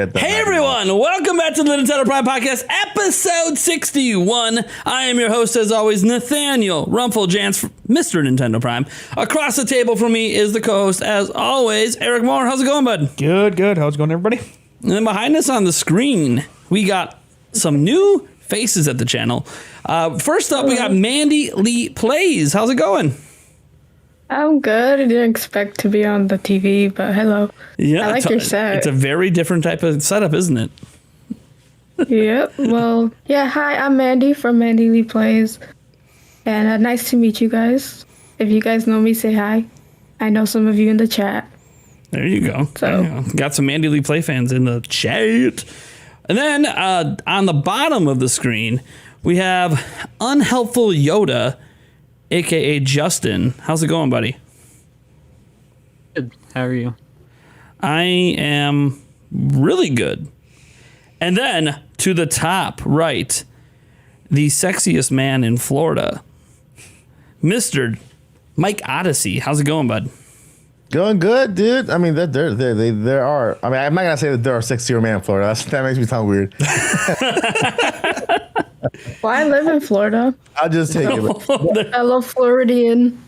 get them. Hey everyone, welcome back to the Nintendo Prime Podcast, episode 61. I am your host, as always, Nathaniel Rumpfeljans, Mr. Nintendo Prime. Across the table from me is the co-host, as always, Eric Moore. How's it going, bud? Good. How's it going, everybody? And then behind us on the screen, we got some new faces at the channel. First up, we got MandyLeePlays. How's it going? I'm good. I didn't expect to be on the TV, but hello. Yeah, I like your set. It's a very different type of setup, isn't it? Yep. Well, yeah. Hi, I'm Mandy from MandyLeePlays, and nice to meet you guys. If you guys know me, say hi. I know some of you in the chat. There you go. So got some MandyLeePlay fans in the chat. And then on the bottom of the screen, we have Unhelpful Yoda, a.k.a. Justin. How's it going, buddy? Good. How are you? I am really good. And then to the top right, the sexiest man in Florida, Mr. Mike Odyssey. How's it going, bud? Going good, dude. I mean, there are. I mean, I'm not gonna say that there are 60 man in Florida. That makes me sound weird. well, I live in Florida. I'll just take it. Hello, Floridian.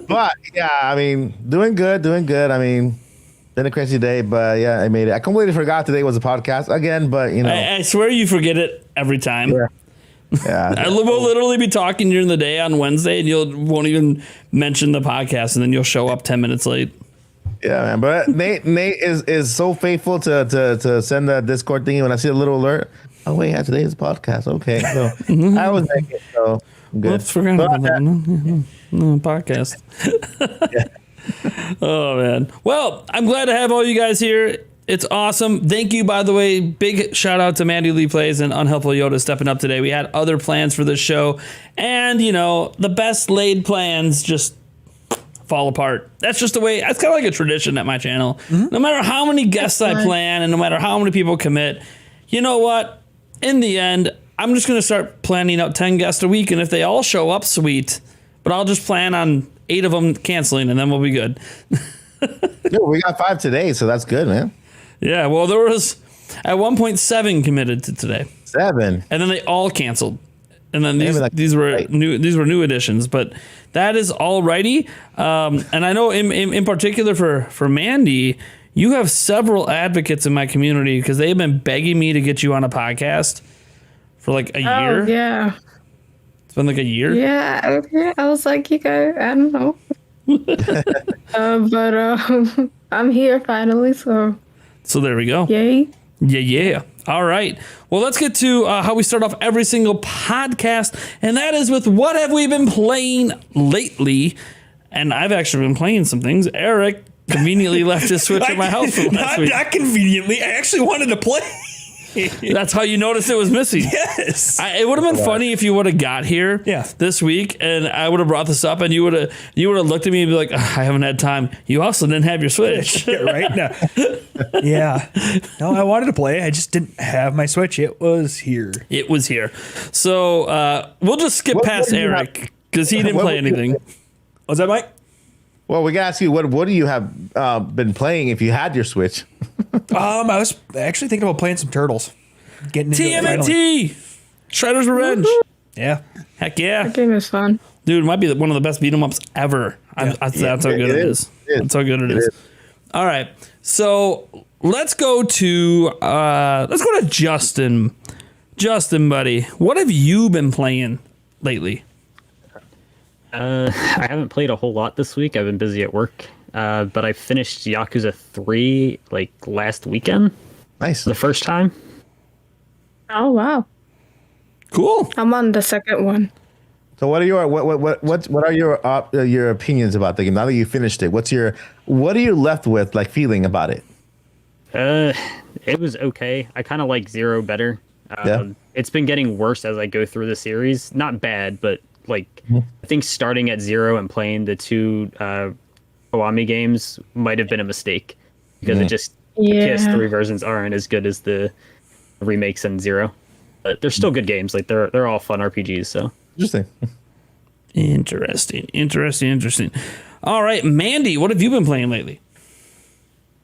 But yeah, I mean, doing good. I mean, been a crazy day, but yeah, I made it. I completely forgot today was a podcast again, but you know, I swear you forget it every time. Yeah. I will literally be talking during the day on Wednesday, and you won't even mention the podcast, and then you'll show up 10 minutes late. Yeah, man. But Nate is so faithful to send the Discord thingy when I see a little alert. Oh wait, yeah, today is a podcast. Okay, so I was making it, so I'm good. Whoops, forgot about that. No, podcast. Oh man. Well, I'm glad to have all you guys here. It's awesome. Thank you, by the way. Big shout out to MandyLeePlays and Unhelpful Yoda stepping up today. We had other plans for this show, and you know, the best laid plans just fall apart. That's just the way. That's kind of like a tradition at my channel. No matter how many guests I plan, and no matter how many people commit, you know what? In the end, I'm just gonna start planning out 10 guests a week, and if they all show up, sweet. But I'll just plan on 8 of them canceling, and then we'll be good. Yeah, we got 5 today, so that's good, man. Yeah, well, there was at one point 7 committed to today. 7, and then they all canceled. And then these were new additions, but that is all righty. And I know in particular for Mandy, you have several advocates in my community because they've been begging me to get you on a podcast for like a year. Yeah. It's been like a year. Yeah. I was like, you guys, I don't know. But I'm here finally, so. So there we go. Yay. Yeah. All right. Well, let's get to how we start off every single podcast, and that is with what have we been playing lately? And I've actually been playing some things. Eric conveniently left his Switch at my house for last week. Not conveniently. I actually wanted to play. That's how you noticed it was missing. Yes. It would have been funny if you would have got here this week and I would have brought this up and you would have looked at me and be like, I haven't had time. You also didn't have your Switch. Right now. Yeah. No, I wanted to play. I just didn't have my Switch. It was here. So we'll just skip past Eric because he didn't play anything. Was that Mike? Well, we gotta ask you what do you have been playing if you had your Switch? I was actually thinking about playing some Turtles. Getting into TMNT, Shredder's Revenge. Yeah, heck yeah, That game is fun. dude. It might be one of the best beat 'em ups ever. That's how good it is. That's how good it is. All right, so let's go to Justin. Justin, buddy, what have you been playing lately? I haven't played a whole lot this week. I've been busy at work. But I finished Yakuza 3 like last weekend. Nice. The first time. Oh, wow. Cool. I'm on the second one. So what are your opinions about the game now that you finished it? What are you left with like feeling about it? It was okay. I kind of like Zero better. It's been getting worse as I go through the series. Not bad, but like I think starting at Zero and playing the 2 Kiwami games might have been a mistake because it just the PS3 versions aren't as good as the remakes in Zero. But they're still good games. Like they're all fun RPGs. So interesting. All right, Mandy, what have you been playing lately?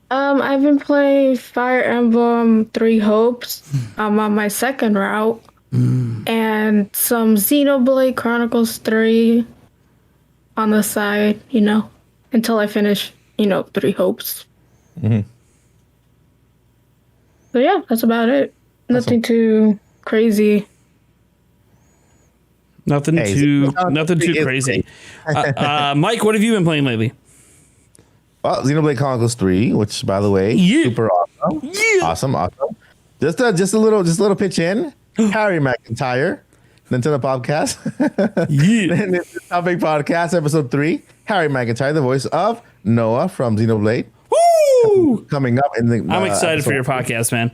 I've been playing Fire Emblem Three Hopes. I'm on my second route. And some Xenoblade Chronicles 3 on the side, until I finish, Three Hopes. So yeah, that's about it. Nothing too crazy. Nothing too crazy. Mike, what have you been playing lately? Well, Xenoblade Chronicles 3, which by the way, super awesome. Yeah. Awesome. Just a little pitch in. Harry McIntyre, Nintendo podcast. Yeah. This is Topic Podcast, episode 3. Harry McIntyre, the voice of Noah from Xenoblade. Woo! Coming up in the. I'm excited for your podcast, man.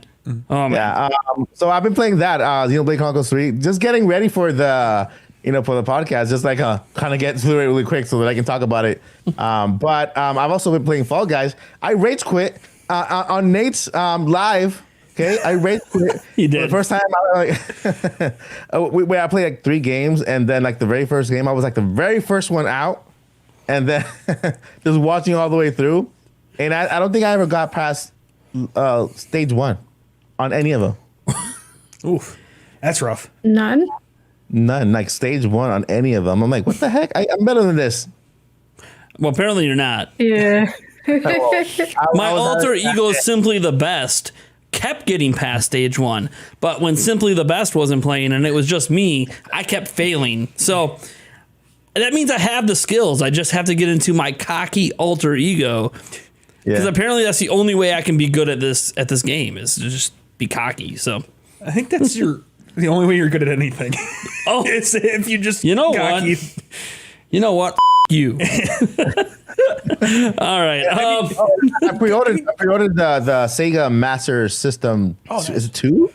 Oh man. Yeah. So I've been playing that Xenoblade Chronicles 3, just getting ready for the for the podcast, just like kind of get through it really quick so that I can talk about it. But I've also been playing Fall Guys. I rage quit on Nate's live. Okay, I rage quit. He did. For the first time. I played like 3 games, and then like the very first game, I was like the very first one out, and then just watching all the way through. And I don't think I ever got past stage 1 on any of them. Oof, that's rough. None. Like stage 1 on any of them. I'm like, what the heck? I'm better than this. Well, apparently you're not. Yeah. My alter ego is Simply the Best. Kept getting past stage 1, but when Simply the Best wasn't playing and it was just me, I kept failing. So that means I have the skills. I just have to get into my cocky alter ego, because apparently that's the only way I can be good at this game is to just be cocky. So I think that's the only way you're good at anything. Oh, It's if you just cocky. You know what? You. All right. I pre-ordered the Sega Master System. Is it 2?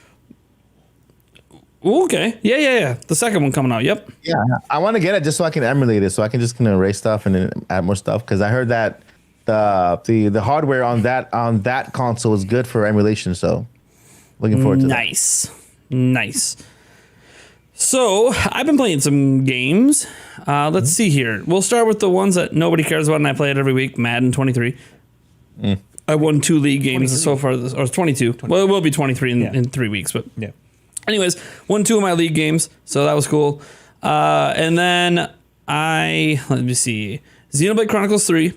Okay. Yeah. The second one coming out. Yep. Yeah, I want to get it just so I can emulate it, so I can just erase stuff and then add more stuff. Because I heard that the hardware on that console is good for emulation. So looking forward to that. Nice. So I've been playing some games. Let's see here. We'll start with the ones that nobody cares about, and I play it every week. Madden 23. I won 2 league games 23. So far, or 22. Well, it will be 23 in 3 weeks, but yeah. Anyways, won 2 of my league games, so that was cool. And then let me see, Xenoblade Chronicles 3.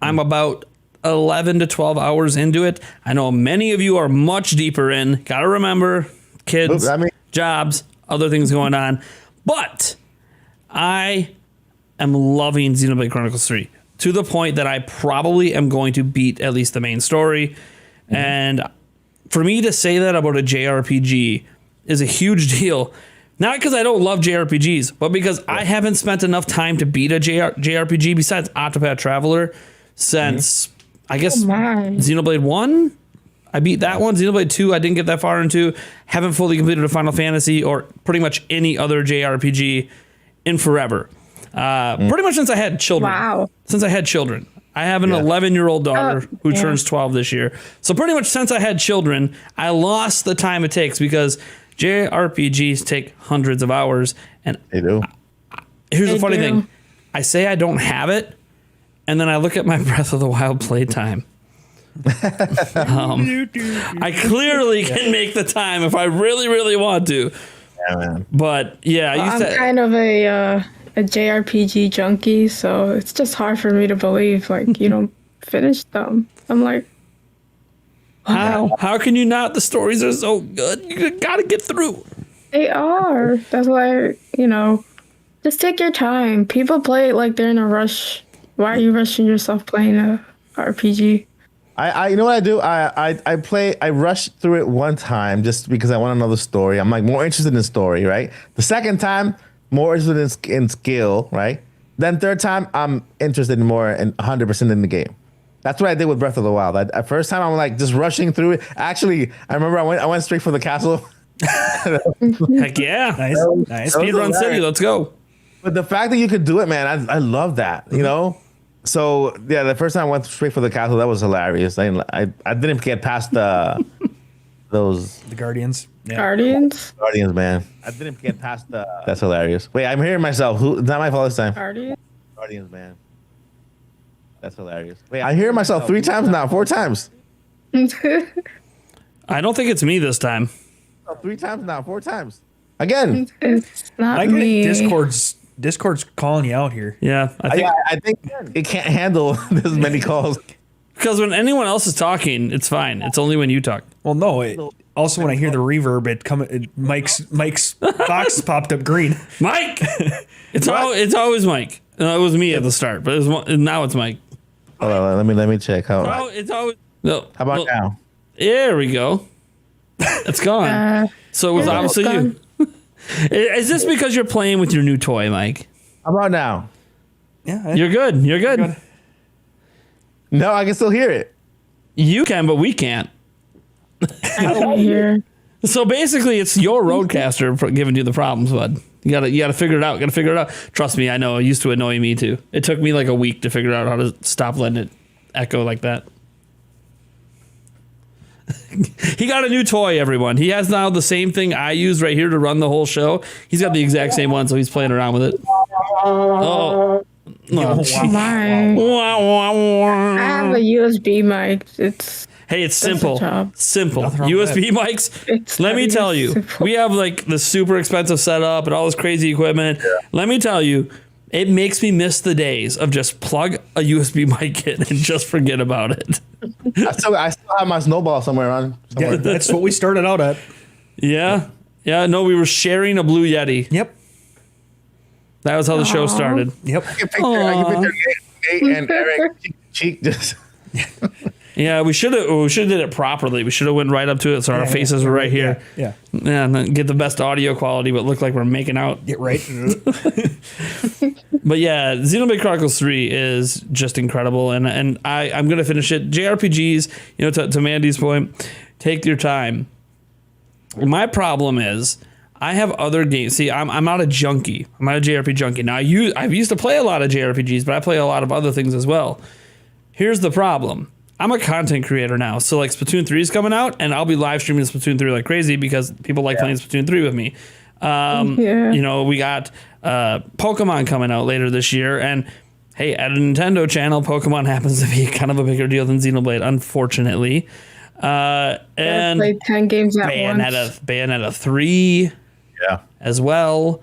I'm about 11 to 12 hours into it. I know many of you are much deeper in. Gotta remember, kids, jobs, other things going on. But I am loving Xenoblade Chronicles 3 to the point that I probably am going to beat at least the main story. And for me to say that about a JRPG is a huge deal. Not because I don't love JRPGs, but because I haven't spent enough time to beat a JRPG besides Octopath Traveler since, I guess, Xenoblade 1. I beat that one. Xenoblade 2, I didn't get that far into. Haven't fully completed a Final Fantasy or pretty much any other JRPG in forever. Pretty much since I had children. Wow. Since I had children. I have an 11-year-old daughter who turns 12 this year. So pretty much since I had children, I lost the time it takes because JRPGs take hundreds of hours. And They do. Here's the funny thing. I say I don't have it, and then I look at my Breath of the Wild playtime. I clearly can make the time if I really, really want to. Yeah, man. But yeah, I'm kind of a JRPG junkie, so it's just hard for me to believe like you don't finish them. I'm like, wow. How can you not? The stories are so good. You gotta get through. They are. That's why, just take your time. People play it like they're in a rush. Why are you rushing yourself playing a RPG? I you know what I do? I rushed through it one time just because I want to know the story. I'm like more interested in the story, right? The second time, more interested in skill, right? Then third time, I'm interested more in 100% in the game. That's what I did with Breath of the Wild. At first time, I'm like just rushing through it. Actually, I remember I went straight for the castle. Heck yeah. Nice. Speedrun City, let's go. But the fact that you could do it, man, I love that, So yeah, the first time I went straight for the castle, that was hilarious. I didn't get past the Guardians. Yeah. Guardians, man. I didn't get past the. That's hilarious. Wait, I'm hearing myself. It's not my fault this time. Guardians, man. That's hilarious. Wait, I hear myself 3 times now, 4 times. I don't think it's me this time. 3 times now, 4 times. Again. It's not I me. think Discord's calling you out here. Yeah, I think it can't handle this many calls. because when anyone else is talking, it's fine. It's only when you talk. Well, no. Also, when I hear the reverb, Mike's box popped up green. Mike. It's always Mike. No, it was me at the start, but now it's Mike. Hold on, let me check. How It's always no. about well, now? There we go. It's gone. So it was yeah, obviously it's you. Is this because you're playing with your new toy, Mike? How about now? Yeah, You're good. You're good. No, I can still hear it. You can, but we can't. I can hear. So basically, it's your roadcaster giving you the problems, bud. You gotta figure it out. Trust me, I know. It used to annoy me too. It took me like a week to figure out how to stop letting it echo like that. He got a new toy, everyone. He has now the same thing I use right here to run the whole show. He's got the exact same one, so he's playing around with it. Oh. No. My. I have a USB mic. It's Hey, it's Does the simple. job. Simple. Nothing wrong with USB mics. It's Let me not tell even you, simple. we have like the super expensive setup and all this crazy equipment. Let me tell you, it makes me miss the days of just plug a USB mic in and just forget about it. I still have my snowball somewhere on. Yeah, that's what we started out at. Yeah. Yeah. No, we were sharing a Blue Yeti. Yep. That was how the show started. Yep. I can picture Nate and Eric cheek just. Yeah, we should have did it properly. We should have went right up to it so our faces were right here. Yeah. Yeah, and then get the best audio quality, but look like we're making out. Get right. But yeah, Xenoblade Chronicles 3 is just incredible, and I'm gonna finish it. JRPGs, to Mandy's point, take your time. My problem is I have other games. See, I'm not a junkie. I'm not a JRPG junkie. Now I've used to play a lot of JRPGs, but I play a lot of other things as well. Here's the problem. I'm a content creator now. So like Splatoon 3 is coming out and I'll be live streaming Splatoon 3 like crazy because people like playing Splatoon 3 with me. We got Pokemon coming out later this year. And hey, at a Nintendo channel, Pokemon happens to be kind of a bigger deal than Xenoblade, unfortunately. And played 10 games at once. Bayonetta 3 as well.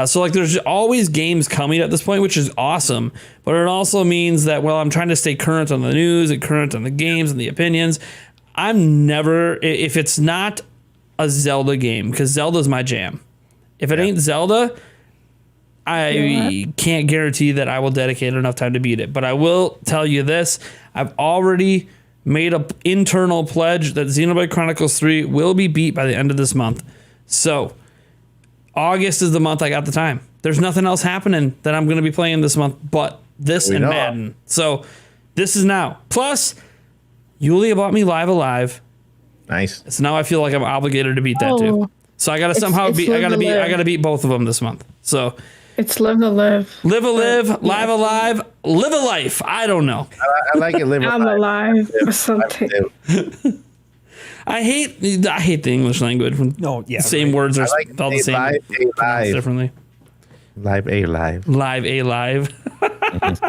So like there's always games coming at this point, which is awesome, but it also means that, well, I'm trying to stay current on the news and current on the games and the opinions. I'm never, if it's not a Zelda game, because Zelda's my jam. If it ain't Zelda, I can't guarantee that I will dedicate enough time to beat it. But I will tell you this, I've already made an internal pledge that Xenoblade Chronicles 3 will be beat by the end of this month. So August is the month I got the time. There's nothing else happening that I'm going to be playing this month but this and Madden. So this is now. Plus, Yulia bought me Live Alive. Nice. So now I feel like I'm obligated to beat that too. So I got to somehow beat. I got to beat both of them this month. So it's Live a Live. Live a Live, Live Alive, Live a Life. I don't know. I like it. Live I'm alive or something. I hate the English language when same words are spelled the same differently. Live a live. Live a live.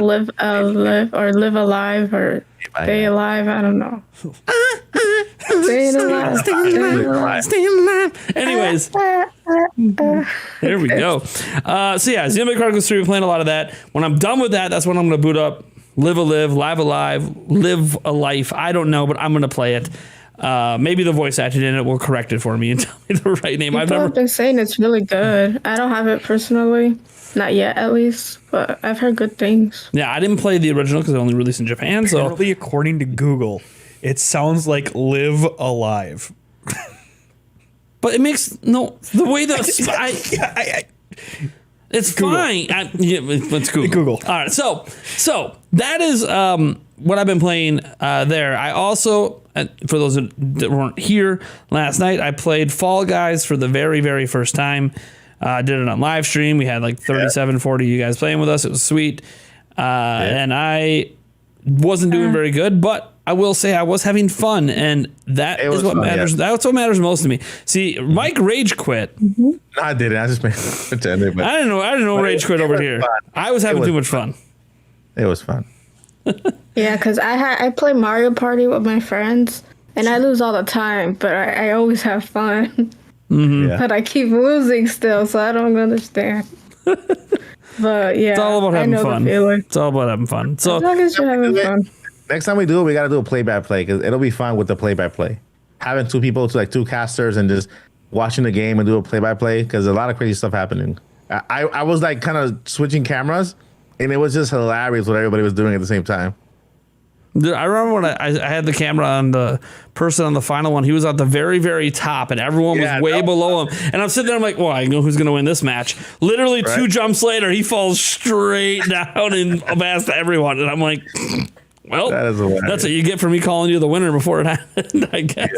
Live a live or live alive or stay alive. I don't know. Stay alive. Stay alive. Anyways, there we go. So yeah, Xenoblade Chronicles 3, we're playing a lot of that. When I'm done with that, that's when I'm going to boot up Live a Live, Live Alive, Live a Life. I don't know, but I'm going to play it. Maybe the voice acting in it will correct it for me and tell me the right name. People have been saying it's really good. I don't have it personally, not yet at least, but I've heard good things. Yeah, I didn't play the original because it only released in Japan. So apparently, according to Google, it sounds like Live Alive. But it makes the way that it's Google. Fine. Let's Google. Google. All right. So that is what I've been playing there. I also, for those that weren't here last night, I played Fall Guys for the very, very first time. I did it on live stream. We had like 40 of you guys playing with us. It was sweet. And I wasn't doing very good, but I will say I was having fun, and that is what matters. Yeah. That's what matters most to me. See, Mike rage quit. No, I didn't. I just pretended. But I didn't know rage quit over here. Fun. I was having too much fun. It was fun. Yeah, because I play Mario Party with my friends, and I lose all the time, but I always have fun. Yeah. But I keep losing still, so I don't understand. But yeah, It's all about I having know fun. the feeling. It's all about having fun. So As long as you're having fun. Next time we do it, we got to do a play-by-play because it'll be fun with the play-by-play. Having two people, like two casters, and just watching the game and do a play-by-play because a lot of crazy stuff happening. I was like kind of switching cameras, and it was just hilarious what everybody was doing at the same time. Dude, I remember when I had the camera on the person on the final one. He was at the very, very top, and everyone was way below him. And I'm sitting there, I'm like, well, I know who's going to win this match. Literally 2 jumps later, he falls straight down and past everyone. And I'm like, well, that's what you get for me calling you the winner before it happened, I guess.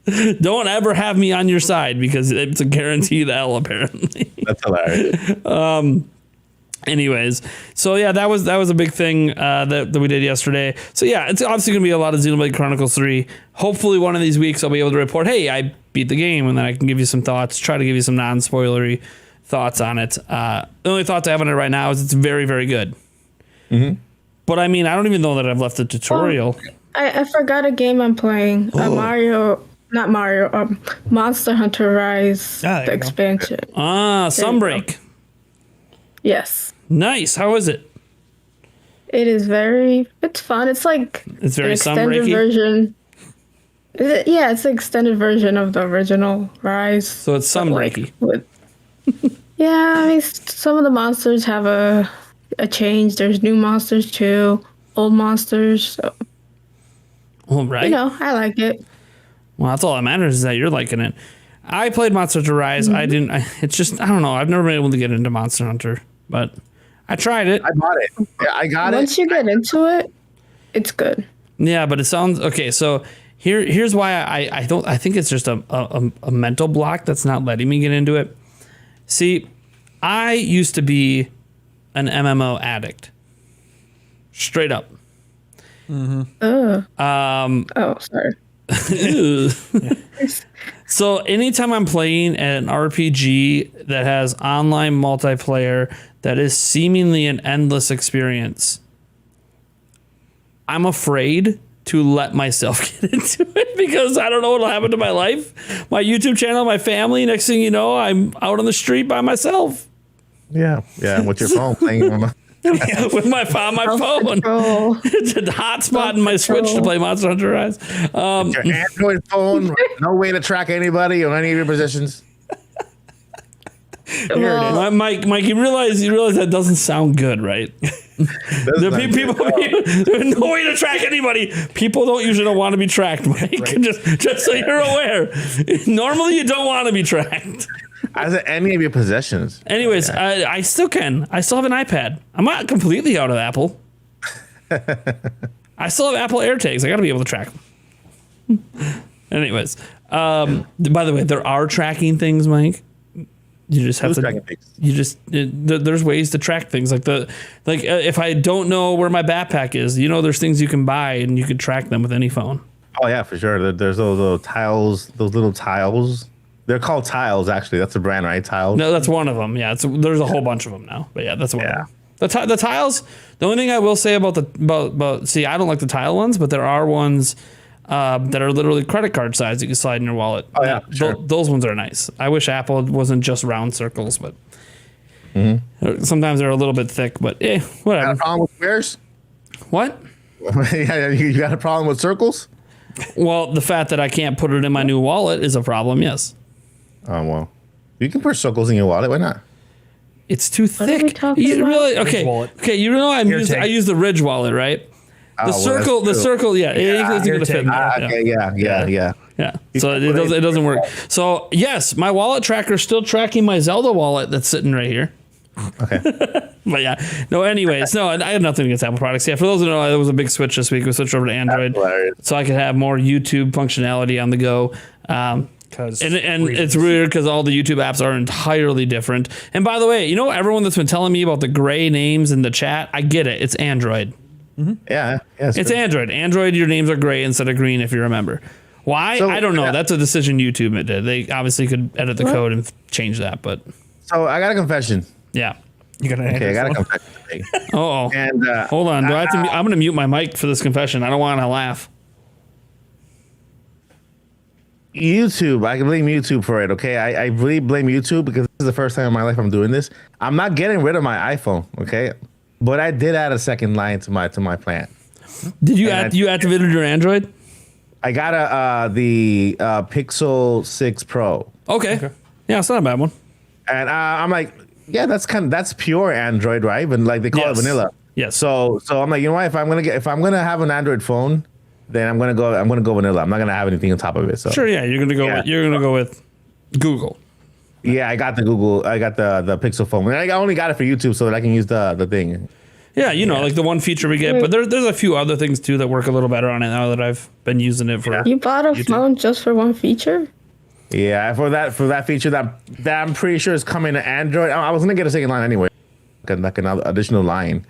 Yeah. Don't ever have me on your side because it's a guaranteed L, apparently. That's hilarious. Anyways, so yeah, that was a big thing that we did yesterday. So yeah, it's obviously going to be a lot of Xenoblade Chronicles 3. Hopefully one of these weeks I'll be able to report, hey, I beat the game, and then I can give you some thoughts, try to give you some non-spoilery thoughts on it. The only thoughts I have on it right now is it's very, very good. Mm-hmm. But I mean, I don't even know that I've left the tutorial. I forgot a game I'm playing. Monster Hunter Rise, the expansion. Sunbreak. Yes. Nice. How is it? It is it's fun. It's like it's very an extended Sunbreaky version. Yeah, it's the extended version of the original Rise. So it's Sunbreaky. Yeah, I mean, some of the monsters have a change. There's new monsters too, old monsters. So, well, right. You know, I like it. Well, that's all that matters is that you're liking it. I played Monster Hunter Rise. Mm-hmm. It's just, I don't know. I've never been able to get into Monster Hunter, but I tried it. I bought it. Yeah, I got it. Once you get into it, it's good. Yeah, but it sounds okay. So here's why I think it's just a mental block that's not letting me get into it. See, I used to be an MMO addict, straight up. Mm-hmm. Sorry. So anytime I'm playing an RPG that has online multiplayer that is seemingly an endless experience, I'm afraid to let myself get into it because I don't know what'll happen to my life, my YouTube channel, my family. Next thing you know, I'm out on the street by myself. Yeah, with your phone playing on with my phone, it's a hotspot in my Switch to play Monster Hunter Rise. Your Android phone, no way to track anybody on any of your positions. Here it is. Mike, you realize that doesn't sound good, right? People, there's no way to track anybody. People don't usually want to be tracked, Mike. Right. Just so you're aware. Normally, you don't want to be tracked. As in any of your possessions. Anyways, I still can. I still have an iPad. I'm not completely out of Apple. I still have Apple AirTags. I got to be able to track them. Anyways, by the way, there are tracking things, Mike. You just have to. There's ways to track things like if I don't know where my backpack is, there's things you can buy and you can track them with any phone. Oh yeah, for sure. There's those little tiles. Those little tiles. They're called Tiles, actually. That's the brand, right? Tiles. No, that's one of them. Yeah, there's a whole bunch of them now. But yeah, that's one of them. The tiles. The only thing I will say about see, I don't like the tile ones, but there are ones that are literally credit card size you can slide in your wallet. Oh yeah, sure. Those ones are nice. I wish Apple wasn't just round circles, but sometimes they're a little bit thick. But whatever. Got a problem with squares? What? Yeah, you got a problem with circles? Well, the fact that I can't put it in my new wallet is a problem. Yes. Oh well, you can put circles in your wallet. Why not? It's too thick. Are we talking about? Really? Okay. Okay. I use the Ridge wallet, right? The circle. Yeah. It ain't gonna fit. Yeah. So it doesn't work. So yes, my wallet tracker is still tracking my Zelda wallet that's sitting right here. Okay. But yeah. No. Anyways, no. I have nothing against Apple products. Yeah. For those who know, there was a big switch this week. We switched over to Android, so I could have more YouTube functionality on the go. And it's weird because all the YouTube apps are entirely different. And by the way, everyone that's been telling me about the gray names in the chat, I get it. It's Android. Mm-hmm. Yeah. It's Android. Android, your names are gray instead of green if you remember. Why? I don't know. That's a decision YouTube did. They obviously could edit the code and change that. But so I got a confession. Yeah. You got an Okay, I Android gotta phone? confess today. Oh, And hold on. Do I have to? I'm gonna mute my mic for this confession. I don't want to laugh. YouTube, I can blame YouTube for it. Okay, I really blame YouTube because this is the first time in my life I'm doing this. I'm not getting rid of my iPhone. Okay, but I did add a second line to my plan. Did you you activated your Android? I got the Pixel 6 Pro, Okay. Yeah, it's not a bad one. and I'm like, yeah, that's pure Android, right? But like they call Yes. it vanilla. Yes. So I'm like, you know what? If I'm gonna have an Android phone, then I'm gonna go vanilla. I'm not gonna have anything on top of it. So Sure. Yeah, you're gonna go. Yeah. You're gonna go with Google. yeah, I got the Pixel phone. I only got it for YouTube so that I can use the thing. Yeah, like the one feature we get, but there's a few other things too that work a little better on it now that I've been using it for. You bought a phone just for one feature? Yeah, for that feature that I'm pretty sure is coming to Android. I was gonna get a second line anyway, like another additional line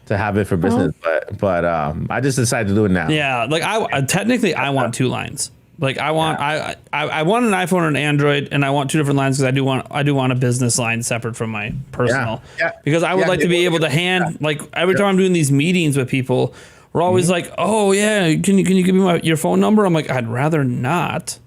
to have it for business, but I just decided to do it now. Yeah, like technically I want two lines. Like I want I want an iPhone or an Android, and I want two different lines because I do want a business line separate from my personal. Yeah. Because I would like to be able to hand like every time I'm doing these meetings with people, we're always like, oh yeah, can you give me your phone number? I'm like, I'd rather not.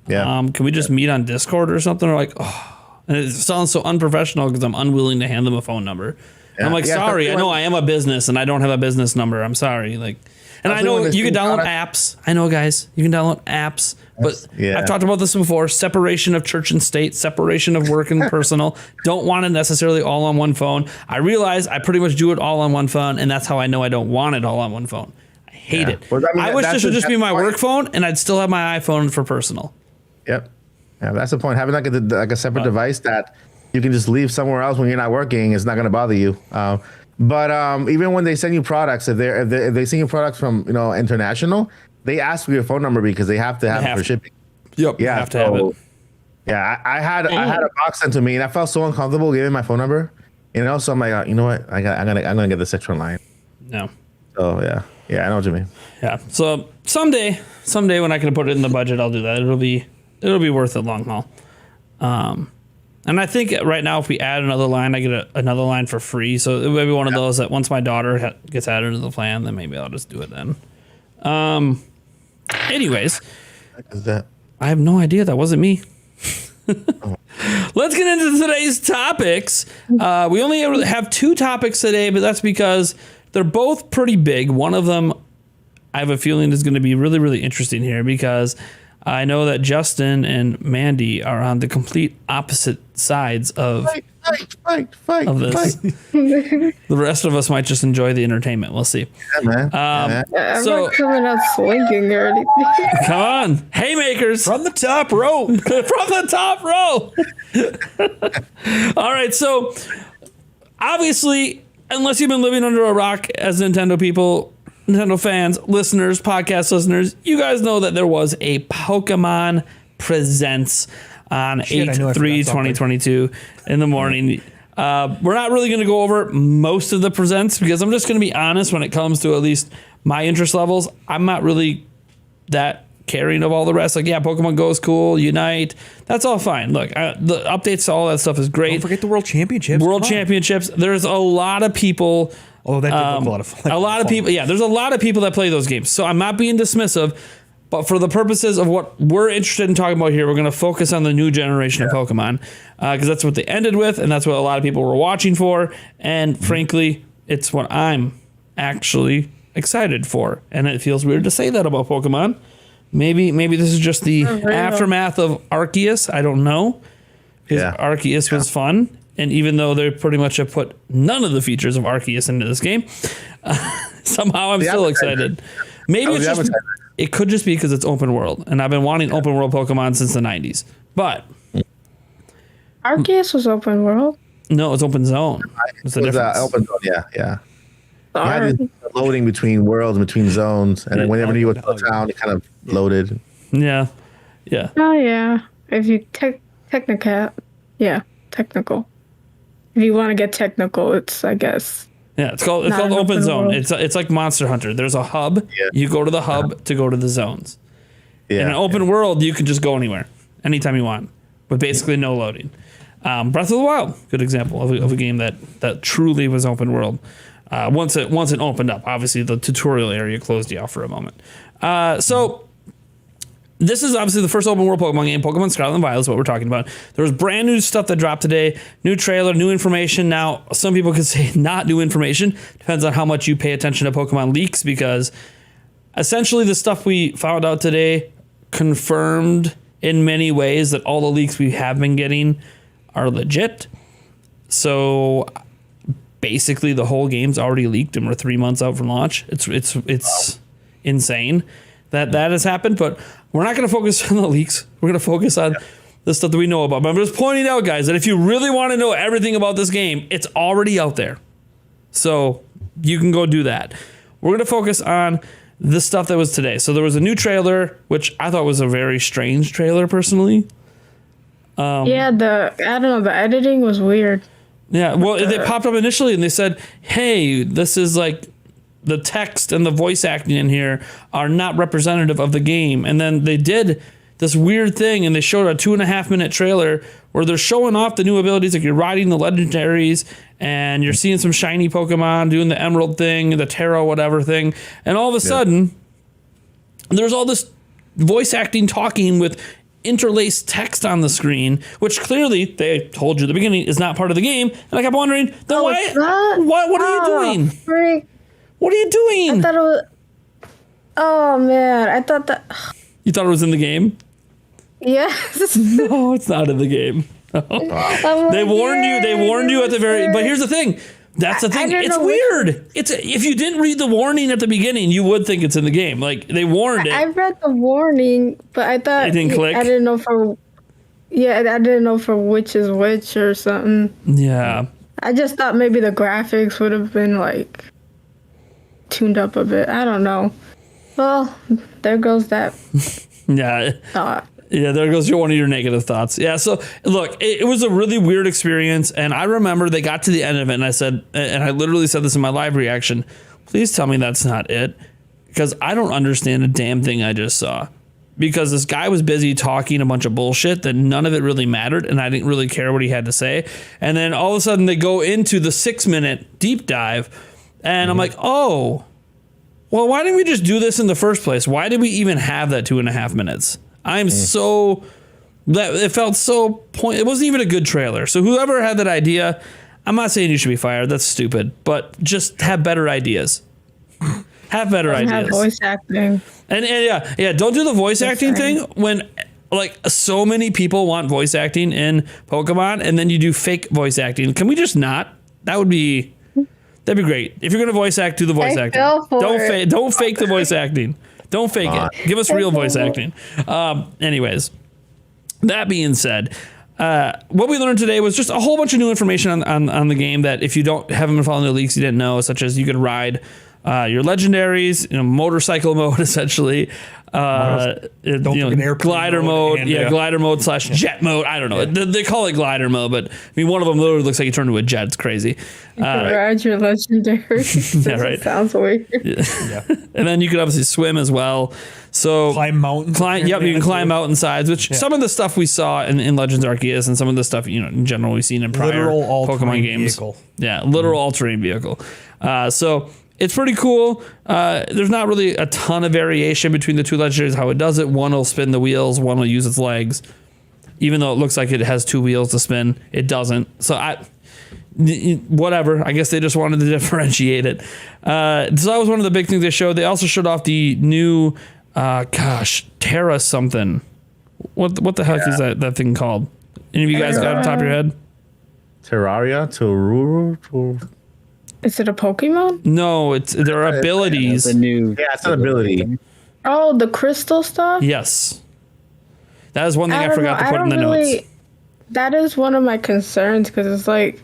Yeah. Can we just meet on Discord or something? Or like, oh, and it sounds so unprofessional because I'm unwilling to hand them a phone number. And I'm like, Yeah, sorry, I but- know I am a business and I don't have a business number. I'm sorry. Like, and I Especially know when there's you can new download products. apps. I know, guys, you can download apps, but Yeah. I've talked about this before. Separation of church and state, separation of work and personal. Don't want it necessarily all on one phone. I realize I pretty much do it all on one phone, and that's how I know I don't want it all on one phone. I hate it. Well, I mean, I wish that's this would the- just be that's my the point. work phone, and I'd still have my iPhone for personal. Yep. Yeah, that's the point. Having like a separate device that you can just leave somewhere else when you're not working is not going to bother you. But even when they send you products, if they send you products from international, they ask for your phone number because they have to have it for shipping. Yep. Yeah, You have to have it. Yeah, I had a box sent to me, and I felt so uncomfortable giving my phone number. So I'm like, you know what? I'm gonna get this extra line. No. So yeah, I know what you mean. Yeah. So someday when I can put it in the budget, I'll do that. It'll be worth it long haul. And I think right now if we add another line, I get another line for free. So it may be one of those that once my daughter gets added to the plan, then maybe I'll just do it then. Anyways, Is that? I have no idea. That wasn't me. Let's get into today's topics. We only have two topics today, but that's because they're both pretty big. One of them, I have a feeling, is going to be really, really interesting here because I know that Justin and Mandy are on the complete opposite sides of Fight! of this. The rest of us might just enjoy the entertainment. We'll see. Yeah, man. I'm So- not coming out swinging or anything. Come on, haymakers From the top rope. from the top row. All right, so obviously, unless you've been living under a rock as Nintendo people, Nintendo fans, listeners, podcast listeners, you guys know that there was a Pokemon Presents on Shit, I knew I forgot 8/3/2022 in the morning. We're not really going to go over most of the presents because I'm just going to be honest when it comes to at least my interest levels. I'm not really that caring of all the rest. Like, yeah, Pokemon Go is cool. Unite, that's all fine. Look, the updates to all that stuff is great. Don't forget the World Championships. World Come on. Championships. There's a lot of people. Oh, that did look a lot of fun. A lot of people. Yeah, there's a lot of people that play those games. So I'm not being dismissive, but for the purposes of what we're interested in talking about here, we're going to focus on the new generation of Pokemon because that's what they ended with, and that's what a lot of people were watching for. And frankly, it's what I'm actually excited for. And it feels weird to say that about Pokemon. Maybe this is just the aftermath of Arceus. I don't know. Because Yeah. Arceus was fun. And even though they pretty much have put none of the features of Arceus into this game, somehow I'm still excited. Maybe it's just, it could just be because it's open world. And I've been wanting open world Pokemon since the 90s. But Arceus was open world. no, it's open zone. It's the It was, difference. open zone, yeah. You Sorry. had this loading between worlds, between zones, and then whenever you went to a town, it kind of loaded. Yeah. Yeah. Oh yeah. If you technical, if you want to get technical, it's I guess. Yeah, it's called Not an open open zone. world. It's like Monster Hunter. There's a hub. Yeah. You go to the hub to go to the zones. Yeah. In an open world, you can just go anywhere, anytime you want, with basically no loading. Breath of the Wild, good example of a game that truly was open world. Once it opened up, obviously the tutorial area closed you off for a moment. So this is obviously the first open world Pokemon game. Pokemon Scarlet and Violet is what we're talking about. There was brand new stuff that dropped today. New trailer, new information. Now, some people could say not new information. Depends on how much you pay attention to Pokemon leaks, because essentially the stuff we found out today confirmed in many ways that all the leaks we have been getting are legit. So basically the whole game's already leaked and we're 3 months out from launch. It's insane that has happened, but we're not going to focus on the leaks. We're going to focus on the stuff that we know about. But I'm just pointing out, guys, that if you really want to know everything about this game, it's already out there. So you can go do that. We're going to focus on the stuff that was today. So there was a new trailer, which I thought was a very strange trailer personally. Yeah, I don't know, the editing was weird. Yeah, well, they popped up initially and they said, hey, this is like the text and the voice acting in here are not representative of the game. And then they did this weird thing and they showed a 2.5 minute trailer where they're showing off the new abilities. Like you're riding the legendaries and you're seeing some shiny Pokemon doing the emerald thing, the tarot, whatever thing. And all of a sudden, there's all this voice acting talking with interlaced text on the screen, which clearly they told you at the beginning is not part of the game. And I kept wondering, then what are you doing? Freak. What are you doing? I thought it was. Oh man, I thought that. You thought it was in the game? Yes. No, it's not in the game. They warned you. They warned you at the very. But here's the thing. That's the thing. It's weird. If you didn't read the warning at the beginning, you would think it's in the game. Like they warned it. I read the warning, but I thought it didn't click. I didn't know for. Yeah, I didn't know for which is which or something. Yeah. I just thought maybe the graphics would have been like tuned up a bit. I don't know. Well, there goes that. Yeah. Thought. Yeah, there goes one of your negative thoughts. Yeah, so look, it was a really weird experience, and I remember they got to the end of it, and I said, and I literally said this in my live reaction, please tell me that's not it, because I don't understand a damn thing I just saw. Because this guy was busy talking a bunch of bullshit that none of it really mattered, and I didn't really care what he had to say. And then all of a sudden they go into the 6-minute deep dive, and I'm like, oh, well, why didn't we just do this in the first place? Why did we even have that 2.5 minutes? I'm so that it felt so it wasn't even a good trailer. So whoever had that idea, I'm not saying you should be fired. That's stupid. But just have better ideas. Have better ideas. Have voice acting. And yeah. Don't do the voice acting thing when like so many people want voice acting in Pokemon, and then you do fake voice acting. Can we just not? That'd be great. If you're gonna voice act, do the voice acting. Don't fake the voice acting. Don't fake it. Give us real voice acting. Anyways, that being said, what we learned today was just a whole bunch of new information on the game that if you haven't been following the leaks, you didn't know, such as you could ride your legendaries, motorcycle mode essentially, glider mode, glider mode / jet mode. I don't know. They call it glider mode, but I mean one of them literally looks like you turn into a jet. It's crazy. You can ride your legendary. Yeah, right. Sounds weird. Yeah. And then you could obviously swim as well. So climb mountains. You can climb mountainsides, which some of the stuff we saw in Legends Arceus and some of the stuff in general we've seen in prior Pokemon games. Vehicle. Yeah, literal all-terrain vehicle. So it's pretty cool. There's not really a ton of variation between the two legendaries, how it does it. One will spin the wheels, one will use its legs. Even though it looks like it has 2 wheels to spin, it doesn't. So whatever. I guess they just wanted to differentiate it. So that was one of the big things they showed. They also showed off the new, Terra something. What the heck is that thing called? Any of you guys got it on top of your head? Terraria? Terruru? Is it a Pokemon? No, there are abilities. It's an ability. Oh, the crystal stuff? Yes. That is one thing I forgot to put in the notes. That is one of my concerns because it's like,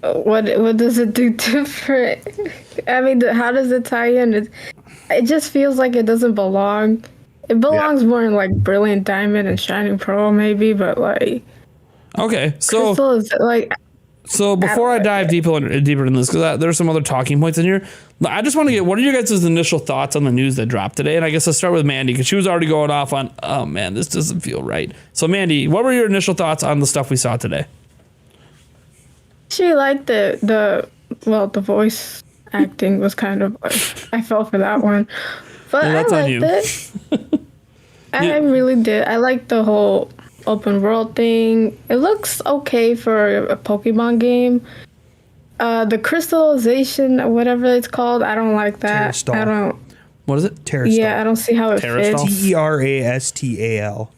what does it do different? I mean, how does it tie in? It just feels like it doesn't belong. It belongs more in like Brilliant Diamond and Shining Pearl maybe, but like. Okay, so. Crystal is like. So before I dive deeper into this, because there's some other talking points in here, I just want to get, what are your guys' initial thoughts on the news that dropped today? And I guess I'll start with Mandy, because she was already going off on, oh man, this doesn't feel right. So Mandy, what were your initial thoughts on the stuff we saw today? She liked the voice acting was kind of, I fell for that one. But I liked it. I really did. I liked the whole open world thing. It looks okay for a Pokemon game. The crystallization, whatever it's called, I don't like that. Terrastal. I don't. What is it? Terrastal. Yeah, I don't see how it Terrastal? fits. Terastal.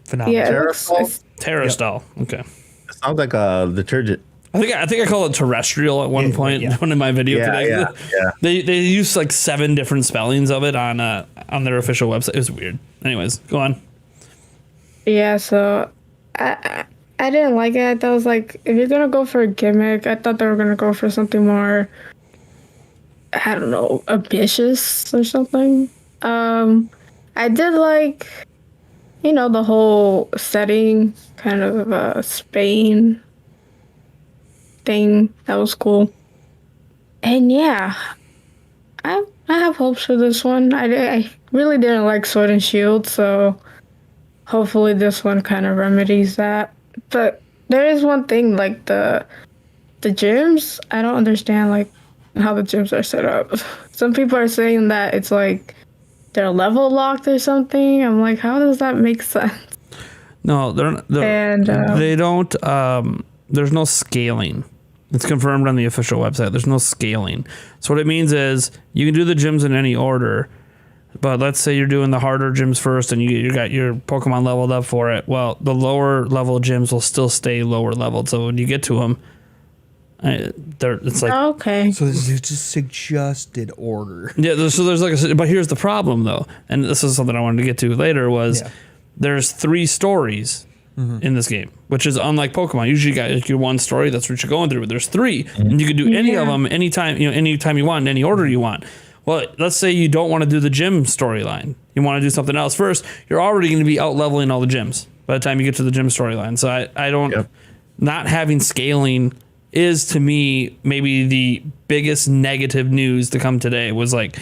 Phenomenal. Yeah, it looks. Terrastal. Okay. It sounds like a detergent. I think I called it terrestrial at one point in one of my video today. Yeah. They used like 7 different spellings of it on their official website. It was weird. Anyways, go on. Yeah, so I didn't like it. I thought it was like, if you're gonna go for a gimmick, I thought they were gonna go for something more, I don't know, ambitious or something. I did like, the whole setting, kind of Spain thing. That was cool. And yeah, I have hopes for this one. I really didn't like Sword and Shield, so hopefully this one kind of remedies that. But there is one thing, like the gyms, I don't understand like how the gyms are set up. Some people are saying that it's like they're level locked or something. I'm like, how does that make sense? No, they don't. There's no scaling. It's confirmed on the official website. There's no scaling. So what it means is you can do the gyms in any order, but let's say you're doing the harder gyms first and you got your Pokemon leveled up for it. Well, the lower level gyms will still stay lower leveled. So when you get to them, it's like, okay. So this is just suggested order. Yeah. So there's but here's the problem though, and this is something I wanted to get to later, was there's 3 stories in this game, which is unlike Pokemon. Usually you got like your one story, that's what you're going through, but there's 3 and you can do any of them anytime you want, in any order you want. Well, let's say you don't want to do the gym storyline. You want to do something else first. You're already going to be out leveling all the gyms by the time you get to the gym storyline. So I don't, not having scaling is to me maybe the biggest negative news to come today. Was like,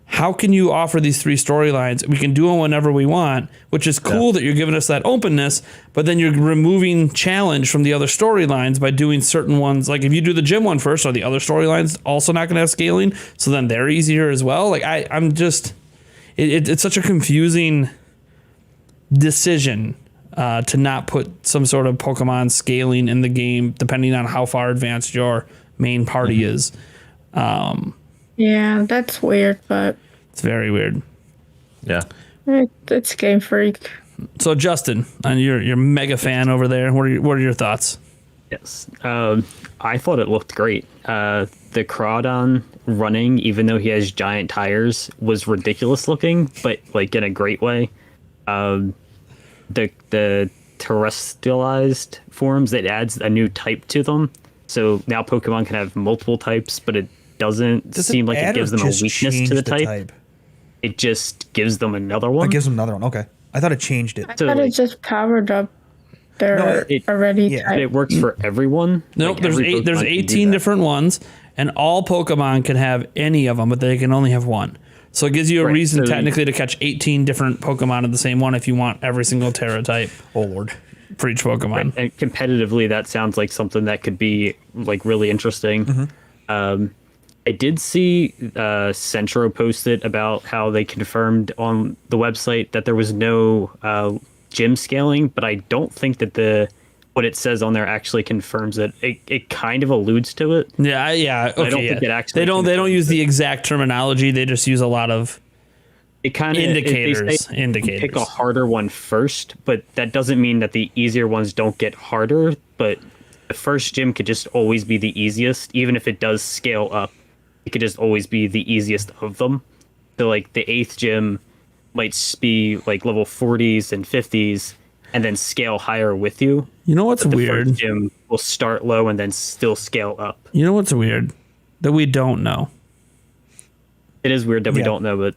how can you offer these 3 storylines? We can do them whenever we want, which is cool that you're giving us that openness, but then you're removing challenge from the other storylines by doing certain ones. Like if you do the gym one first, are the other storylines also not going to have scaling? So then they're easier as well. Like I'm just, it's such a confusing decision to not put some sort of Pokemon scaling in the game, depending on how far advanced your main party is. Yeah, that's weird, but it's very weird. Yeah. It's Game Freak. So Justin, and you're mega fan over there. What are your thoughts? Yes, I thought it looked great. The Crawdon running, even though he has giant tires, was ridiculous looking, but like in a great way. The terrestrialized forms, it adds a new type to them, so now Pokemon can have multiple types, but it doesn't seem like it gives them a weakness to the type. It just gives them another one. It gives them another one. Okay, I thought it changed it. I thought it just powered up their already type. It works for everyone. Nope, there's 18 different ones, and all Pokemon can have any of them, but they can only have one. So it gives you a reason technically to catch 18 different Pokemon in the same one if you want every single Terra type. Oh Lord. For each Pokemon. Right. And competitively, that sounds like something that could be like really interesting. I did see Centro posted about how they confirmed on the website that there was no gym scaling, but I don't think that what it says on there actually confirms it. It kind of alludes to it. Yeah. Okay, I don't think it actually. They don't use the exact terminology. They just use a lot of indicators. Pick a harder one first, but that doesn't mean that the easier ones don't get harder. But the first gym could just always be the easiest, even if it does scale up. It could just always be the easiest of them. So like the 8th gym might be like level 40s and 50s, and then scale higher with you. You know what's weird? The first gym will start low and then still scale up. You know what's weird? That we don't know. It is weird that we don't know, but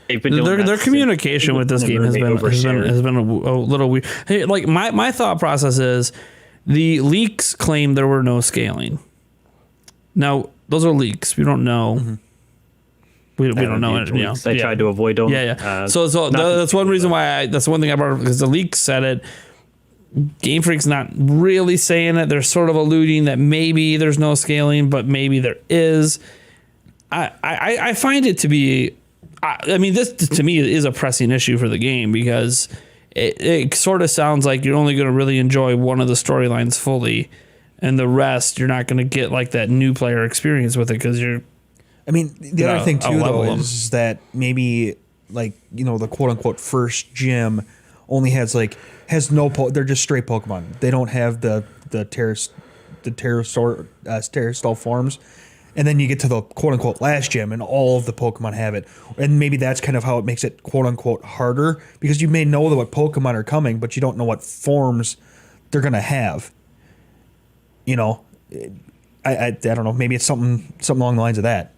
they've been doing their communication with this game has been a little weird. Hey, like my thought process is, The leaks claim there were no scaling. Now, those are leaks. We don't know. We don't know it. They tried to avoid them. Yeah. So that's one reason why that's one thing I brought up, because the leaks said it. Game Freak's not really saying it. They're sort of alluding that maybe there's no scaling, but maybe there is. I find it to be. I mean, this to me is a pressing issue for the game, because it sort of sounds like you're only going to really enjoy one of the storylines fully, and the rest you're not going to get like that new player experience with it, because you're. I mean, the other thing too, though, is that maybe like, you know, the quote unquote first gym only has no they're just straight Pokemon. They don't have the Terrastall forms. And then you get to the quote unquote last gym and all of the Pokemon have it. And maybe that's kind of how it makes it quote unquote harder, because you may know what Pokemon are coming, but you don't know what forms they're going to have. You know, I don't know. Maybe it's something along the lines of that.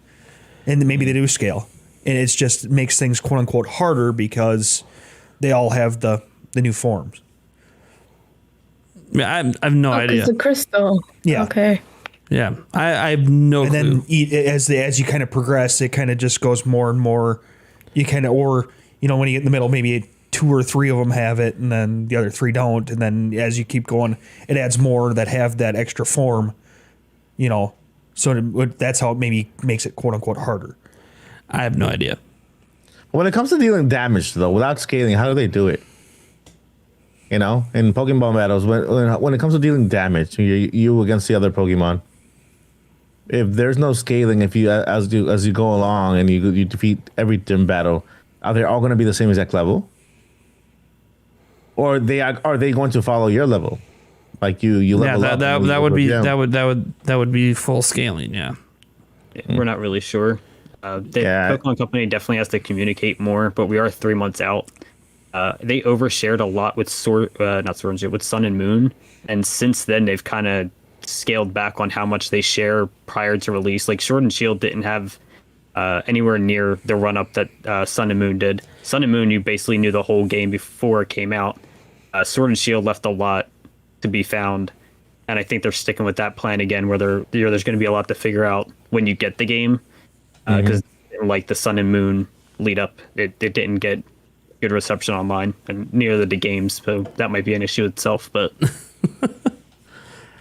And maybe they do scale. And it's just makes things quote unquote harder because they all have the new forms. Yeah, I have no idea. It's a crystal. Yeah. Okay. Yeah, I have no clue. And then as you kind of progress, it kind of just goes more and more. You kind of, or, you know, when you get in the middle, maybe 2 or 3 of them have it, and then the other 3 don't. And then as you keep going, it adds more that have that extra form, you know. So that's how it maybe makes it quote unquote harder. I have no idea. When it comes to dealing damage, though, without scaling, how do they do it? You know, in Pokemon battles, when it comes to dealing damage, you against the other Pokemon, if there's no scaling, if you as you go along and you defeat every gym battle, are they all going to be the same exact level? Or are they going to follow your level? Like you level up. That would be full scaling. Yeah. We're not really sure. Pokemon Company definitely has to communicate more, but we are 3 months out. They overshared a lot with with Sun and Moon, and since then they've kind of scaled back on how much they share prior to release. Like Sword and Shield didn't have anywhere near the run up that Sun and Moon did. Sun and Moon, you basically knew the whole game before it came out. Sword and Shield left a lot to be found, and I think they're sticking with that plan again, where there's going to be a lot to figure out when you get the game, because like the Sun and Moon lead up, it didn't get good reception online, and neither did the games, so that might be an issue itself. But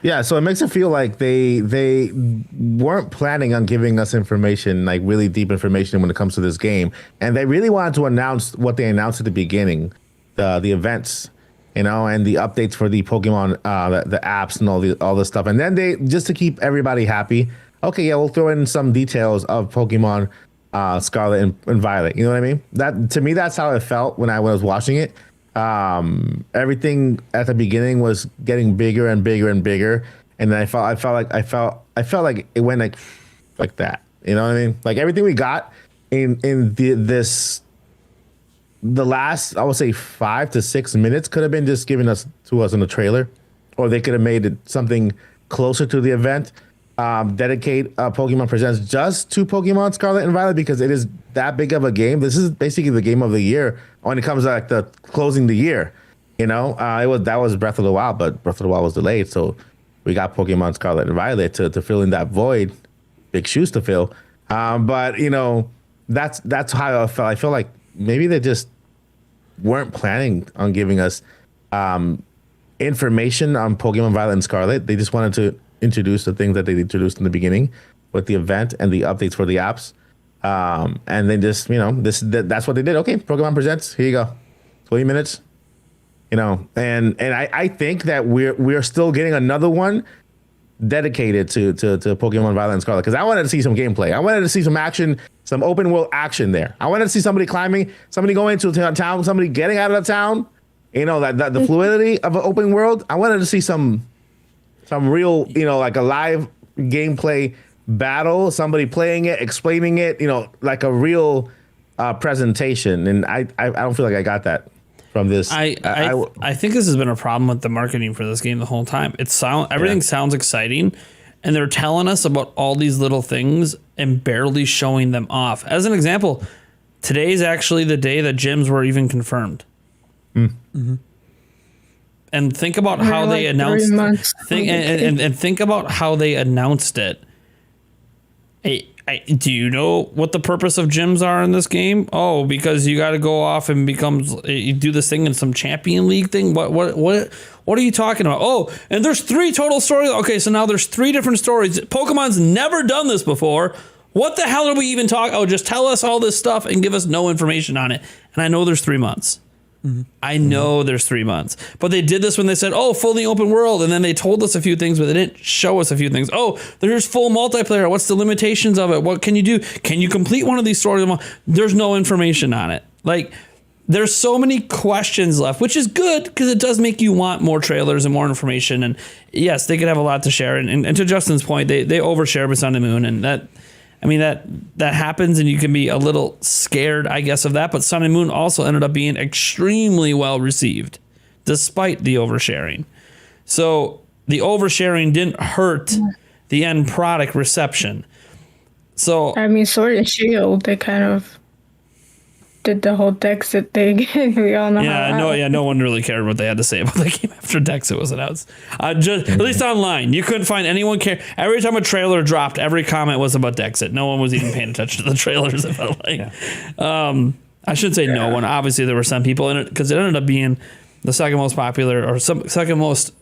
yeah, so it makes it feel like they weren't planning on giving us information, like really deep information when it comes to this game, and they really wanted to announce what they announced at the beginning, the events, you know, and the updates for the Pokemon, the apps and all this stuff, and then they, just to keep everybody happy, okay, yeah, we'll throw in some details of Pokemon Scarlet and Violet. You know what I mean? That, to me, that's how it felt when I was watching it. Everything at the beginning was getting bigger and bigger and bigger, and then I felt like it went like that. You know what I mean? Like everything we got in the last, I would say 5 to 6 minutes could have been just given to us in the trailer, or they could have made it something closer to the event. Dedicate Pokemon Presents just to Pokemon Scarlet and Violet, because it is that big of a game. This is basically the game of the year when it comes to like the closing the year. You know, that was Breath of the Wild, but Breath of the Wild was delayed, so we got Pokemon Scarlet and Violet to fill in that void. Big shoes to fill. But you know, that's how I felt. I feel like maybe they just weren't planning on giving us information on Pokemon Violet and Scarlet. They just wanted to introduce the things that they introduced in the beginning with the event and the updates for the apps. And then just, you know, that's what they did. Okay, Pokemon Presents, here you go. 20 minutes. You know, and I think that we're still getting another one dedicated to Pokemon Violet and Scarlet, because I wanted to see some gameplay. I wanted to see some action, some open world action there. I wanted to see somebody climbing, somebody going into a town, somebody getting out of the town. You know, that the fluidity of an open world. I wanted to see some real, you know, like a live gameplay battle, somebody playing it, explaining it, you know, like a real presentation. And I don't feel like I got that from this. I think this has been a problem with the marketing for this game the whole time. Everything sounds exciting, and they're telling us about all these little things and barely showing them off. As an example, today's actually the day that gyms were even confirmed. Mm-hmm. and think about how they like announced 3 months. and think about how they announced it. Do you know what the purpose of gyms are in this game? Oh, because you got to go off and you do this thing in some Champion League thing. What are you talking about? Oh, and there's 3 total stories. Okay, so now there's 3 different stories. Pokemon's never done this before. What the hell are we even talking? Oh, just tell us all this stuff and give us no information on it. And I know there's 3 months. Mm-hmm. I know there's 3 months, but they did this when they said, "Oh, fully open world," and then they told us a few things, but they didn't show us a few things. Oh, there's full multiplayer. What's the limitations of it? What can you do? Can you complete one of these stories? There's no information on it. Like, there's so many questions left, which is good because it does make you want more trailers and more information. And yes, they could have a lot to share. And to Justin's point, they overshare with Sun and Moon, and that happens, and you can be a little scared, I guess, of that. But Sun and Moon also ended up being extremely well received, despite the oversharing. So the oversharing didn't hurt the end product reception. So I mean, Sword and Shield, they kind of did the whole Dexit thing. We all know. No one really cared what they had to say about the game after Dexit was announced. At least online, you couldn't find anyone care. Every time a trailer dropped, every comment was about Dexit. No one was even paying attention to the trailers. It felt like. I should say no one. Obviously, there were some people in it because it ended up being the second most popular or second most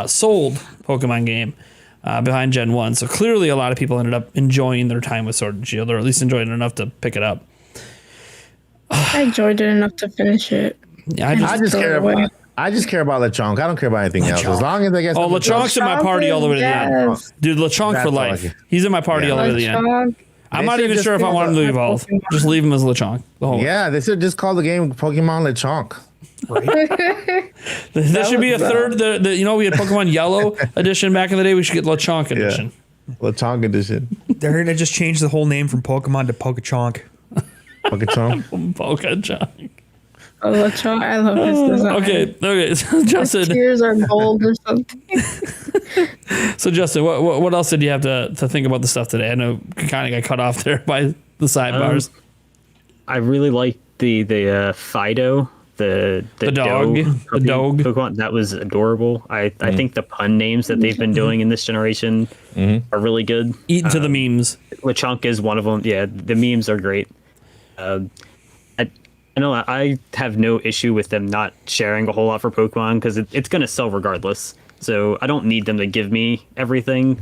sold Pokemon game behind Gen 1. So clearly, a lot of people ended up enjoying their time with Sword and Shield, or at least enjoying it enough to pick it up. I enjoyed it enough to finish it. Yeah, I just care about Lechonk. I don't care about anything else. As long as I get. Lechonk's in my party all the way to the end. Dude, Lechonk That's for all I life. get. He's in my party all the way to the end. I'm not even sure if I want him to evolve. Just leave him as Lechonk. Yeah, they should just call the game Pokemon Lechonk. Right? There should be a third. We had Pokemon Yellow edition back in the day. We should get Lechonk edition. Lechonk edition. They're gonna just change the whole name from Pokemon to Pokechonk. Pokechonk. Pokechonk. Oh, Lechonk, I love his design. Okay. So Justin, his tears are gold or something. So Justin, what else did you have to think about the stuff today? I know you kind of got cut off there by the sidebars. I really liked the Fido, the dog, the dog Pokemon. That was adorable. I think the pun names that they've been doing in this generation are really good. Eat into the memes. Lechonk is one of them. Yeah, the memes are great. I know I have no issue with them not sharing a whole lot for Pokemon because it's going to sell regardless. So I don't need them to give me everything.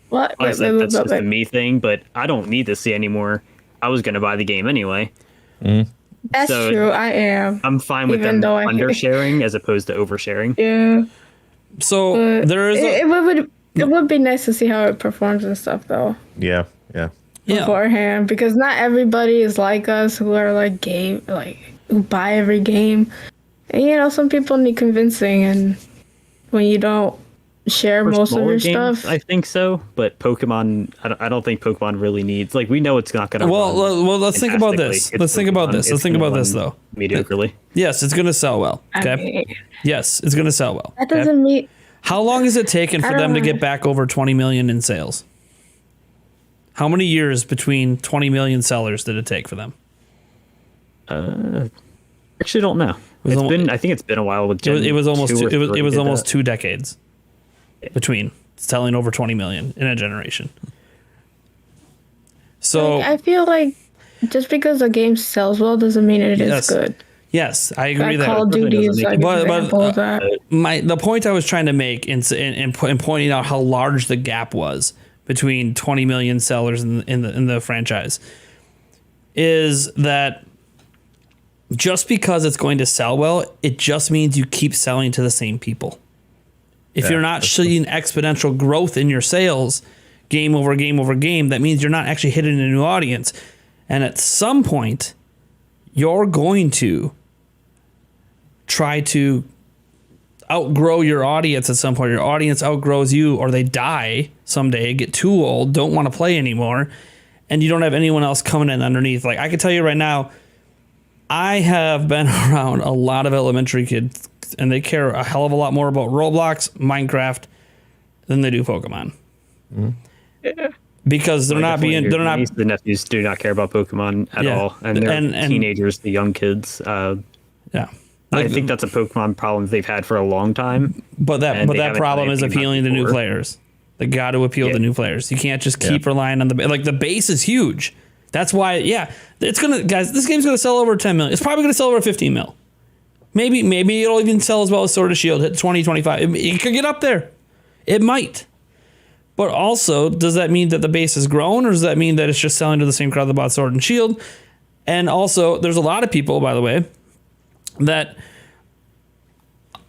What? That's just a me thing, but I don't need to see anymore. I was going to buy the game anyway. That's true. I am. I'm fine with them undersharing as opposed to oversharing. Yeah. So there is. It would be nice to see how it performs and stuff, though. Yeah. Beforehand, because not everybody is like us who are who buy every game, and some people need convincing, and when you don't share For most of your games, stuff, I think so, but Pokemon, I don't think Pokemon really needs. We know it's not going to. Well, let's think about this. Let's think about this. Let's think about this though. Mediocrely. Yes, it's going to sell well. Okay. I mean, Yes, it's going to sell well. that doesn't mean. How long has it taken for them to get back over 20 million in sales? How many years between 20 million sellers did it take for them? Actually, don't know. I think it's been a while with Gen it was almost 2 or 3 it was did almost that. 2 decades between selling over 20 million in a generation. So I feel like just because a game sells well doesn't mean it is good. Yes, I agree that. Call of Duty is like an example of that. The point I was trying to make in pointing out how large the gap was between 20 million sellers in the franchise is that just because it's going to sell well, it just means you keep selling to the same people. If you're not seeing exponential growth in your sales, game over game over game, that means you're not actually hitting a new audience. And at some point, you're going to try to outgrow your audience at some point. Your audience outgrows you, or they die someday, get too old, don't want to play anymore, and you don't have anyone else coming in underneath. Like, I can tell you right now, I have been around a lot of elementary kids, and they care a hell of a lot more about Roblox, Minecraft, than they do Pokemon. Yeah. Because the nephews do not care about Pokemon at all, and they're teenagers, the young kids. Yeah. I think that's a Pokemon problem they've had for a long time. But that problem is anything appealing to new before. players. They got to appeal to new players. You can't just keep relying on the base is huge. That's why, it's gonna, guys. This game's gonna sell over 10 million. It's probably gonna sell over 15 mil. Maybe it'll even sell as well as Sword and Shield. Hit 20, 25. It could get up there. It might. But also, does that mean that the base has grown, or does that mean that it's just selling to the same crowd that bought Sword and Shield? And also, there's a lot of people, by the way, that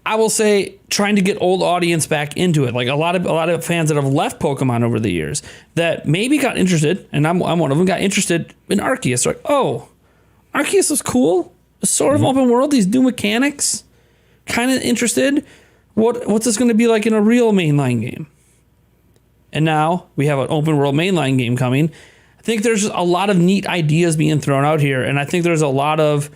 I will say trying to get old audience back into it. Like a lot of fans that have left Pokemon over the years that maybe got interested, and I'm one of them, got interested in Arceus. Like, oh, Arceus was cool. It's sort of open world. These new mechanics. Kind of interested. What's this going to be like in a real mainline game? And now we have an open world mainline game coming. I think there's a lot of neat ideas being thrown out here, and I think there's a lot of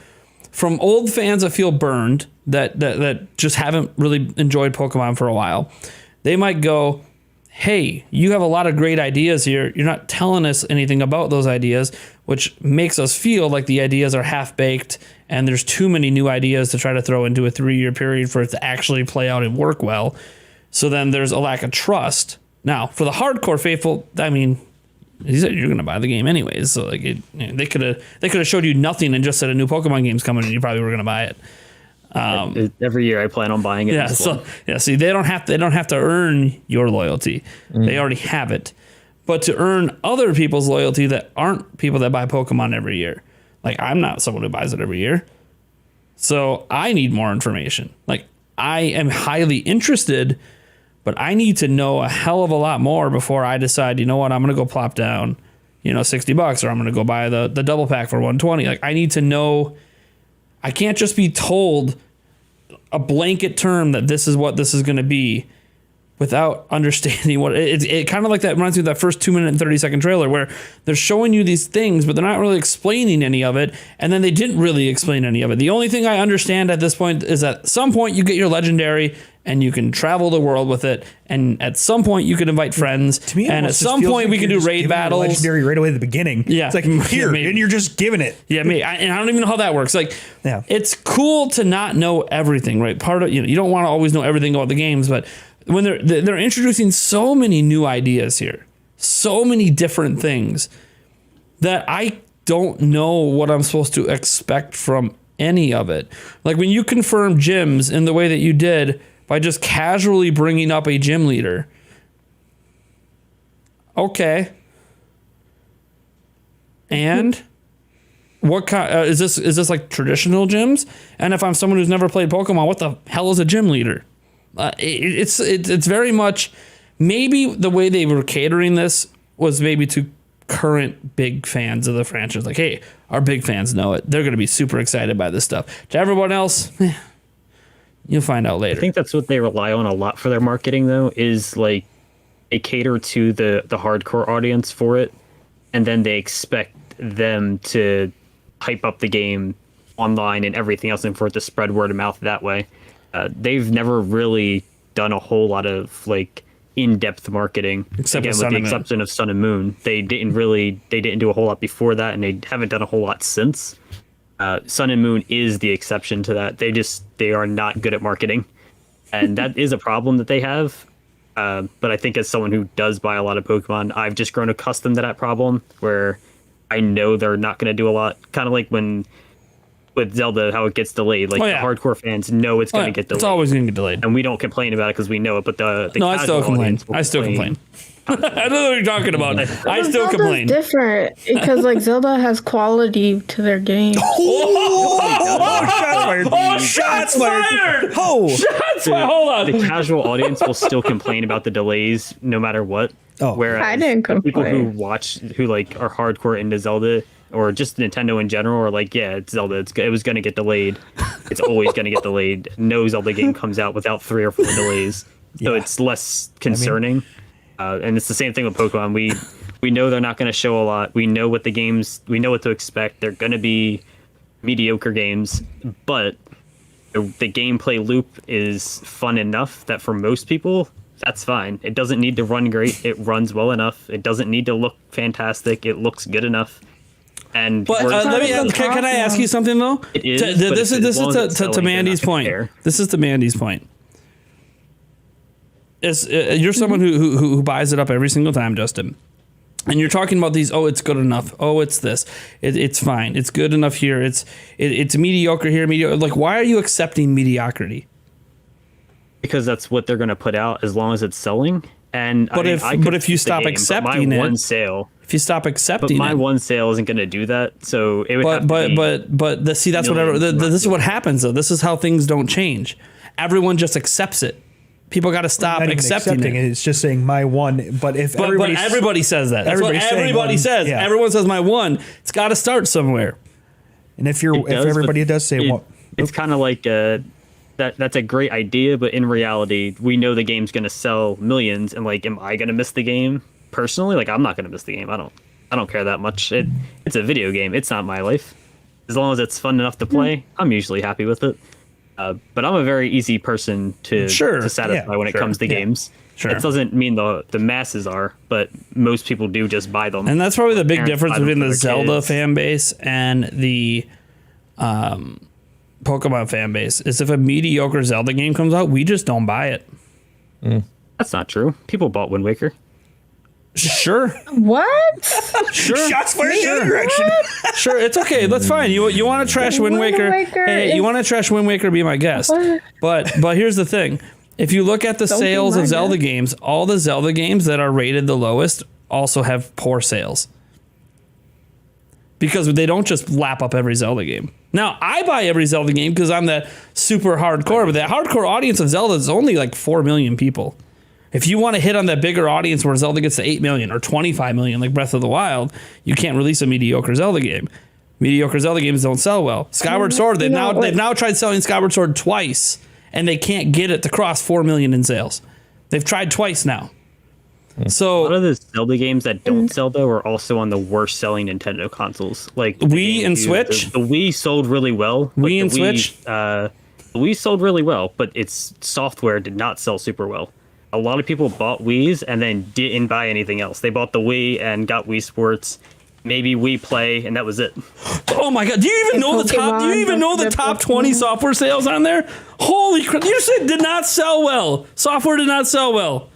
from old fans that feel burned that just haven't really enjoyed Pokemon for a while. They might go, hey, you have a lot of great ideas here. You're not telling us anything about those ideas, which makes us feel like the ideas are half-baked and there's too many new ideas to try to throw into a 3-year period for it to actually play out and work well. So then there's a lack of trust. Now, for the hardcore faithful, I mean, he said you're going to buy the game anyways. So like they could have showed you nothing and just said a new Pokemon game's coming and you probably were going to buy it. Every year I plan on buying it. Yeah. So see, they don't have to earn your loyalty. They already have it. But to earn other people's loyalty that aren't people that buy Pokemon every year, like I'm not someone who buys it every year. So I need more information. Like I am highly interested, but I need to know a hell of a lot more before I decide, you know what, I'm going to go plop down, $60 or I'm going to go buy the double pack for $120. Like I need to know. I can't just be told a blanket term that this is what this is going to be without understanding what it kind of like that reminds me of that first 2-minute and 30-second trailer where they're showing you these things, but they're not really explaining any of it. And then they didn't really explain any of it. The only thing I understand at this point is that at some point you get your legendary and you can travel the world with it. And at some point you can invite friends. To me, and at some point we can do raid battles. Legendary right away at the beginning. Yeah. It's like here, and you're just giving it. Yeah, and I don't even know how that works. Like, it's cool to not know everything, right? Part of you don't want to always know everything about the games, but when they're introducing so many new ideas here, so many different things that I don't know what I'm supposed to expect from any of it. Like when you confirm gyms in the way that you did by just casually bringing up a gym leader. Okay. And what kind is this? Is this like traditional gyms? And if I'm someone who's never played Pokemon, what the hell is a gym leader? It's very much maybe the way they were catering this was maybe to current big fans of the franchise. Like, hey, our big fans know it. They're going to be super excited by this stuff. To everyone else, you'll find out later. I think that's what they rely on a lot for their marketing, though, is like they cater to the hardcore audience for it, and then they expect them to hype up the game online and everything else and for it to spread word of mouth that way. They've never really done a whole lot of like in-depth marketing, except again with the exception of Sun and Moon. They didn't do a whole lot before that, and they haven't done a whole lot since. Sun and Moon is the exception to that. They are not good at marketing, and that is a problem that they have. But I think as someone who does buy a lot of Pokemon, I've just grown accustomed to that problem where I know they're not going to do a lot. Kind of like with Zelda, how it gets delayed. Like the hardcore fans know it's going to get delayed. It's always going to get delayed, and we don't complain about it because we know it. But the I still complain. I still complain. I don't know what you're talking about. I still Zelda's complain. different because like Zelda has quality to their game. Shots fired! Shots fired! Hold on. The casual audience will still complain about the delays no matter what. Whereas I didn't complain. People who like are hardcore into Zelda or just Nintendo in general are like, yeah, it's Zelda. It was going to get delayed. It's always going to get delayed. No Zelda game comes out without 3 or 4 delays. So it's less concerning. And it's the same thing with Pokemon. We know they're not going to show a lot. We know what to expect. They're going to be mediocre games, but the gameplay loop is fun enough that for most people, that's fine. It doesn't need to run great. It runs well enough. It doesn't need to look fantastic. It looks good enough. And But let me. Can I ask you something though? It is, This but is as long as it's to selling, Mandy's they're not gonna point. care. This is to Mandy's point. You're someone who buys it up every single time, Justin. And you're talking about these. Oh, it's good enough. Oh, it's this. It's fine. It's good enough here. It's mediocre here. Mediocre. Like, why are you accepting mediocrity? Because that's what they're going to put out as long as it's selling. And But if you stop accepting my it, one sale, if you stop but accepting my it, one sale isn't going to do that. So it would. Have to be see, that's whatever. This is what happens though. This is how things don't change. Everyone just accepts it. People got to stop Not even accepting it. It's just saying my one. But if But everybody says that. That's what everybody's saying everybody one, says. yeah. Everyone says my one. It's got to start somewhere. and if It does, everybody but does say one, it's kind of like that's a great idea, but in reality, we know the game's going to sell millions. And like, am I going to miss the game personally? Like, I'm not going to miss the game. I don't care that much. It's a video game. It's not my life. As long as it's fun enough to play, I'm usually happy with it. But I'm a very easy person to satisfy when it comes to games. Sure. It doesn't mean the masses are, but most people do just buy them. And that's probably the big Parents difference buy them between for the their Zelda kids. fan base and the Pokemon fan base. Is if a mediocre Zelda game comes out, we just don't buy it. That's not true. People bought Wind Waker. Sure. What? Sure. shots fired in the other direction. Sure, it's okay. That's fine. You want to trash Wind Waker? Hey, you want to trash Wind Waker? Be my guest. What? But here's the thing: if you look at the Don't be sales my of Zelda guest. games, all the Zelda games that are rated the lowest also have poor sales because they don't just lap up every Zelda game. Now I buy every Zelda game because I'm that super hardcore, but that hardcore audience of Zelda is only like 4 million people. If you want to hit on that bigger audience where Zelda gets to 8 million or 25 million, like Breath of the Wild, you can't release a mediocre Zelda game. Mediocre Zelda games don't sell well. Skyward Sword, they've now tried selling Skyward Sword twice, and they can't get it to cross 4 million in sales. They've tried twice now. A lot So of the Zelda games that don't sell though are also on the worst selling Nintendo consoles, like the Wii and GameCube. Switch? The Wii sold really well. but Wii and the Switch? The Wii sold really well, but its software did not sell super well. A lot of people bought Wii's and then didn't buy anything else. They bought the Wii and got Wii Sports, maybe Wii Play, and that was it. oh my god, do you even know the top? Do you even know the top 20 software sales on there? Holy crap! You said did not sell well. Software did not sell well.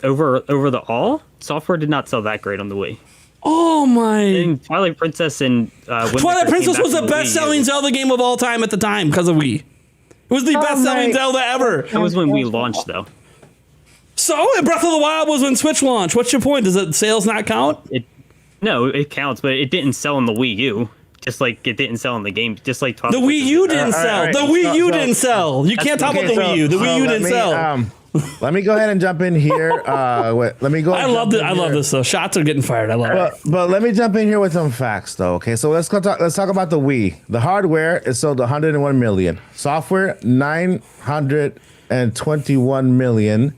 Over the all, software did not sell that great on the Wii. Oh my! And Twilight Princess and Wind Twilight Waker came Princess back was on the Wii U. best-selling Zelda game of all time at the time because of Wii. It was the best-selling my- Zelda ever. That was when Wii launched, though. So, Breath of the Wild was when Switch launched. What's your point? Does it sales not count? No, it counts, but it didn't sell on the Wii U. Just like it didn't sell on the game. Just like The Wii U didn't sell. right. The Wii U So- didn't sell. You can't talk about the Okay, Wii U. The Wii U let didn't me, sell. Let me go ahead and jump in here. Let me go. I love this. I love this though. Shots are getting fired. I love it. But let me jump in here with some facts, though. Okay, so let's talk about the Wii. The hardware is sold 101 million. Software 921 million.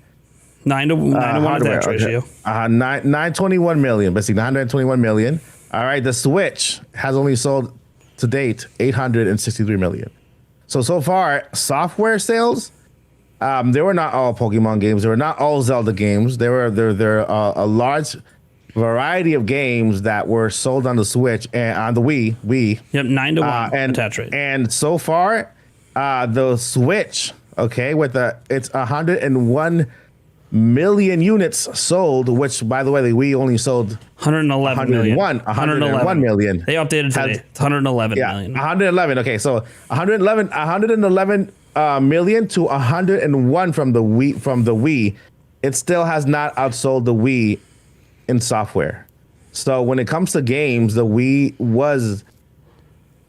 9 to 1 Hardware, attach ratio. 921 million, basically 921 million. All right, the Switch has only sold to date 863 million. So far, software sales, they were not all Pokemon games. They were not all Zelda games. There a large variety of games that were sold on the Switch and on the Wii. Yep, 9 to 1 and attach rate. And so far, the Switch, okay, it's 101 million units sold, which, by the way, the Wii only sold 111 million. 101 million. They updated today. It's 111 million. 111. Okay, so 111 million to 101 from the Wii. It still has not outsold the Wii in software. So when it comes to games, the Wii was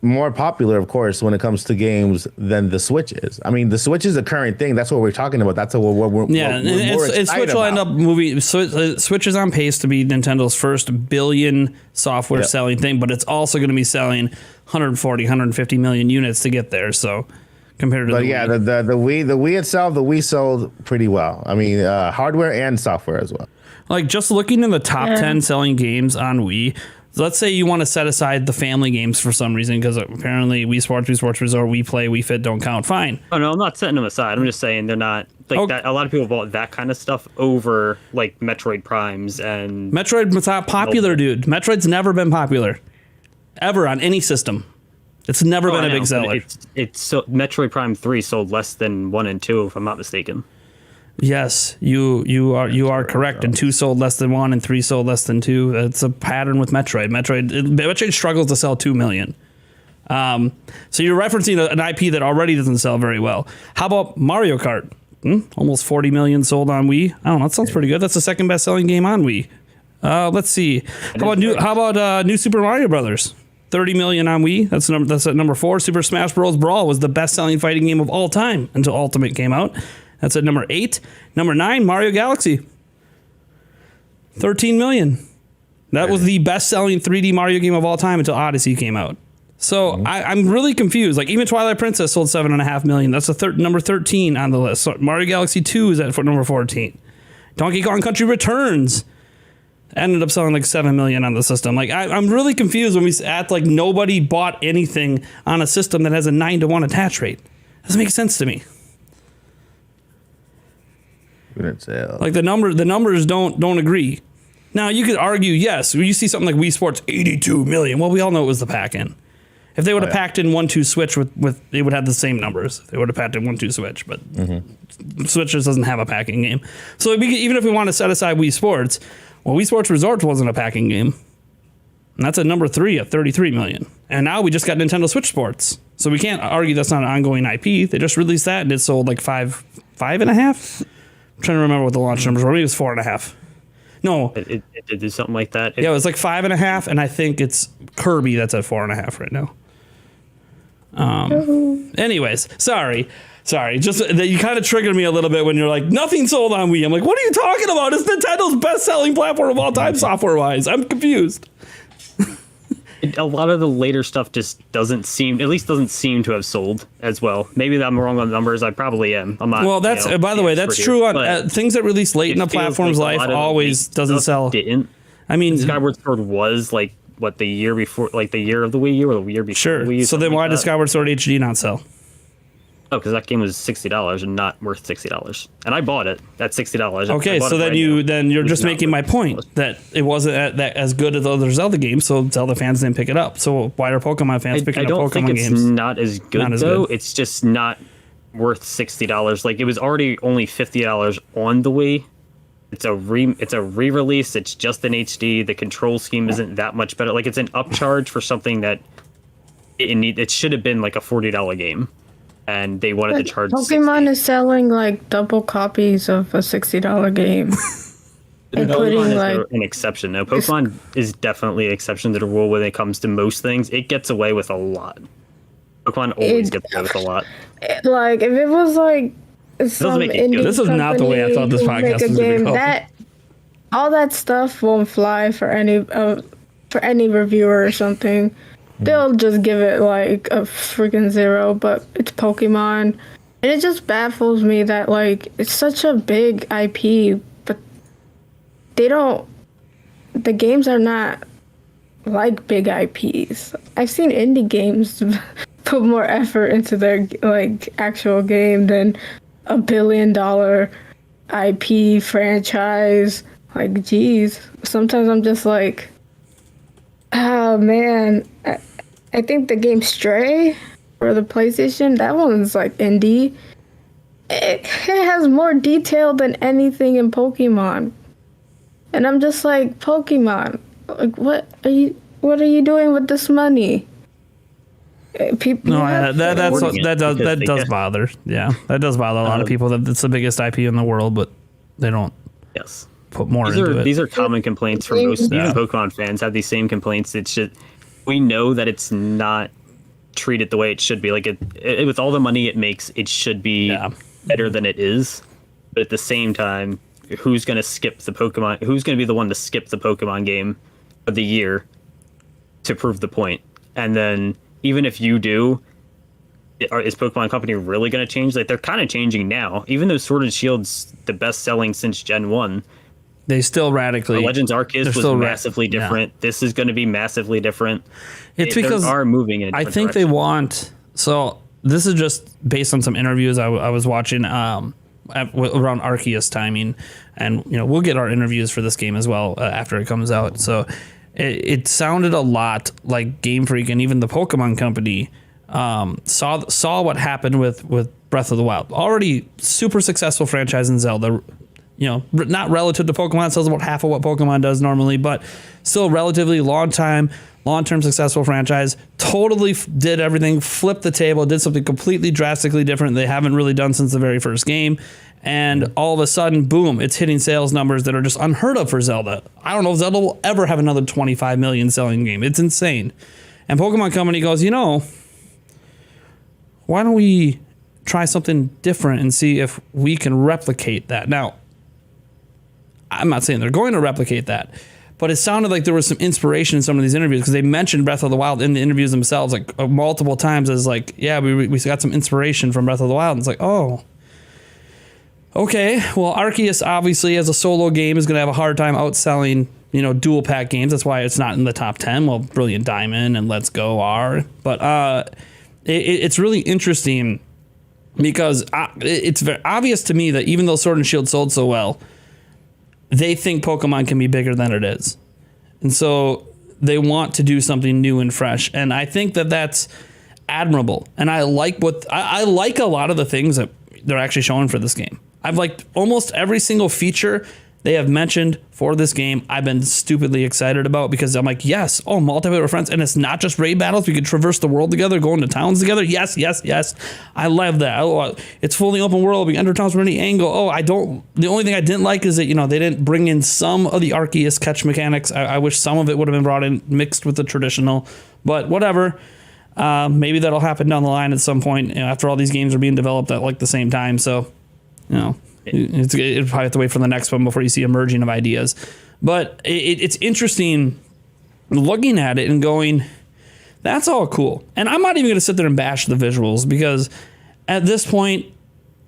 more popular, of course, when it comes to games than the Switch is. I mean, the Switch is a current thing. That's what we're talking about. That's what we're more Switch excited will end about. up moving. Switch is on pace to be Nintendo's first billion software selling thing, but it's also going to be selling 140, 150 million units to get there. So compared to But the yeah, Wii. the Wii itself, the Wii sold pretty well. I mean, hardware and software as well. Like just looking in the top 10 selling games on Wii, let's say you want to set aside the family games for some reason because apparently Wii Sports Resort, Wii Play, Wii Fit don't count. Fine. Oh no, I'm not setting them aside. I'm just saying they're not like that. A lot of people bought that kind of stuff over like Metroid Primes and Metroid's not popular, dude. Metroid's never been popular. ever on any system. It's never been a big seller. It's so Metroid Prime 3 sold less than 1 and 2, if I'm not mistaken. Yes, you are correct. And 2 sold less than 1, and 3 sold less than 2. It's a pattern with Metroid. Metroid struggles to sell 2 million. So you're referencing an IP that already doesn't sell very well. How about Mario Kart? Almost 40 million sold on Wii. I don't know. That sounds pretty good. That's the second best selling game on Wii. Let's see. How about New Super Mario Brothers? 30 million on Wii. That's at number 4. Super Smash Bros. Brawl was the best selling fighting game of all time until Ultimate came out. That's at number 8. Number 9, Mario Galaxy. 13 million. That was the best selling 3D Mario game of all time until Odyssey came out. So I'm really confused. Like, even Twilight Princess sold 7.5 million. That's the number 13 on the list. So Mario Galaxy 2 is at number 14. Donkey Kong Country Returns ended up selling like 7 million on the system. Like, I'm really confused when we act like nobody bought anything on a system that has a 9-to-1 attach rate. Doesn't make sense to me. Like, the numbers don't agree. Now, you could argue, yes, you see something like Wii Sports, 82 million. Well, we all know it was the pack-in. If they would have packed in 1-2 Switch with they would have the same numbers. They would have packed in 1-2 Switch, but Switch just doesn't have a packing game. So even if we want to set aside Wii Sports, well, Wii Sports Resort wasn't a packing game. And that's at number 3 at 33 million. And now we just got Nintendo Switch Sports. So we can't argue that's not an ongoing IP. They just released that and it sold like 5.5. I'm trying to remember what the launch numbers were. Maybe it was 4.5. No. It did something like that. Yeah, it was like 5.5, and I think it's Kirby that's at 4.5 right now. Anyways, sorry. Just that you kind of triggered me a little bit when you're like, nothing sold on Wii. I'm like, what are you talking about? It's Nintendo's best-selling platform of all time, software-wise. I'm confused. A lot of the later stuff just doesn't seem to have sold as well. Maybe I'm wrong on the numbers. I probably am. I'm not. Well, that's by the way, that's true on things that release late in the platform's life. Always doesn't sell. Didn't. I mean, Skyward Sword was like what, the year before, like the year of the Wii U, or the year before. Sure. The Wii U, so then why did Skyward Sword HD not sell? Oh, because that game was $60 and not worth $60, and I bought it at $60. Okay, so then you're just making my point that it wasn't that as good as other Zelda games, so Zelda fans didn't pick it up. So why are Pokemon fans picking up Pokemon games? I don't think it's not as good though. It's just not worth $60. Like, it was already only $50 on the Wii. It's a re-release. It's just an HD. The control scheme isn't that much better. Like, it's an upcharge for something that it should have been like a $40 game. And they wanted to charge Pokemon $60. Is selling like double copies of a $60 game. Pokemon is an exception. No, Pokemon is definitely an exception to the rule when it comes to most things. It gets away with a lot. Pokemon always gets away with a lot. Like, if it was like some indie this is not the way I thought this podcast was going to go. All that stuff won't fly for any reviewer or something. They'll just give it like a freaking 0, but it's Pokemon. And it just baffles me that, like, it's such a big IP, but the games are not like big IPs. I've seen indie games put more effort into their, like, actual game than a $1 billion IP franchise. Like, geez. Sometimes I'm just like, oh, man. I think the game Stray for the PlayStation, that one's like indie. It has more detail than anything in Pokemon. And I'm just like, Pokemon, like, what are you doing with this money? People. No, that does bother. Yeah, that does bother a lot of people. That it's the biggest IP in the world, but they don't. Yes. Put more into it. These are common complaints from most even Pokemon fans have these same complaints. It's just, we know that it's not treated the way it should be. Like, it with all the money it makes, it should be better than it is. But at the same time, who's going to skip the Pokemon? Who's going to be the one to skip the Pokemon game of the year to prove the point? And then even if you do, is Pokemon Company really going to change? Like, they're kind of changing now. Even though Sword and Shield's the best selling since Gen 1. They still radically. Legends Arceus was massively different. Yeah. This is going to be massively different. It's because they are moving in a different direction. They want. So this is just based on some interviews I was watching around Arceus timing, and we'll get our interviews for this game as well after it comes out. So it sounded a lot like Game Freak and even the Pokemon Company saw what happened with Breath of the Wild. Already super successful franchise in Zelda. Not relative to Pokemon, sells about half of what Pokemon does normally, but still relatively long-term successful franchise. Totally did everything, flipped the table, did something completely drastically different they haven't really done since the very first game. And all of a sudden, boom, it's hitting sales numbers that are just unheard of for Zelda. I don't know if Zelda will ever have another 25 million selling game. It's insane. And Pokemon Company goes, why don't we try something different and see if we can replicate that? Now, I'm not saying they're going to replicate that, but it sounded like there was some inspiration in some of these interviews because they mentioned Breath of the Wild in the interviews themselves, like multiple times as like, yeah, we got some inspiration from Breath of the Wild. And it's like, oh, okay. Well, Arceus obviously as a solo game is going to have a hard time outselling, dual pack games. That's why it's not in the top 10. Well, Brilliant Diamond and Let's Go are, but it's really interesting because it's very obvious to me that even though Sword and Shield sold so well, they think Pokemon can be bigger than it is. And so they want to do something new and fresh. And I think that that's admirable. And I like I like a lot of the things that they're actually showing for this game. I've liked almost every single feature they have mentioned for this game. I've been stupidly excited about because I'm like, yes, multiplayer with friends. And it's not just raid battles. We could traverse the world together, go into towns together. Yes. I love that. It's fully open world. We can enter towns from any angle. The only thing I didn't like is that, they didn't bring in some of the Arceus catch mechanics. I wish some of it would have been brought in mixed with the traditional, but whatever. Maybe that'll happen down the line at some point after all these games are being developed at like the same time. So, it'll probably have to wait for the next one before you see a merging of ideas. But it's interesting looking at it and going, that's all cool. And I'm not even going to sit there and bash the visuals because at this point,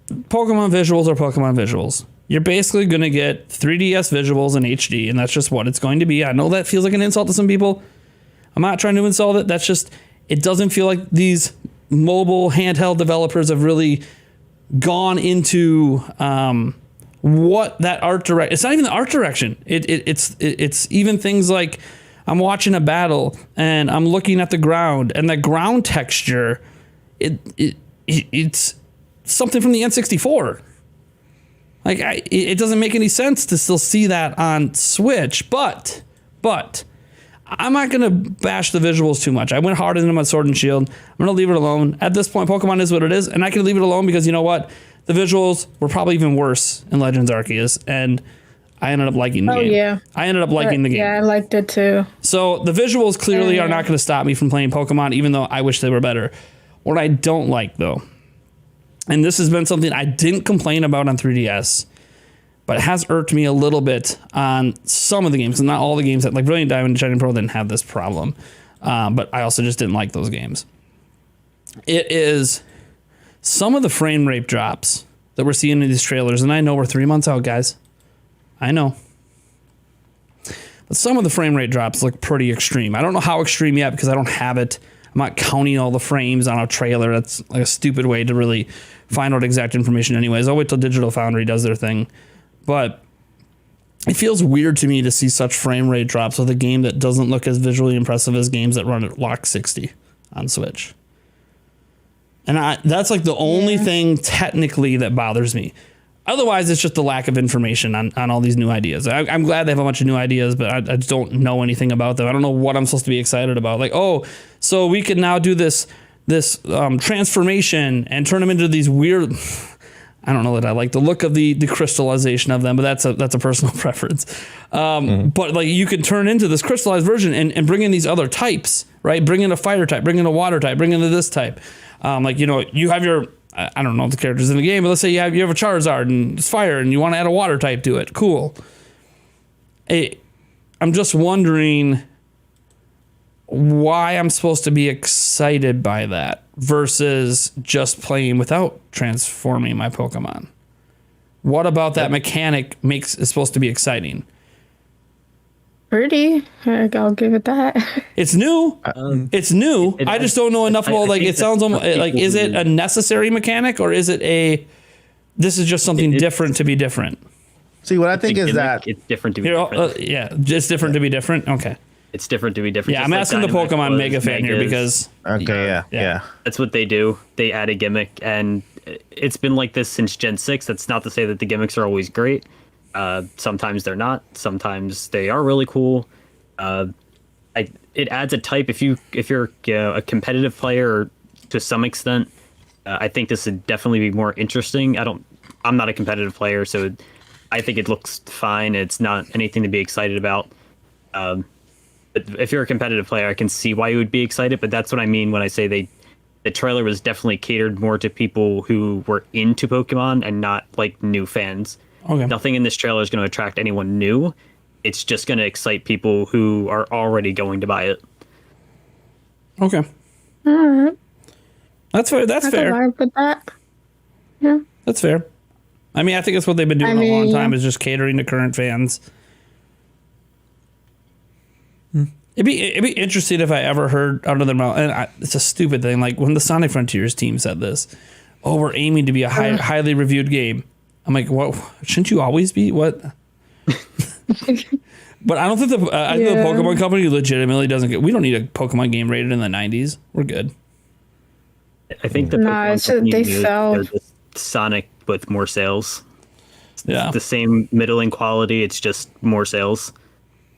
Pokemon visuals are Pokemon visuals. You're basically going to get 3DS visuals in HD, and that's just what it's going to be. I know that feels like an insult to some people. I'm not trying to insult it. That's just, it doesn't feel like these mobile handheld developers have really gone into what that art direction. It's not even the art direction. It's even things like I'm watching a battle and I'm looking at the ground and the ground texture. It's something from the N64. Like it doesn't make any sense to still see that on Switch, but I'm not going to bash the visuals too much. I went hard into them on Sword and Shield. I'm going to leave it alone. At this point, Pokemon is what it is, and I can leave it alone because you know what? The visuals were probably even worse in Legends Arceus, and I ended up liking the game. Yeah. I ended up liking the game. Yeah, I liked it too. So the visuals clearly are not going to stop me from playing Pokemon, even though I wish they were better. What I don't like, though, and this has been something I didn't complain about on 3DS, but it has irked me a little bit on some of the games, and not all the games. That like Brilliant Diamond and Shining Pearl didn't have this problem, but I also just didn't like those games. It is some of the frame rate drops that we're seeing in these trailers, and I know we're 3 months out, guys. I know. But some of the frame rate drops look pretty extreme. I don't know how extreme yet because I don't have it. I'm not counting all the frames on a trailer. That's like a stupid way to really find out exact information anyways. I'll wait till Digital Foundry does their thing. But it feels weird to me to see such frame rate drops with a game that doesn't look as visually impressive as games that run at lock 60 on Switch. And that's like the only thing technically that bothers me. Otherwise, it's just the lack of information on all these new ideas. I'm glad they have a bunch of new ideas, but I just don't know anything about them. I don't know what I'm supposed to be excited about. Like, so we can now do this transformation and turn them into these weird... I don't know that I like the look of the crystallization of them, but that's a personal preference. But like you can turn into this crystallized version and bring in these other types, right? Bring in a fire type, bring in a water type, bring in this type. You have your, I don't know the characters in the game, but let's say you have a Charizard and it's fire and you want to add a water type to it. Cool. I'm just wondering why I'm supposed to be excited by that versus just playing without transforming my Pokemon. What about that mechanic is supposed to be exciting? Pretty. I'll give it that. It's new. It's new. I just don't know enough about it sounds almost like, is it a necessary mechanic or is it this is just something different to be different? See, what I think is that it's different to be different. It's different to be different. Okay. It's different to be different. Yeah, Just I'm like asking the Dynamax Pokemon was, mega fan here Megas. because Okay, yeah. That's what they do. They add a gimmick, and it's been like this since Gen 6. That's not to say that the gimmicks are always great. Sometimes they're not. Sometimes they are really cool. It adds a type. If you're a competitive player to some extent, I think this would definitely be more interesting. I'm not a competitive player, so I think it looks fine. It's not anything to be excited about. But if you're a competitive player, I can see why you would be excited. But that's what I mean when I say the trailer was definitely catered more to people who were into Pokemon and not like new fans. Okay. Nothing in this trailer is going to attract anyone new. It's just going to excite people who are already going to buy it. Okay. All right. That's fair. That's I can fair. vibe with that. Yeah. That's fair. I mean, I think that's what they've been doing I a long mean, time yeah. is just catering to current fans. It'd be interesting if I ever heard out of their mouth, and it's a stupid thing. Like when the Sonic Frontiers team said this, "Oh, we're aiming to be a highly reviewed game." I'm like, what? Shouldn't you always be? What? But I don't think the Pokemon company legitimately doesn't get. We don't need a Pokemon game rated in the 90s. We're good. I think the Nah, Pokemon it's just company they knew sell. they're just Sonic with more sales. Yeah. The same middling quality. It's just more sales.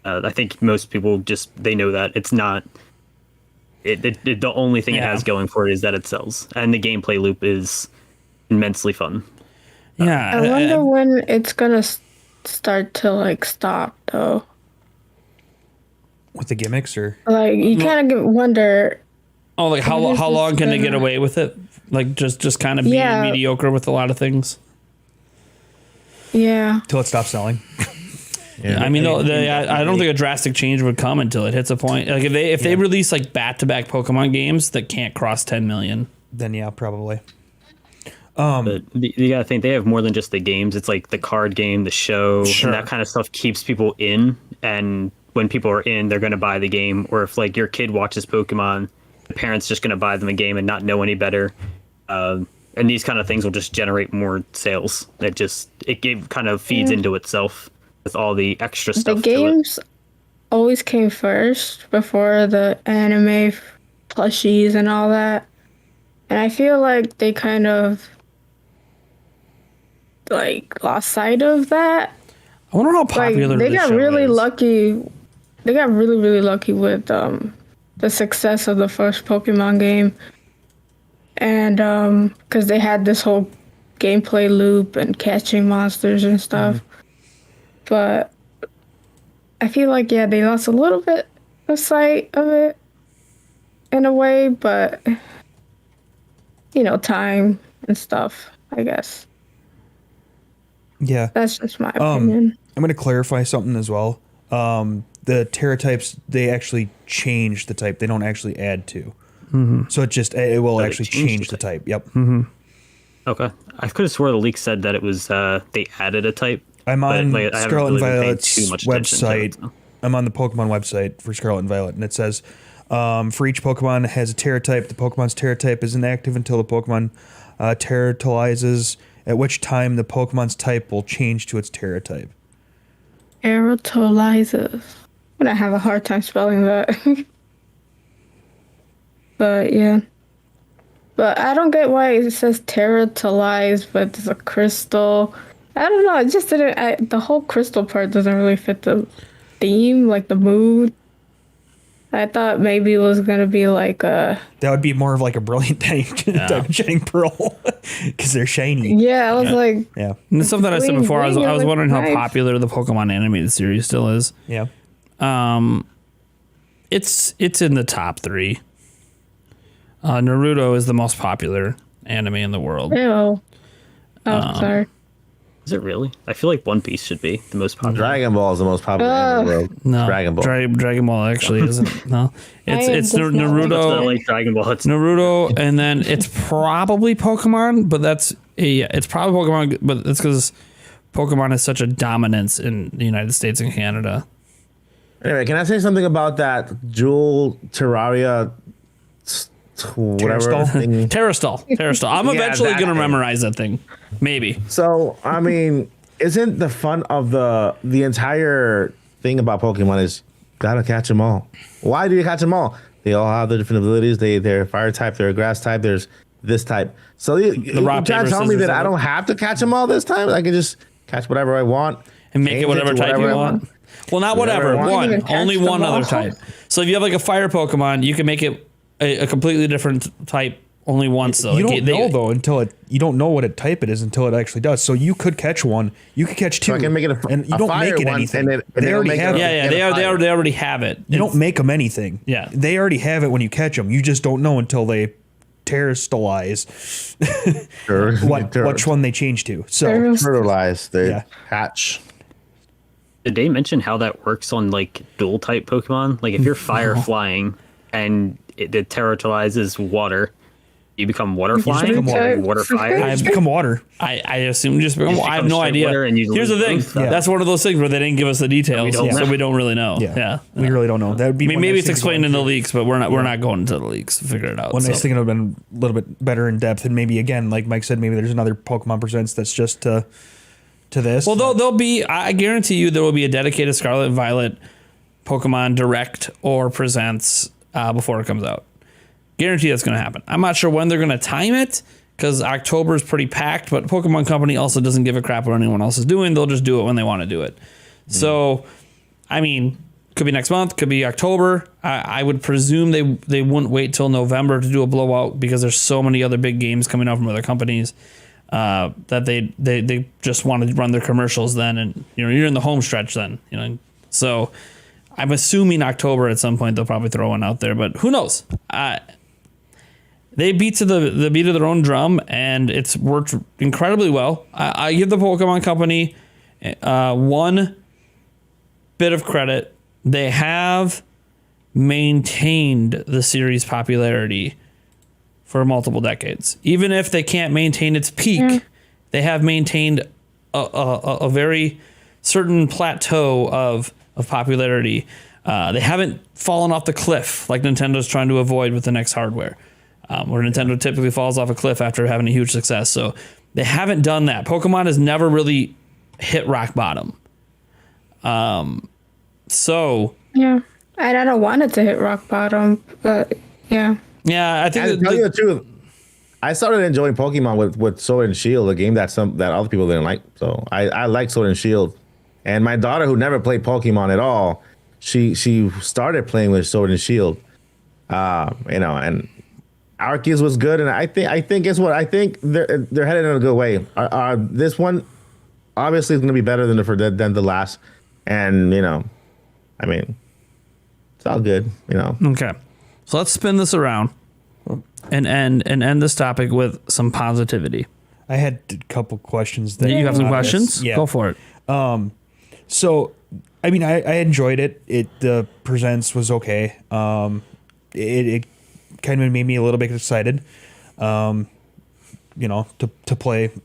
I think most people they know that it's not. The only thing it Yeah. has going for it is that it sells, and the gameplay loop is immensely fun. Yeah. I wonder when it's gonna start to like stop though. With the gimmicks or Like you kind of wonder. Oh, like how When is long this can they get gonna- away with it? Like just kind of being Yeah. mediocre with a lot of things. Yeah. till it stops selling. I mean, I don't think a drastic change would come until it hits a point. Like if they release like back-to-back Pokemon games that can't cross 10 million. Then yeah, probably. But you gotta think they have more than just the games. It's like the card game, the show, Sure. and that kind of stuff keeps people in. And when people are in, they're gonna buy the game. Or if like your kid watches Pokemon, the parents just gonna buy them a game and not know any better. And these kind of things will just generate more sales. It kind of feeds into itself with all the extra The stuff. games always came first before the anime plushies and all that. And I feel like they kind of like lost sight of that. I wonder how Like popular they this got show really is. lucky. They got really, really lucky with the success of the first Pokemon game. And because they had this whole gameplay loop and catching monsters and stuff. But I feel like, yeah, they lost a little bit of sight of it in a way, but, you know, time and stuff, I guess. Yeah. That's just my opinion. I'm going to clarify something as well. The Terra types, they actually change the type. They don't actually add to. So it will they actually change change the the type. Yep. Okay, I could have swore the leak said that it was they added a type. I'm but, on like, I haven't Scarlet and really been paying Violet's too much attention to it, website. so. I'm on the Pokemon website for Scarlet and Violet, and it says for each Pokemon has a Terra type. The Pokemon's Terra type is inactive until the Pokemon terratalizes, at which time the Pokemon's type will change to its Terra type. Aerotolizes. I'm gonna have a hard time spelling that. But yeah. But I don't get why it says terratolize, but it's a crystal. I don't know. It just didn't. The whole crystal part doesn't really fit the theme, like the mood. I thought maybe it was gonna be like a. That would be more of like a brilliant type of shining pearl because they're shiny. Yeah, I was like, Yeah. And it's something I said Bling, before. I was bling, wondering how nice. popular the Pokemon animated series still is. Yeah. It's in the top 3. Naruto is the most popular anime in the world. ew. Oh, sorry. Is it really? I feel like One Piece should be the most popular. Dragon Ball is the most popular in the world. No, Dragon Ball. Dragon Ball actually isn't. No, it's am it's just not It's not Naruto, like Dragon Ball. It's Naruto, and then it's probably Pokemon. But it's probably Pokemon. But that's because Pokemon has such a dominance in the United States and Canada. Anyway, can I say something about that Jewel Terraria, whatever Terrastall? thing? Terrastall. I'm Yeah, eventually that gonna thing. memorize that thing. Maybe. So I mean, isn't the fun of the entire thing about Pokemon is gotta catch them all. Why do you catch them all? They all have their different abilities. They're fire type, they're a grass type, there's this type. So you rock, trying paper, to tell me scissors, that I don't have to catch them all this time? I can just catch whatever I want. And make it change whatever to type you I want. Well, not Whatever whatever. I want. You One. can Only catch one them other all. type. So if you have like a fire Pokemon, you can make it a completely different type only once. Though You Like, don't know though until you don't know what type it is until it actually does. So you could catch one, you could catch two, I can make it and you a don't fire make it one, anything. and They it'll already make have it- it. Yeah, they already have it. You don't make them anything. Yeah. They already have it when you catch them. You just don't know until they terrestrialize Sure. which one they change to. So Fertilize. They Yeah. hatch. Did they mention how that works on like dual type Pokemon? Like if you're fire flying and it terrestrializes water, you become water flying become water. or water fire. it's become water. I assume just I have become no straight idea. water and you Here's the lose thing. both. Yeah. That's one of those things where they didn't give us the details, don't so know. we don't really know. Yeah. We really don't know. That would be I mean, one maybe nice it's thing to go explained in the into. leaks, but we're not going into the leaks to figure it out. One so. nice thing would have been a little bit better in depth, and maybe again, like Mike said, maybe there's another Pokemon Presents that's just to this. Well, there'll be. I guarantee you there will be a dedicated Scarlet and Violet Pokemon Direct or Presents before it comes out. Guarantee that's going to happen. I'm not sure when they're going to time it because October is pretty packed, but Pokemon Company also doesn't give a crap what anyone else is doing. They'll just do it when they want to do it. So, I mean, could be next month, could be October. I would presume they wouldn't wait till November to do a blowout because there's so many other big games coming out from other companies that they just want to run their commercials then, and you're in the home stretch then, So, I'm assuming October at some point they'll probably throw one out there, but who knows? They beat to the beat of their own drum, and it's worked incredibly well. I give the Pokemon Company one bit of credit. They have maintained the series' popularity for multiple decades. Even if they can't maintain its peak, they have maintained a very certain plateau of popularity. They haven't fallen off the cliff like Nintendo's trying to avoid with the next hardware. Where Nintendo typically falls off a cliff after having a huge success. So they haven't done that. Pokemon has never really hit rock bottom. So Yeah. I don't want it to hit rock bottom, but yeah. yeah, I think And to tell you the truth, I started enjoying Pokemon with Sword and Shield, a game that other people didn't like. So I like Sword and Shield. And my daughter, who never played Pokemon at all, she started playing with Sword and Shield. And Arceus was good, and I think it's what I think they're headed in a good way. This one obviously is going to be better than the last, and I mean, it's all good, okay. So let's spin this around and end this topic with some positivity. I had a couple questions. That You have some questions? Yeah. Go for it. So, I mean, I enjoyed it. The Presents was okay. It kind of made me a little bit excited, to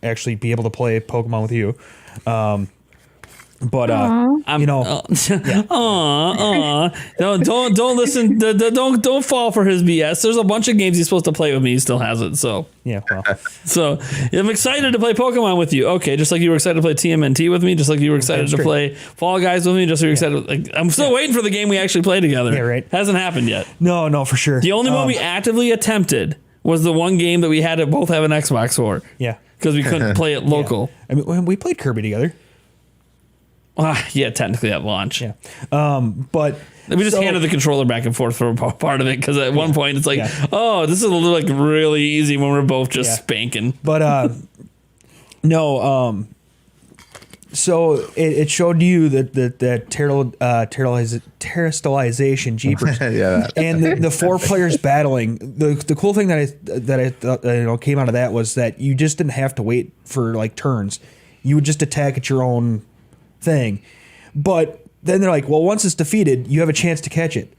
actually be able to play Pokemon with you. But don't listen. Don't fall for his BS. There's a bunch of games he's supposed to play with me. He still hasn't. So yeah, well, so I'm excited to play Pokemon with you. Okay, just like you were excited to play TMNT with me, just like you were excited to play Fall Guys with me, just like you were excited. Like, I'm still waiting for the game we actually play together. Yeah, right. Hasn't happened yet. no, for sure. The only one we actively attempted was the one game that we had to both have an Xbox for. Yeah, Because we couldn't play it local. I mean, when we played Kirby together. Yeah, technically at launch. Yeah, but We just handed the controller back and forth for part of it because at one point it's like, oh, this is like really easy when we're both just spanking. But no, so it showed you that terrestrialization, jeepers, Yeah. and the four players battling. The cool thing that I thought, came out of that was that you just didn't have to wait for like turns. You would just attack at your own thing. But then they're like, well, once it's defeated, you have a chance to catch it.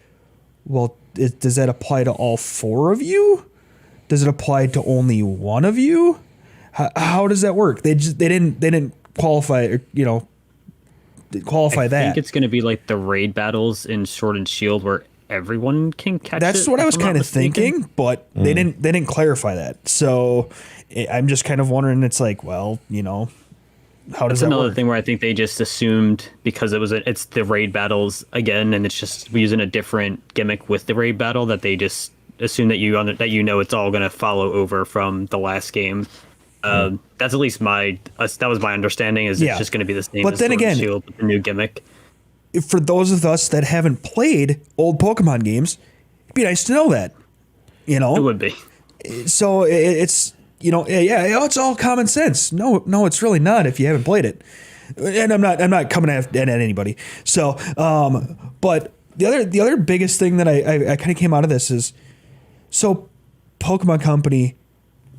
Well, does that apply to all four of you? Does it apply to only one of you? How does that work? They didn't qualify, qualify that. I think it's going to be like the raid battles in Sword and Shield where everyone can catch it. That's what I was if I'm not kind of mistaken. thinking, but they didn't clarify that. So I'm just kind of wondering. It's like, well, how does That's that another work? thing where I think they just assumed because it's the raid battles again, and it's just using a different gimmick with the raid battle that they just assume that you know it's all going to follow over from the last game. That's at least that was my understanding. Is Yeah. it's just going to be the same. But as then Sword and again- Shield with the new gimmick. For those of us that haven't played old Pokemon games, it'd be nice to know that. You know, It would be. so it's it's all common sense. No, it's really not if you haven't played it. And I'm not coming at anybody. So, but the other biggest thing that I kind of came out of this is, so Pokemon Company,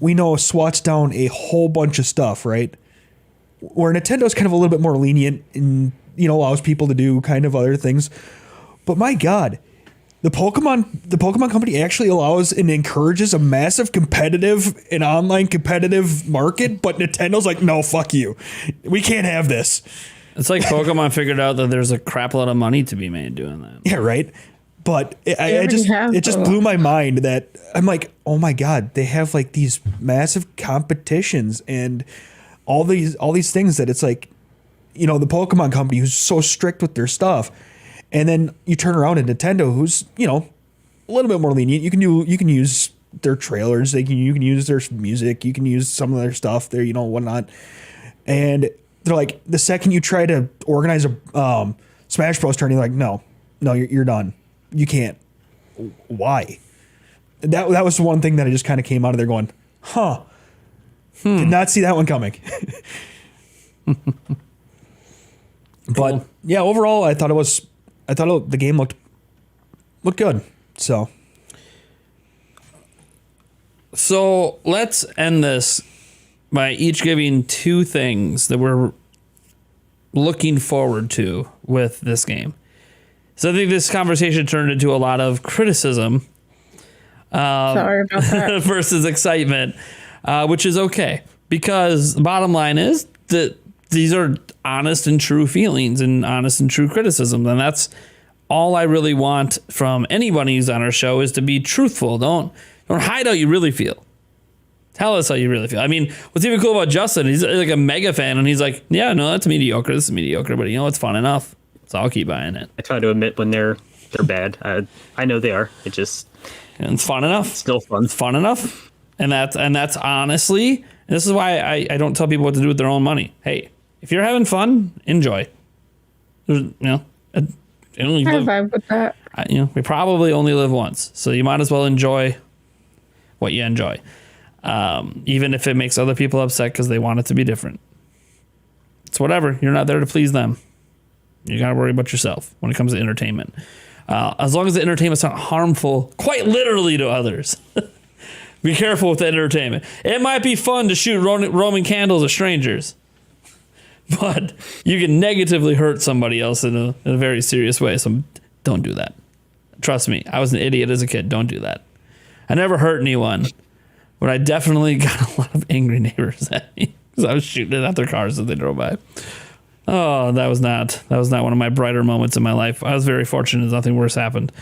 we know swats down a whole bunch of stuff, right? Where Nintendo's kind of a little bit more lenient and allows people to do kind of other things. But my God, the Pokemon Company actually allows and encourages a massive competitive and online competitive market, but Nintendo's like, no, fuck you. We can't have this. It's like Pokemon figured out that there's a crap load of money to be made doing that. Yeah, right. But it already just have blew my mind that I'm like, oh my God, they have like these massive competitions and all these things that it's like, the Pokemon Company who's so strict with their stuff. And then you turn around at Nintendo, who's a little bit more lenient. You can use their trailers. You can use their music. You can use some of their stuff there, whatnot. And they're like, the second you try to organize a Smash Bros. Tourney, like, no, you're done. You can't. Why? That was the one thing that I just kind of came out of there going, huh? Did not see that one coming. But yeah, overall, I thought the game looked good. So let's end this by each giving two things that we're looking forward to with this game. So I think this conversation turned into a lot of criticism Sorry about that. versus excitement, which is okay, because the bottom line is that these are honest and true feelings and honest and true criticisms. And that's all I really want from anybody who's on our show, is to be truthful. Don't hide how you really feel. Tell us how you really feel. I mean, what's even cool about Justin, he's like a mega fan, and he's like, yeah, no, that's mediocre. This is mediocre, but it's fun enough. So I'll keep buying it. I try to admit when they're bad. I know they are. It just And it's fun enough. still fun. It's fun enough. And that's honestly, and this is why I don't tell people what to do with their own money. Hey, if you're having fun, enjoy. I vibe with that. We probably only live once, so you might as well enjoy what you enjoy, even if it makes other people upset because they want it to be different. It's whatever. You're not there to please them. You got to worry about yourself when it comes to entertainment. As long as the entertainment's not harmful, quite literally, to others. Be careful with that entertainment. It might be fun to shoot Roman candles at strangers, but you can negatively hurt somebody else in a very serious way. So don't do that. Trust me, I was an idiot as a kid. Don't do that. I never hurt anyone, but I definitely got a lot of angry neighbors at me because I was shooting at their cars as they drove by. Oh, that was not one of my brighter moments in my life. I was very fortunate; nothing worse happened.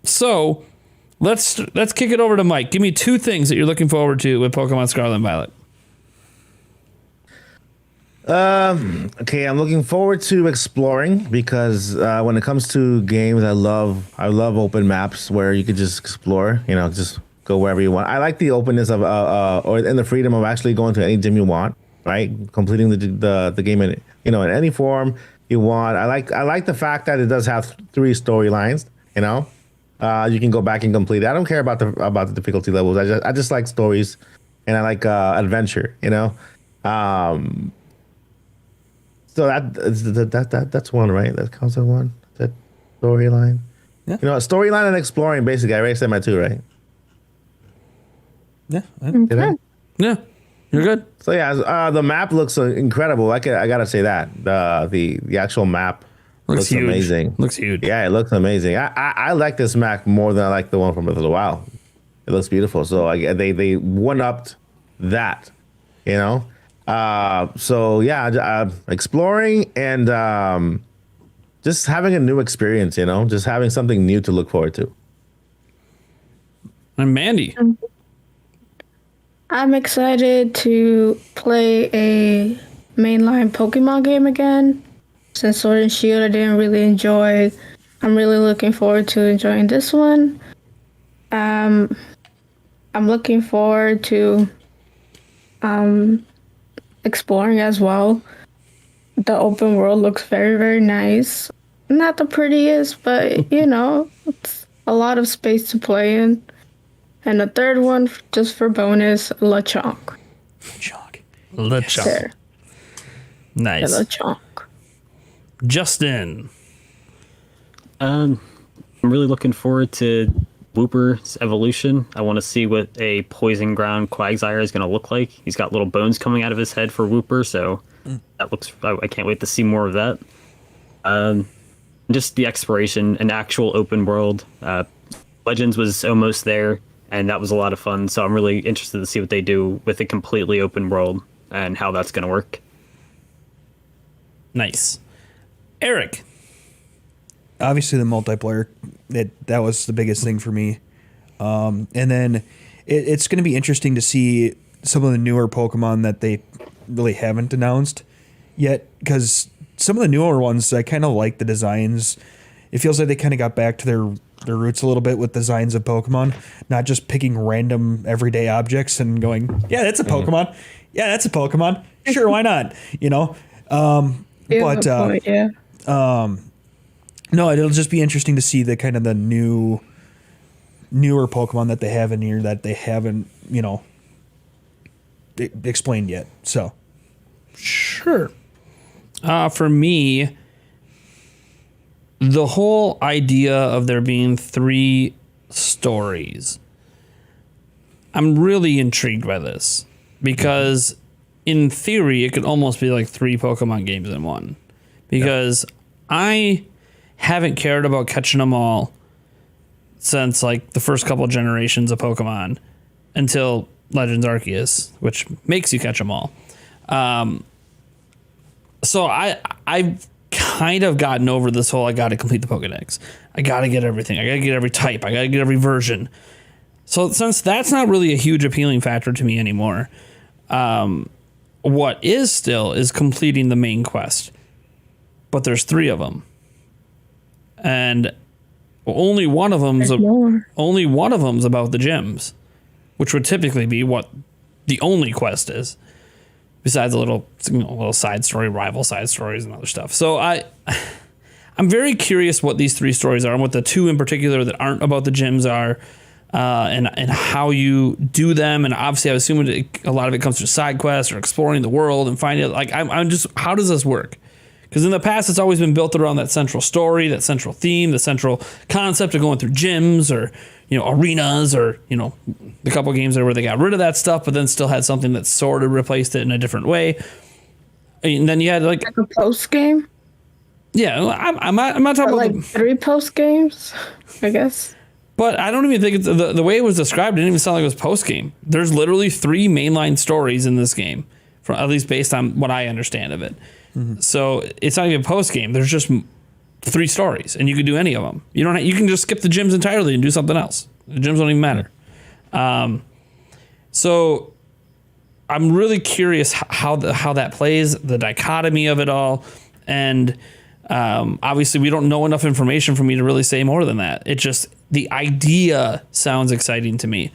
So let's kick it over to Mike. Give me two things that you're looking forward to with Pokemon Scarlet and Violet. Okay, I'm looking forward to exploring, because when it comes to games, I love open maps where you could just explore, just go wherever you want. I like the openness of and the freedom of actually going to any gym you want, right? Completing the game in in any form you want. I like the fact that it does have 3 storylines. You can go back and complete it. I don't care about the difficulty levels. I just like stories, and I like adventure. So that's one, right? That counts as one. That storyline. Yeah. Storyline and exploring. Basically, I already said my 2, right? yeah, Did I? Yeah, you're good. So yeah, the map looks incredible. I gotta say that the actual map looks huge. amazing. Looks huge. Yeah, it looks amazing. I like this map more than I like the one from Breath of the Wild. It looks beautiful. So they one-upped that. So yeah, exploring and just having a new experience. Just having something new to look forward to. And Mandy. I'm excited to play a mainline Pokemon game again. Since Sword and Shield I didn't really enjoy, I'm really looking forward to enjoying this one. I'm looking forward to exploring as well. The open world looks very, very nice. Not the prettiest, but it's a lot of space to play in. And the third one, just for bonus, LeChonk. LeChonk. There. Nice. Yeah, LeChonk. Justin. I'm really looking forward to Wooper's evolution. I want to see what a poison ground Quagsire is going to look like. He's got little bones coming out of his head for Wooper, so that looks. I can't wait to see more of that. Just the exploration, an actual open world. Legends was almost there, and that was a lot of fun. So I'm really interested to see what they do with a completely open world and how that's going to work. Nice. Eric. Obviously the multiplayer, that was the biggest thing for me. And then it's going to be interesting to see some of the newer Pokemon that they really haven't announced yet, because some of the newer ones, I kind of like the designs. It feels like they kind of got back to their roots a little bit with designs of Pokemon, not just picking random everyday objects and going, yeah, that's a Pokemon. Yeah, that's a Pokemon. Sure, why not? No, it'll just be interesting to see the kind of the newer Pokemon that they have in here that they haven't, explained yet. So, Sure. For me, the whole idea of there being 3 stories, I'm really intrigued by this because in theory, it could almost be like 3 Pokemon games in one, because I haven't cared about catching them all since like the first couple generations of Pokemon until Legends Arceus, which makes you catch them all. So I've kind of gotten over this whole I got to complete the Pokedex. I got to get everything. I got to get every type. I got to get every version. So since that's not really a huge appealing factor to me anymore, what is still is completing the main quest. But there's 3 of them. And only one of them's about the gyms, which would typically be what the only quest is, besides a little side story, rival side stories, and other stuff. So I'm very curious what these 3 stories are, and what the 2 in particular that aren't about the gyms are, and how you do them. And obviously, I assume a lot of it comes through side quests or exploring the world and finding like I'm just, how does this work? Because in the past, it's always been built around that central story, that central theme, the central concept of going through gyms or, arenas or, the couple games there where they got rid of that stuff, but then still had something that sort of replaced it in a different way. And then you had like a post game. Yeah, I'm not talking about like 3 post games, I guess. But I don't even think it's the way it was described. It didn't even sound like it was post game. There's literally 3 mainline stories in this game, at least based on what I understand of it. Mm-hmm. So it's not even post game. There's just 3 stories, and you can do any of them. You can just skip the gyms entirely and do something else. The gyms don't even matter. So I'm really curious how that plays, the dichotomy of it all, and obviously we don't know enough information for me to really say more than that. It just, the idea sounds exciting to me.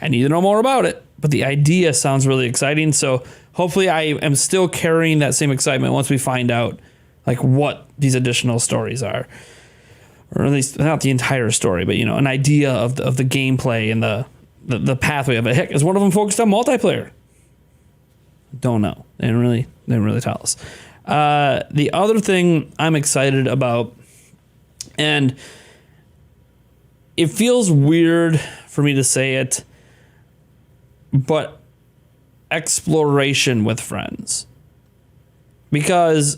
I need to know more about it, but the idea sounds really exciting. So hopefully I am still carrying that same excitement once we find out like what these additional stories are, or at least not the entire story, but an idea of the gameplay and the pathway of it. Heck, is one of them focused on multiplayer? Don't know. They didn't really tell us. The other thing I'm excited about, and it feels weird for me to say it, but exploration with friends. Because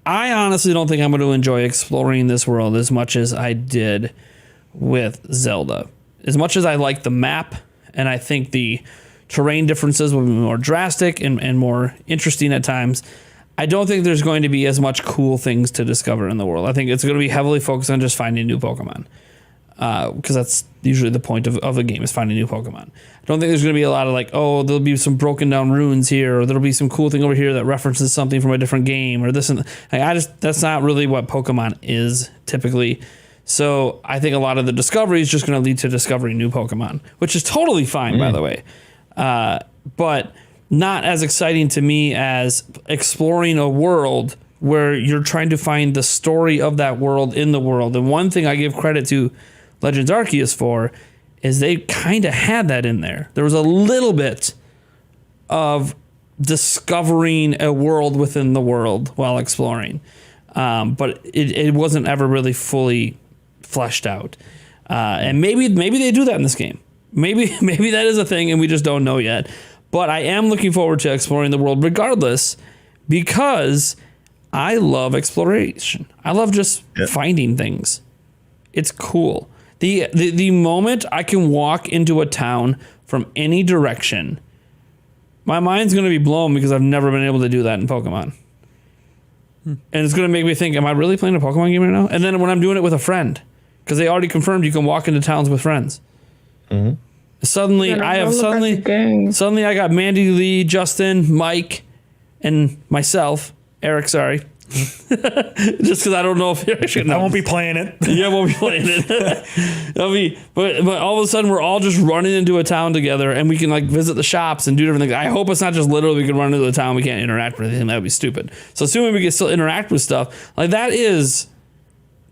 I honestly don't think I'm going to enjoy exploring this world as much as I did with Zelda. As much as I like the map, and I think the terrain differences will be more drastic and more interesting at times, I don't think there's going to be as much cool things to discover in the world. I think it's going to be heavily focused on just finding new Pokemon. because that's usually the point of a game is finding new Pokemon. I don't think there's going to be a lot of like, oh, there'll be some broken down runes here, or there'll be some cool thing over here that references something from a different game, or this and that's not really what Pokemon is typically. So I think a lot of the discovery is just going to lead to discovering new Pokemon, which is totally fine, by the way. But not as exciting to me as exploring a world where you're trying to find the story of that world in the world. And one thing I give credit to Legends Arceus for is they kind of had that in there. There was a little bit of discovering a world within the world while exploring. But it wasn't ever really fully fleshed out. And maybe they do that in this game. Maybe that is a thing and we just don't know yet. But I am looking forward to exploring the world regardless, because I love exploration. I love just finding things. It's cool. The moment I can walk into a town from any direction, my mind's going to be blown because I've never been able to do that in Pokemon. And it's going to make me think, am I really playing a Pokemon game right now? And then when I'm doing it with a friend, because they already confirmed you can walk into towns with friends. Mm-hmm. Suddenly I got Mandy, Lee, Justin, Mike, and myself, Eric, sorry. Just because I don't know if I won't be playing it. Yeah, I won't be playing it. But all of a sudden we're all just running into a town together, and we can like visit the shops and do different things. I hope it's not just literally we can run into the town, we can't interact with anything. That would be stupid. So assuming we can still interact with stuff, like that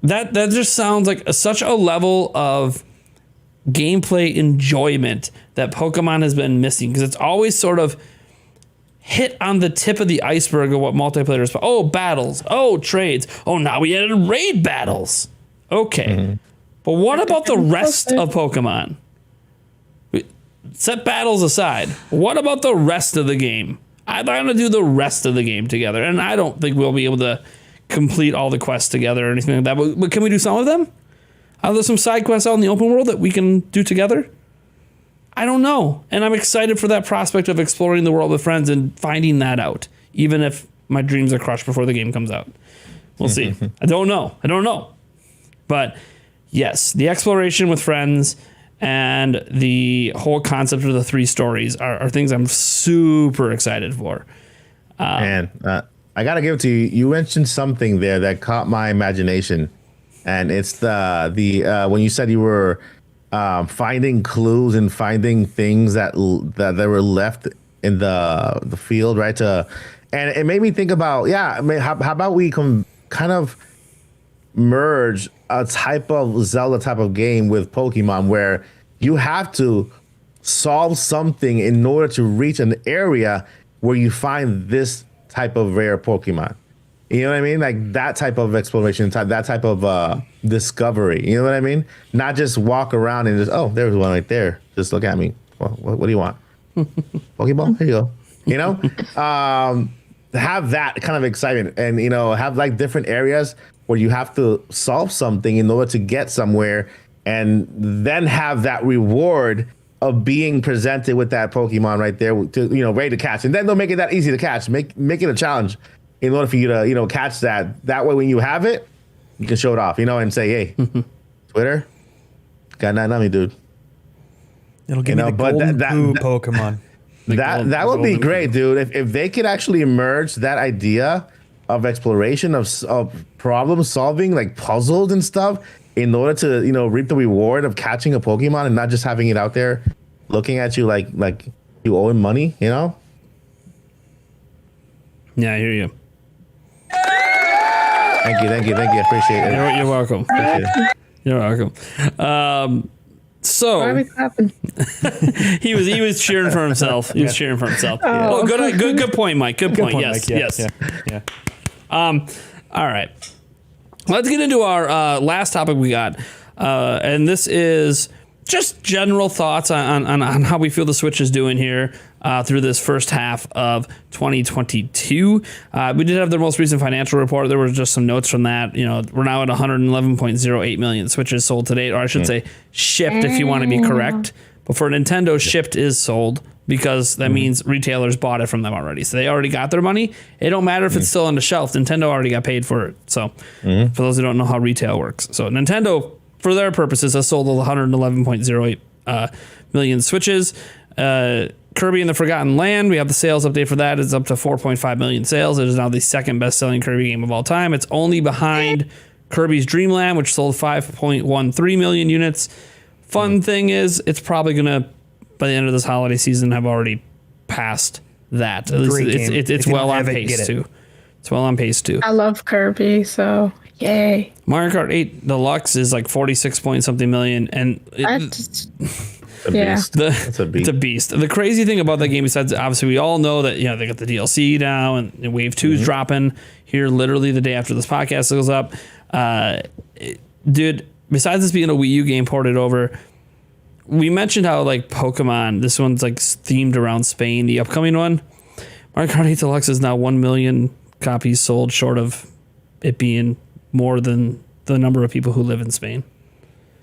just sounds like such a level of gameplay enjoyment that Pokemon has been missing, because it's always sort of hit on the tip of the iceberg of what multiplayer is. Oh, battles. Oh, trades. Oh, now we added raid battles. Okay. Mm-hmm. But what about the rest of Pokemon? Set battles aside. What about the rest of the game? I'm going to do the rest of the game together. And I don't think we'll be able to complete all the quests together or anything like that. But can we do some of them? Are there some side quests out in the open world that we can do together? I don't know. And I'm excited for that prospect of exploring the world with friends and finding that out, even if my dreams are crushed before the game comes out. We'll see. I don't know. But yes, the exploration with friends and the whole concept of the 3 stories are things I'm super excited for. I got to give it to you. You mentioned something there that caught my imagination. And it's the when you said you were finding clues and finding things that were left in the field, right? And it made me think about, how about we kind of merge a type of Zelda type of game with Pokemon where you have to solve something in order to reach an area where you find this type of rare Pokemon. You know what I mean? Like that type of exploration, that type of discovery. You know what I mean? Not just walk around and just, oh, there's one right there. Just look at me. What do you want? Pokeball? Here you go. You know? Have that kind of excitement and, have like different areas where you have to solve something in order to get somewhere, and then have that reward of being presented with that Pokemon right there to, ready to catch. And then they'll make it that easy to catch. Make it a challenge in order for you to, catch that. That way, when you have it, you can show it off, and say, hey, Twitter, got nothing on me, dude. It'll give me the golden poo Pokemon. That would be great, dude. If they could actually merge that idea of exploration, of problem solving, like puzzles and stuff, in order to, reap the reward of catching a Pokemon and not just having it out there looking at you like you owe him money, Yeah, I hear you. Thank you. I appreciate it. You're welcome. You're welcome. So why are we clapping? he was cheering for himself. He was cheering for himself. Oh. Good point, Mike. Good point. Yes. Mike. Yes. Yeah. All right. Let's get into our last topic we got, and this is just general thoughts on how we feel the Switch is doing here through this first half of 2022. We did have their most recent financial report. There were just some notes from that. We're now at 111.08 million Switches sold to date, or I should say shipped if you want to be correct. But for Nintendo, shipped is sold, because that means retailers bought it from them already. So they already got their money. It don't matter if it's still on the shelf. Nintendo already got paid for it. So for those who don't know how retail works. So Nintendo for their purposes, has sold 111.08 million Switches. Kirby and the Forgotten Land, we have the sales update for that. It's up to 4.5 million sales. It is now the second best-selling Kirby game of all time. It's only behind Kirby's Dream Land, which sold 5.13 million units. Fun thing is, it's probably going to, by the end of this holiday season, have already passed that. At least it's well on pace too. It's well on pace too. I love Kirby, so yay. Mario Kart 8 Deluxe is like 46 point something million, and Beast. it's a beast. The crazy thing about that game, besides obviously we all know that they got the DLC now, and Wave 2 is dropping here literally the day after this podcast goes up. Dude, besides this being a Wii U game ported over, we mentioned how like Pokemon, this one's like themed around Spain, the upcoming one. Mario Kart 8 Deluxe is now 1 million copies sold, short of it being more than the number of people who live in Spain.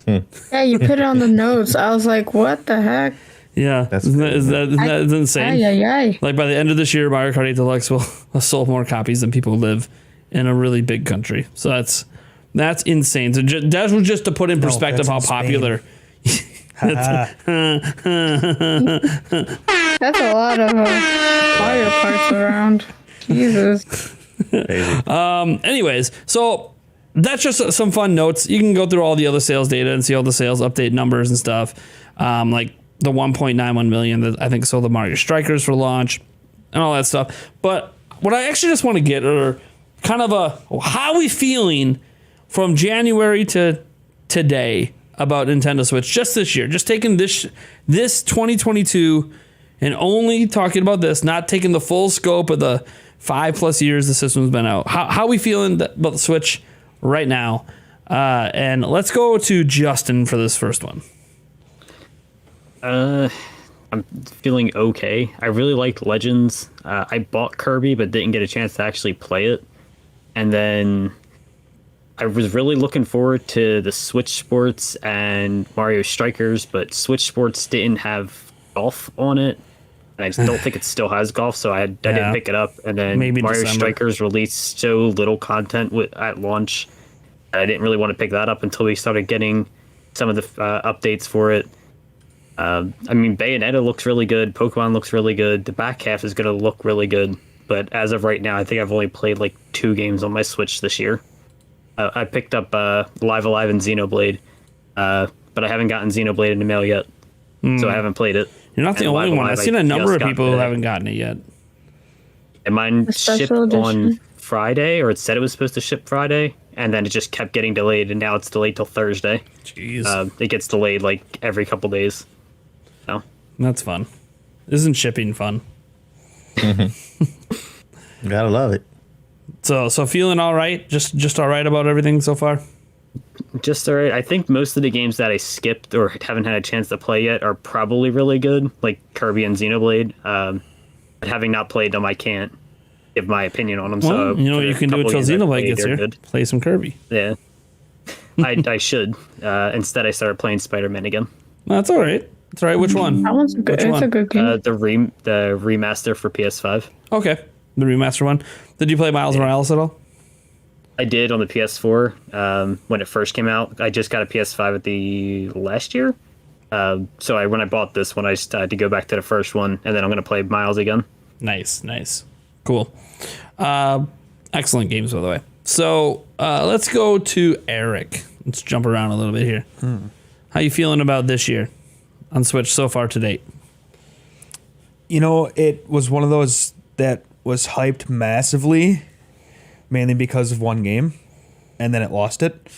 Yeah, you put it on the notes. I was like, what the heck? Yeah, isn't that insane? Ay. Like by the end of this year, Mario Kart 8 Deluxe will have sold more copies than people live in a really big country. So that's insane. So that was just to put in perspective how popular. Ah, That's a lot of Mario parts around. Jesus. Anyways, so that's just some fun notes. You can go through all the other sales data and see all the sales update numbers and stuff. Like the 1.91 million that I think sold the Mario Strikers for launch and all that stuff. But what I actually just want to get are kind of how are we feeling from January to today about Nintendo Switch just this year, just taking this 2022 and only talking about this, not taking the full scope of the 5+ years the system's been out. How are we feeling about the Switch right now? And let's go to Justin for this first one. I'm feeling okay. I really liked Legends. I bought Kirby, but didn't get a chance to actually play it. And then I was really looking forward to the Switch Sports and Mario Strikers, but Switch Sports didn't have golf on it. And I just don't think it still has golf, so I didn't pick it up. And then Maybe Mario December. Strikers released so little content at launch. I didn't really want to pick that up until we started getting some of the updates for it. I mean, Bayonetta looks really good. Pokemon looks really good. The back half is going to look really good. But as of right now, I think I've only played like 2 games on my Switch this year. I picked up Live Alive and Xenoblade, but I haven't gotten Xenoblade in the mail yet, so I haven't played it. You're not the And only Live one. Alive, I've seen a I number just of people got who it. haven't gotten it yet. And mine A shipped special on edition. Friday, or it said it was supposed to ship Friday, and then it just kept getting delayed, and now it's delayed till Thursday. Jeez, It gets delayed like every couple days. So that's fun. Isn't shipping fun? Gotta love it. So feeling all right? Just all right about everything so far? just all right. I think most of the games that I skipped or haven't had a chance to play yet are probably really good, like Kirby and Xenoblade. But having not played them, I can't give my opinion on them. Well, so you know for what you the can do couple until games I've Xenoblade played, gets they're here. good. Play some Kirby. Yeah, I should. Instead, I started playing Spider-Man again. No, that's all right. That's all right. Which one? That one's good. Which It's one? a good game. The remaster for PS5. Okay, the remaster one. Did you play Miles Morales at all? I did on the PS4 when it first came out. I just got a PS5 at the last year. So when I bought this one, I just had to go back to the first one, and then I'm going to play Miles again. Nice. Cool. Excellent games, by the way. So let's go to Eric. Let's jump around a little bit here. How you feeling about this year on Switch so far to date? You know, it was one of those that was hyped massively, mainly because of one game, and then it lost it.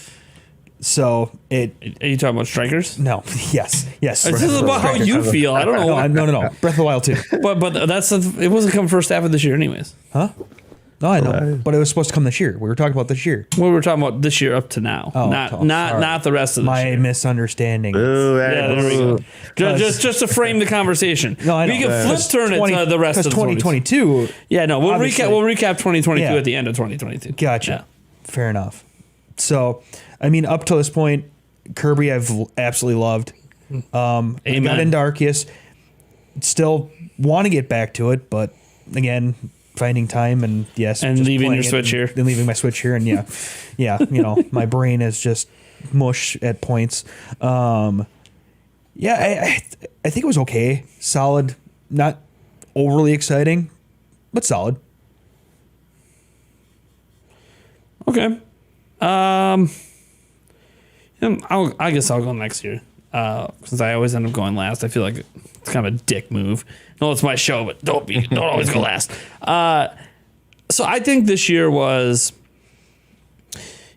So it... Are you talking about Strikers? No. Yes. This is about how you feel. I don't know. No. Breath of the Wild 2. But it wasn't coming first half of this year anyways. No, I know. But it was supposed to come this year. We were talking about this year. Well, we were talking about this year up to now. Not sorry. the rest of this My year. misunderstanding. Ooh, Yeah, there we go. Just to frame the conversation. No, I know. We can flip turn it to the rest of 2022. Yeah, no, we'll Obviously. recap 2022 Yeah. at the end of 2022. Gotcha. Fair enough. So, I mean, up to this point, Kirby I've absolutely loved. I Amen. got into Arceus. Still want to get back to it, but again, finding time and And just leaving playing your it Switch here. and leaving my Switch here, and yeah, you know, my brain is just mush at points. Yeah, I think it was okay, solid, not overly exciting, but solid. Okay. I guess I'll go next year. Since I always end up going last, I feel like it's kind of a dick move. No, it's my show, but don't always go last. So I think this year was,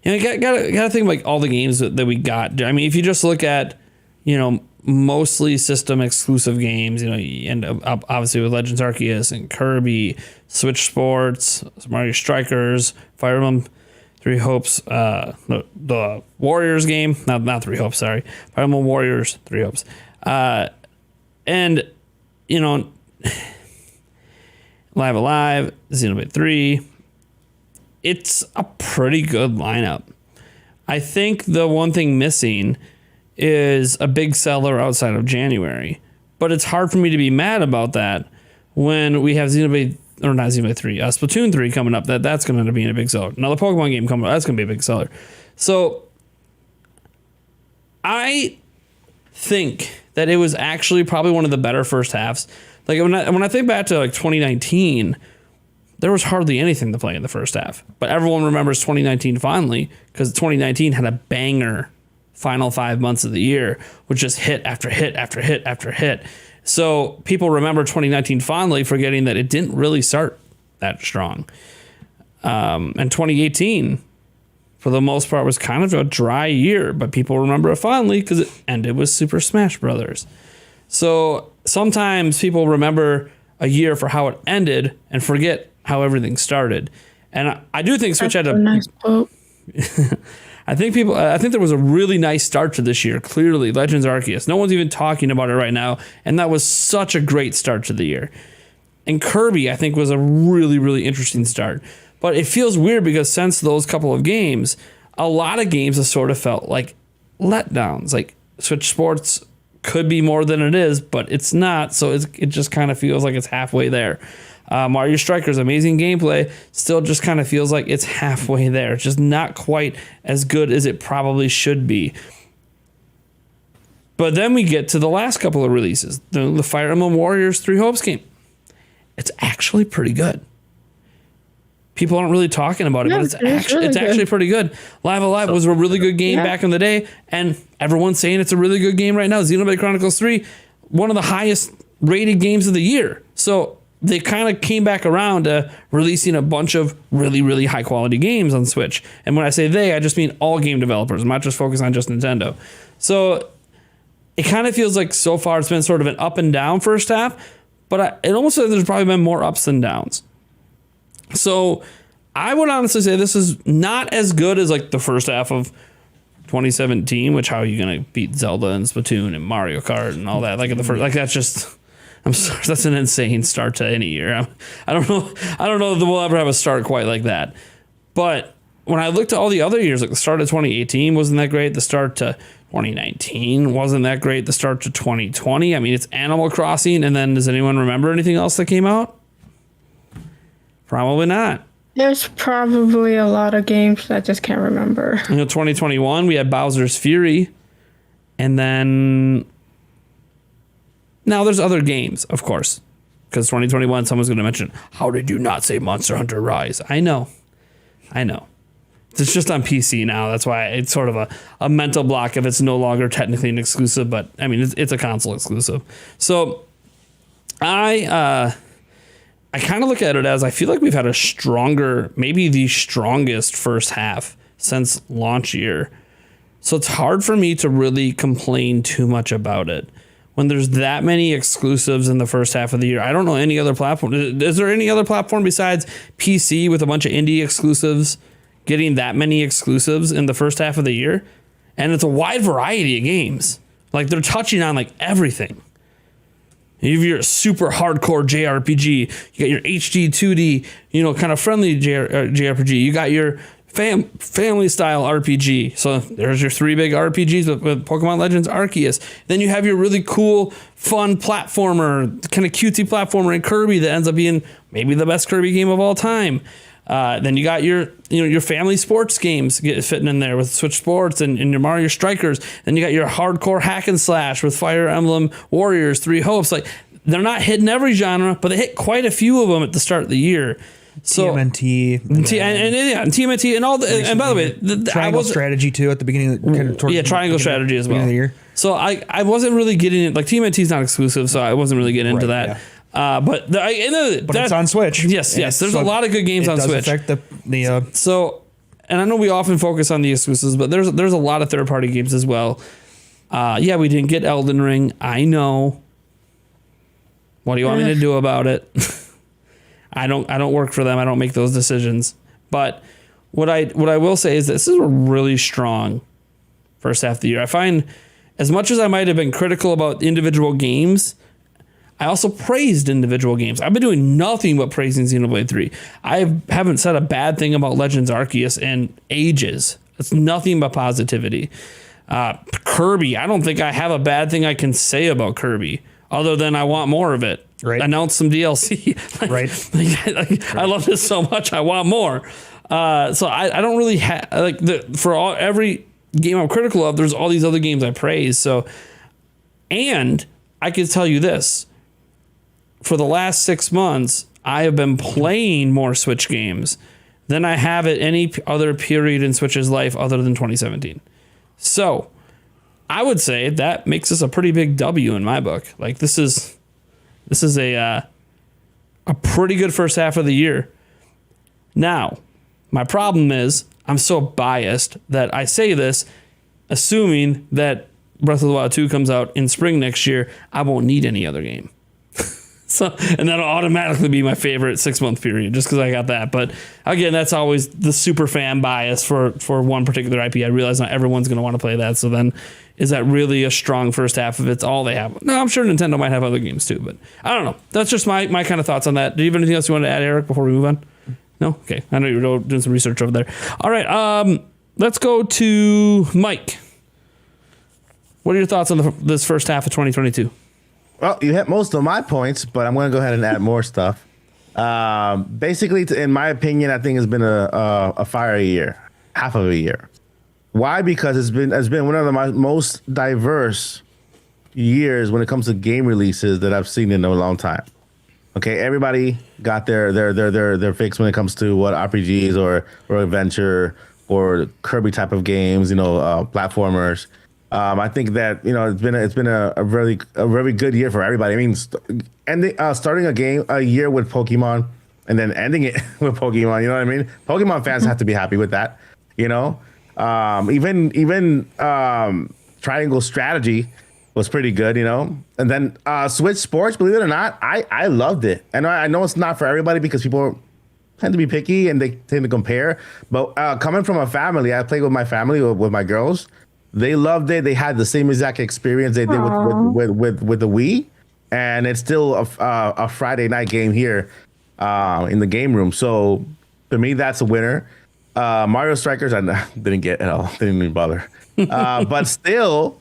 you know, gotta think like all the games that we got. I mean, if you just look at, you know, mostly system exclusive games, you know, you end up obviously with Legends Arceus and Kirby, Switch Sports, Mario Strikers, Fire Emblem Three Hopes, the Warriors game, not Three Hopes, sorry, Fire Emblem Warriors Three Hopes, and you know, Live Alive, Xenoblade 3. It's a pretty good lineup. I think the one thing missing is a big seller outside of January, but it's hard for me to be mad about that when we have Xenoblade, or not Xenoblade 3, Splatoon 3 coming up. That's going to be a big seller. Another Pokemon game coming up, that's going to be a big seller. So I think that it was actually probably one of the better first halves. Like when I think back to like 2019, there was hardly anything to play in the first half. But everyone remembers 2019 fondly because 2019 had a banger final 5 months of the year, which just hit after hit after hit after hit. So people remember 2019 fondly, forgetting that it didn't really start that strong. And 2018, for the most part, was kind of a dry year, but people remember it fondly because it ended with Super Smash Brothers. So sometimes people remember a year for how it ended and forget how everything started. And I do think Switch had a nice quote. I think there was a really nice start to this year. Clearly, Legends Arceus. No one's even talking about it right now, and that was such a great start to the year. And Kirby, I think, was a really, really interesting start. But it feels weird because since those couple of games, a lot of games have sort of felt like letdowns. Like Switch Sports could be more than it is, but it's not. So it just kind of feels like it's halfway there. Mario Strikers, amazing gameplay, still just kind of feels like it's halfway there. It's just not quite as good as it probably should be. But then we get to the last couple of releases. The Fire Emblem Warriors Three Hopes game. It's actually pretty good. People aren't really talking about it, but it's actually pretty good. Live Alive was a really good game back in the day, and everyone's saying it's a really good game right now. Xenoblade Chronicles 3, one of the highest rated games of the year. So they kind of came back around to releasing a bunch of really, really high quality games on Switch. And when I say they, I just mean all game developers. I'm not just focused on just Nintendo. So it kind of feels like so far it's been sort of an up and down first half, but it almost feels like there's probably been more ups than downs. So I would honestly say this is not as good as like the first half of 2017, which how are you going to beat Zelda and Splatoon and Mario Kart and all that? Like at the first, like that's just, I'm sorry, that's an insane start to any year. I don't know if we'll ever have a start quite like that. But when I looked at all the other years, like the start of 2018 wasn't that great. The start to 2019 wasn't that great. The start to 2020, I mean, it's Animal Crossing. And then does anyone remember anything else that came out? Probably not. There's probably a lot of games that I just can't remember. You know, 2021, we had Bowser's Fury. And then now there's other games, of course. Because 2021, someone's going to mention, how did you not say Monster Hunter Rise? I know. It's just on PC now. That's why it's sort of a mental block if it's no longer technically an exclusive. But, I mean, it's a console exclusive. So, I kind of look at it as I feel like we've had a stronger, maybe the strongest first half since launch year. So it's hard for me to really complain too much about it when there's that many exclusives in the first half of the year. I don't know any other platform. Is there any other platform besides PC with a bunch of indie exclusives getting that many exclusives in the first half of the year? And it's a wide variety of games. Like they're touching on like everything. You have your super hardcore JRPG. You got your HD 2D, kind of friendly JRPG. You got your family style RPG. So there's your three big RPGs with Pokemon Legends Arceus. Then you have your really cool, fun platformer, kind of cutesy platformer in Kirby that ends up being maybe the best Kirby game of all time. Then you got your family sports games fitting in there with Switch Sports and your Mario Strikers. Then you got your hardcore hack and slash with Fire Emblem Warriors, Three Hopes. Like, they're not hitting every genre, but they hit quite a few of them at the start of the year. So TMNT and TMNT and all the, and by the way, triangle strategy too at the beginning, triangle strategy as well. Of the year. So I wasn't really getting it. Like, TMNT is not exclusive, so I wasn't really getting into that. Yeah. But it's on Switch. Yes. There's a lot of good games on Switch. Affect the So, and I know we often focus on the exclusives, but there's a lot of third party games as well. We didn't get Elden Ring. I know. What do you want me to do about it? I don't work for them. I don't make those decisions. But what I will say is this is a really strong first half of the year. I find, as much as I might have been critical about individual games, I also praised individual games. I've been doing nothing but praising Xenoblade 3. I haven't said a bad thing about Legends Arceus in ages. It's nothing but positivity. Kirby, I don't think I have a bad thing I can say about Kirby, other than I want more of it. Right. Announce some DLC. I love this so much. I want more. So I don't really have every game I'm critical of, there's all these other games I praise. So, and I can tell you this, for the last 6 months, I have been playing more Switch games than I have at any other period in Switch's life other than 2017. So I would say that makes this a pretty big W in my book. Like, this is a pretty good first half of the year. Now, my problem is I'm so biased that I say this assuming that Breath of the Wild 2 comes out in spring next year. I won't need any other game. And that'll automatically be my favorite 6 month period just because I got that. But again, that's always the super fan bias for one particular IP. I realize not everyone's going to want to play that. So then, is that really a strong first half if it's all they have? No, I'm sure Nintendo might have other games too, but I don't know. That's just my kind of thoughts on that. Do you have anything else you want to add, Eric, before we move on? No? Okay. I know you're doing some research over there. All right. Let's go to Mike. What are your thoughts on this first half of 2022? Well, you hit most of my points, but I'm going to go ahead and add more stuff. Basically, in my opinion, I think it's been a fire year, half of a year. Why? Because it's been one of the most diverse years when it comes to game releases that I've seen in a long time. Okay, everybody got their fix when it comes to what RPGs or adventure or Kirby type of games, platformers. I think that it's been a very good year for everybody. I mean, starting a year with Pokemon and then ending it with Pokemon. You know what I mean? Pokemon fans have to be happy with that. Even Triangle Strategy was pretty good. And then Switch Sports. Believe it or not, I loved it. And I know it's not for everybody because people tend to be picky and they tend to compare. But coming from a family, I played with my family with my girls. They loved it. They had the same exact experience they did with the Wii, and it's still a Friday night game here in the game room. So to me, that's a winner. Mario Strikers, I didn't get at all. Didn't even bother. But still,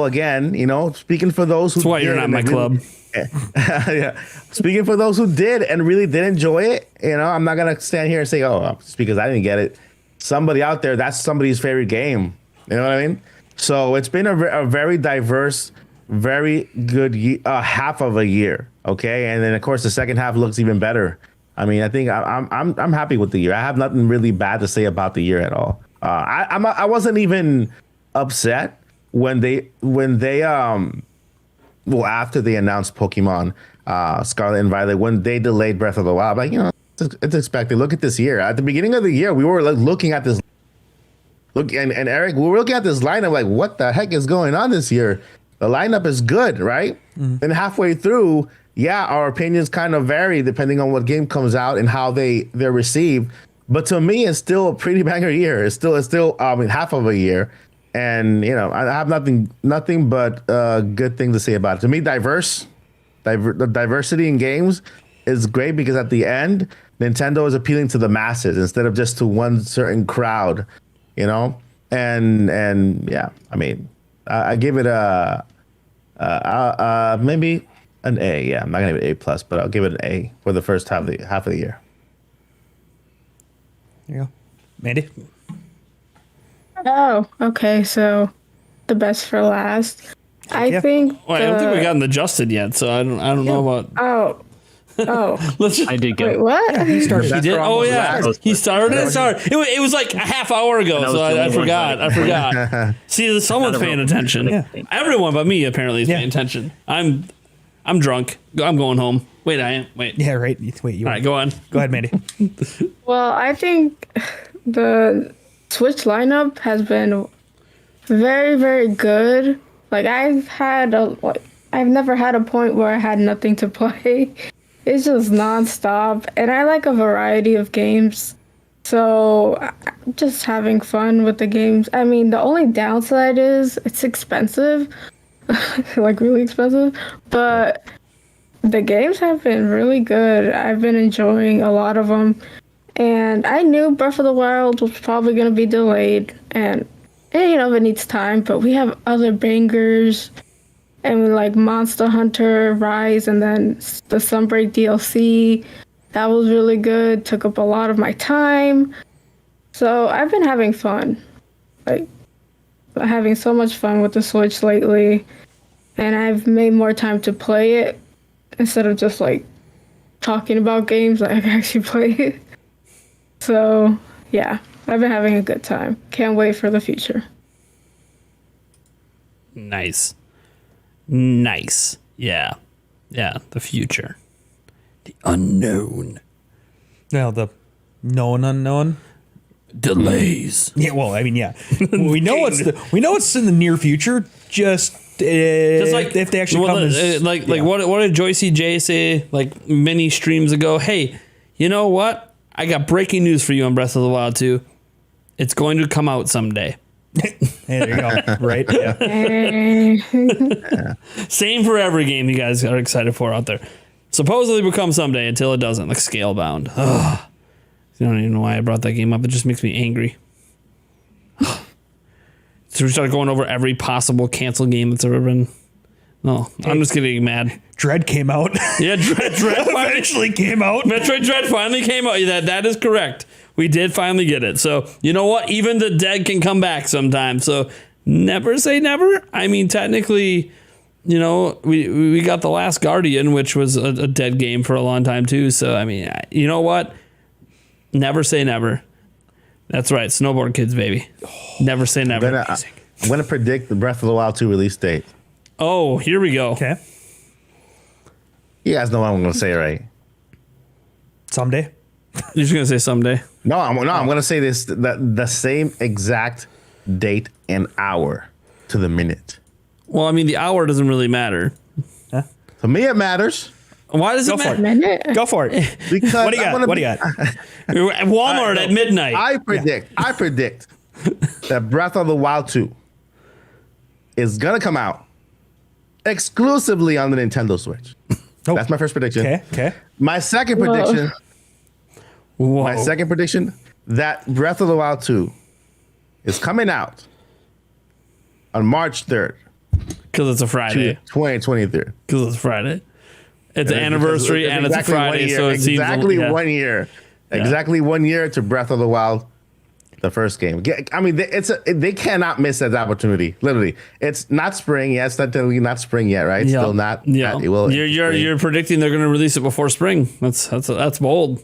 again, speaking for those who that's why you're not in my club. Yeah. Speaking for those who did and really did enjoy it, I'm not gonna stand here and say, oh, just because I didn't get it. Somebody out there, that's somebody's favorite game. You know what I mean? So it's been a very diverse, very good half of a year. Okay, and then of course the second half looks even better. I mean, I think I'm happy with the year. I have nothing really bad to say about the year at all. I wasn't even upset when they after they announced Pokemon Scarlet and Violet, when they delayed Breath of the Wild. Like, it's expected. Look at this year. At the beginning of the year, we were looking at this. And Eric, we were looking at this lineup like, what the heck is going on this year? The lineup is good, right? And halfway through, our opinions kind of vary depending on what game comes out and how they're received. But to me, it's still a pretty banger year. It's still half of a year. And, I have nothing but good things to say about it. To me, the diversity in games is great because at the end, Nintendo is appealing to the masses instead of just to one certain crowd. And yeah, I mean, I give it maybe an A. Yeah, I'm not gonna give it A+, but I'll give it an A for the first half of the year. There you go. Mandy? Oh, okay. So the best for last. I yeah. think. Well, I don't think we gotten adjusted yet, so I don't know about. Oh, Let's just. I did go. wait, what? He started. He did. Oh yeah, last. he started it. Sorry, it was like a half hour ago, And I was so the I only one forgot. I forgot. See, someone's Not a paying real- attention. Yeah. Everyone but me apparently is Yeah. paying attention. I'm drunk. I'm going home. Wait, I am. Wait. Yeah, right. Wait, you All right, go on. go ahead, Mandy. Well, I think the Switch lineup has been very, very good. Like I've never had a point where I had nothing to play. It's just nonstop, and I like a variety of games. So I'm just having fun with the games. I mean, the only downside is it's expensive, like really expensive. But the games have been really good. I've been enjoying a lot of them. And I knew Breath of the Wild was probably going to be delayed. And, it needs time. But we have other bangers. And like Monster Hunter Rise and then the Sunbreak DLC. That was really good. Took up a lot of my time. So I've been having fun. Like, having so much fun with the Switch lately. And I've made more time to play it instead of just like talking about games. Like I can actually play it. So yeah, I've been having a good time. Can't wait for the future. Nice. Yeah. The future. The unknown. Now the known unknown. Delays. Yeah, well, I mean, yeah, we know it's in the near future. Just like if they actually come, like what did Joycey J say like many streams ago? Hey, you know what? I got breaking news for you on Breath of the Wild 2. It's going to come out someday. Hey, there you go. Right? Yeah. Same for every game you guys are excited for out there. Supposedly will come someday until it doesn't, like Scalebound. Ugh. I don't even know why I brought that game up. It just makes me angry. So we start going over every possible cancel game that's ever been. No, I'm just getting mad. Dread came out. Yeah, Dread Eventually came out. Metroid Dread finally came out. That is correct. We did finally get it. So you know what? Even the dead can come back sometime. So never say never. I mean, technically, we got The Last Guardian, which was a dead game for a long time too. So I mean, you know what? Never say never. That's right. Snowboard Kids, baby. Never say never. I'm gonna predict the Breath of the Wild 2 release date. Oh, here we go. Okay. You guys know what I'm gonna say, right? Someday. You're just gonna say someday. No, I'm gonna say this the same exact date and hour to the minute. Well, I mean, the hour doesn't really matter. To me, it matters Why does Go it for matter? it. Go for it. because What do you got? What do you got? We're at Walmart at midnight. I predict that Breath of the Wild 2 is gonna come out exclusively on the Nintendo Switch. Oh. That's my first prediction. Okay. My second Whoa. prediction. Whoa. My second prediction that Breath of the Wild 2 is coming out on March 3rd, Because it's a Friday. 2023. Because it's Friday. It's an anniversary and it's a Friday, so it seems exactly yeah. 1 year. Exactly 1 year to Breath of the Wild, the first game. I mean, they cannot miss that opportunity. Literally, it's not spring yet. It's not spring yet, right? Yeah. Still not. Yeah. Well, You're predicting they're going to release it before spring. That's bold.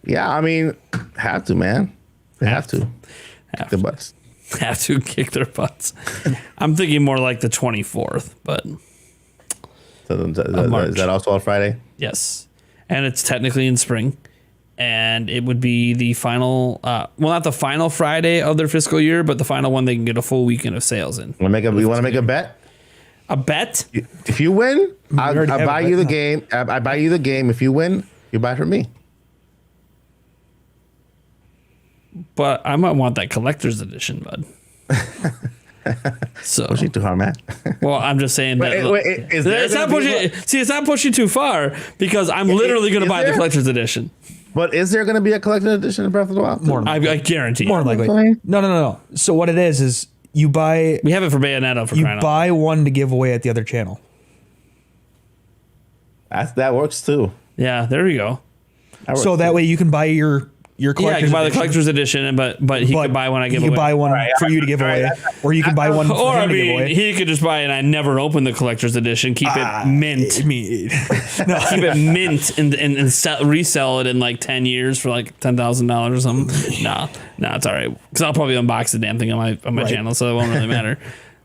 yeah. I mean, have to, man. They have to. Have The to. butts. Have to kick their butts. I'm thinking more like the 24th, but So March. is that also on Friday? yes. And it's technically in spring. And it would be the final, well, not the final Friday of their fiscal year, but the final one they can get a full weekend of sales in. You want to make a bet? A bet? If you win, I'll already have buy it you the right game. I buy you the game. If you win, you buy it from me. But I might want that collector's edition, bud. So, Pushing too hard, man. well, I'm just saying that. Is there It's not gonna be pushing. See, it's not pushing too far because I'm literally going to is buy the there? collector's edition. But is there going to be a collector's edition of Breath of the Wild? More I guarantee. More you. than likely. Probably. No. So what it is you buy We have it for Bayonetta for crying out loud. one to give away at the other channel. That works too. Yeah, there we go. That So works that too. way you can buy your your collector's I can buy the edition. collector's edition, but he could buy one I give He away. could buy one for you to give away, or you can buy one for Or him I to give mean, away. he could just buy it and I never open the collector's edition. Keep it mint. I mean, no. Keep it mint and resell it in like 10 years for like $10,000 or something. Nah, it's all right. Because I'll probably unbox the damn thing on my channel, so it won't really matter.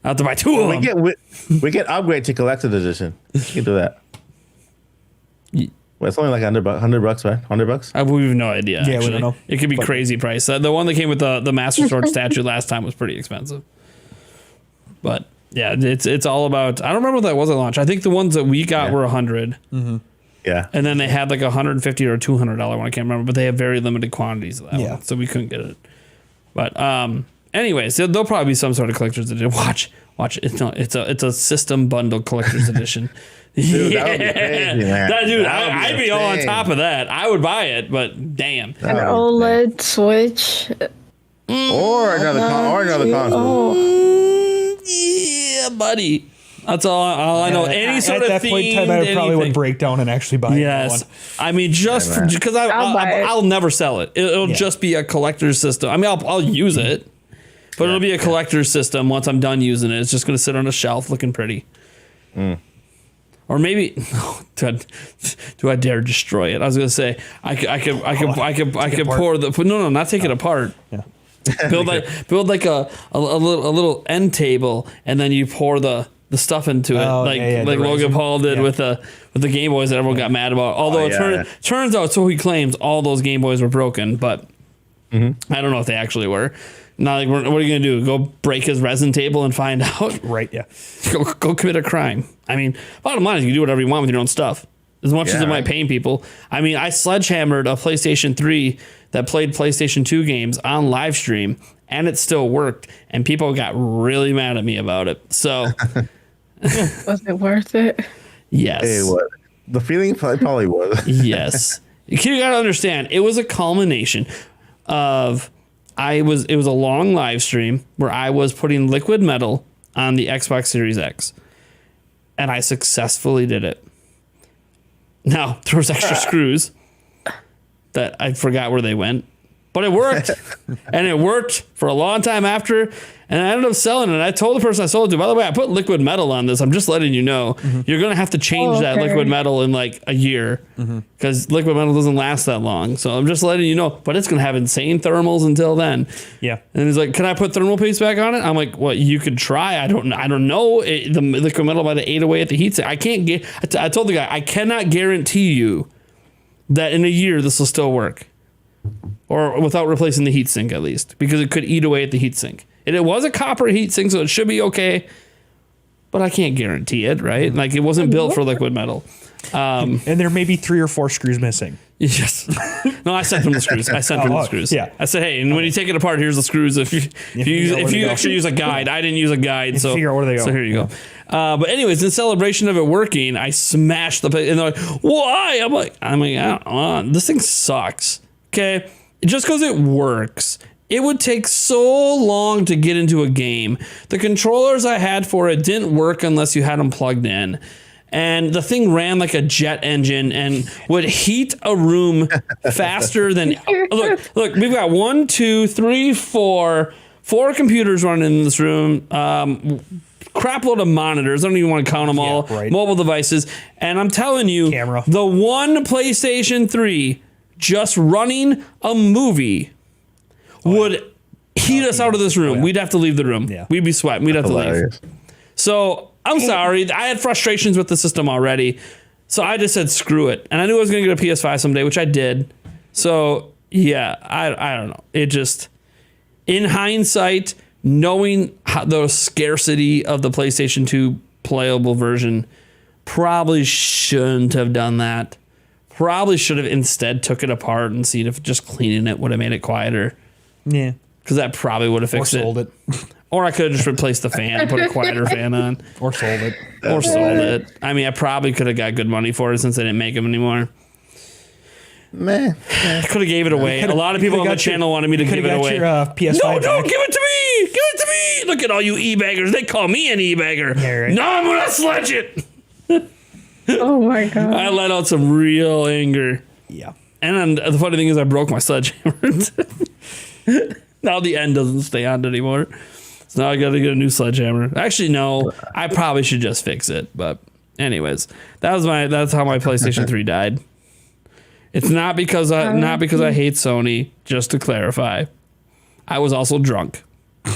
I have to buy two of them. We can upgrade to collector's edition. We can do that. Well, it's only like $100, right? $100. We have no idea. Yeah, we actually. don't know. It could be crazy price. The one that came with the Master Sword statue last time was pretty expensive. But yeah, it's all about. I don't remember what that was at launch. I think the ones that we got were 100. Mm-hmm. Yeah, and then they had like $150 or $200 one. I can't remember, but they have very limited quantities of that one, so we couldn't get it. But anyways, there'll probably be some sort of collector's edition. Watch. It's a system bundle collector's edition. Dude, that would be crazy, man. I'd be all on top of that. I would buy it, but damn. An OLED Switch. Or another console. Yeah, buddy. That's all I know. Any sort of at that point in time, I probably would break down and actually buy one. Yes, I mean just because I'll never sell it. It'll just be a collector's system. I mean, I'll use it, but it'll be a collector's system once I'm done using it. It's just going to sit on a shelf looking pretty. Or maybe, do I dare destroy it? I was gonna say I could pour the not take it apart. Yeah. build like a little end table, and then you pour the stuff into it, like Logan Paul did with the Game Boys that everyone got mad about. Although turns out, so he claims, all those Game Boys were broken, but I don't know if they actually were. Not like, what are you gonna do? Go break his resin table and find out? Right? Yeah. Go commit a crime. I mean, bottom line is you can do whatever you want with your own stuff, as much as it might pain people. I mean, I sledgehammered a PlayStation 3 that played PlayStation 2 games on live stream, and it still worked, and people got really mad at me about it. So, was it worth it? Yes. Hey, what? The feeling probably was. Yes. You gotta understand, it was a culmination of. It was a long live stream where I was putting liquid metal on the Xbox Series X, and I successfully did it. Now, there was extra screws that I forgot where they went, but it worked. And it worked for a long time after, and I ended up selling it. I told the person I sold it to, by the way, I put liquid metal on this. I'm just letting you know. You're going to have to change that liquid metal in like a year, because liquid metal doesn't last that long. So I'm just letting you know, but it's going to have insane thermals until then. Yeah. And he's like, can I put thermal paste back on it? I'm like, well, you could try. I don't know. The liquid metal might have ate away at the heat sink. I can't get, I told the guy, I cannot guarantee you that in a year this will still work, or without replacing the heatsink at least, because it could eat away at the heatsink. And it was a copper heatsink, so it should be okay, but I can't guarantee it, right? Like, it wasn't built for liquid metal. And there may be 3 or 4 screws missing. Yes. No, I sent him the screws. I said, hey, and when you take it apart, here's the screws. If you actually use a guide, I didn't use a guide, so figure out where they go. So here you go. But anyways, in celebration of it working, I smashed the, and they're like, why? I'm like, I don't know. This thing sucks. Okay, just because it works. It would take so long to get into a game. The controllers I had for it didn't work unless you had them plugged in. And the thing ran like a jet engine and would heat a room faster than... Look, we've got 1, 2, 3, 4 computers running in this room. Crap load of monitors. I don't even want to count them all. Right. Mobile devices. And I'm telling you, the one PlayStation 3 just running a movie would heat us out of this room. We'd have to leave the room. Yeah. We'd be sweating. We'd have to leave. So I'm sorry. I had frustrations with the system already. So I just said, screw it. And I knew I was going to get a PS5 someday, which I did. So yeah, I don't know. It just, in hindsight, knowing the scarcity of the PlayStation 2 playable version, probably shouldn't have done that. Probably should have instead took it apart and seen if just cleaning it would have made it quieter. Yeah. Because that probably would have fixed it. Or sold it. Or I could have just replaced the fan and put a quieter fan on. Or sold it. Or sold it. I mean, I probably could have got good money for it since they didn't make them anymore. I could have gave it away. A lot of people on the channel wanted me to give it away. PS5 no, don't give it to me. Give it to me. Look at all you e-baggers. They call me an e-bagger. Yeah, right. No, I'm going to sledge it. Oh, my God. I let out some real anger. Yeah. And the funny thing is I broke my sledgehammer. Now the end doesn't stay on anymore. So now I got to get a new sledgehammer. Actually, no, I probably should just fix it. But anyways, that's how my PlayStation 3 died. It's not because I hate Sony, just to clarify. I was also drunk.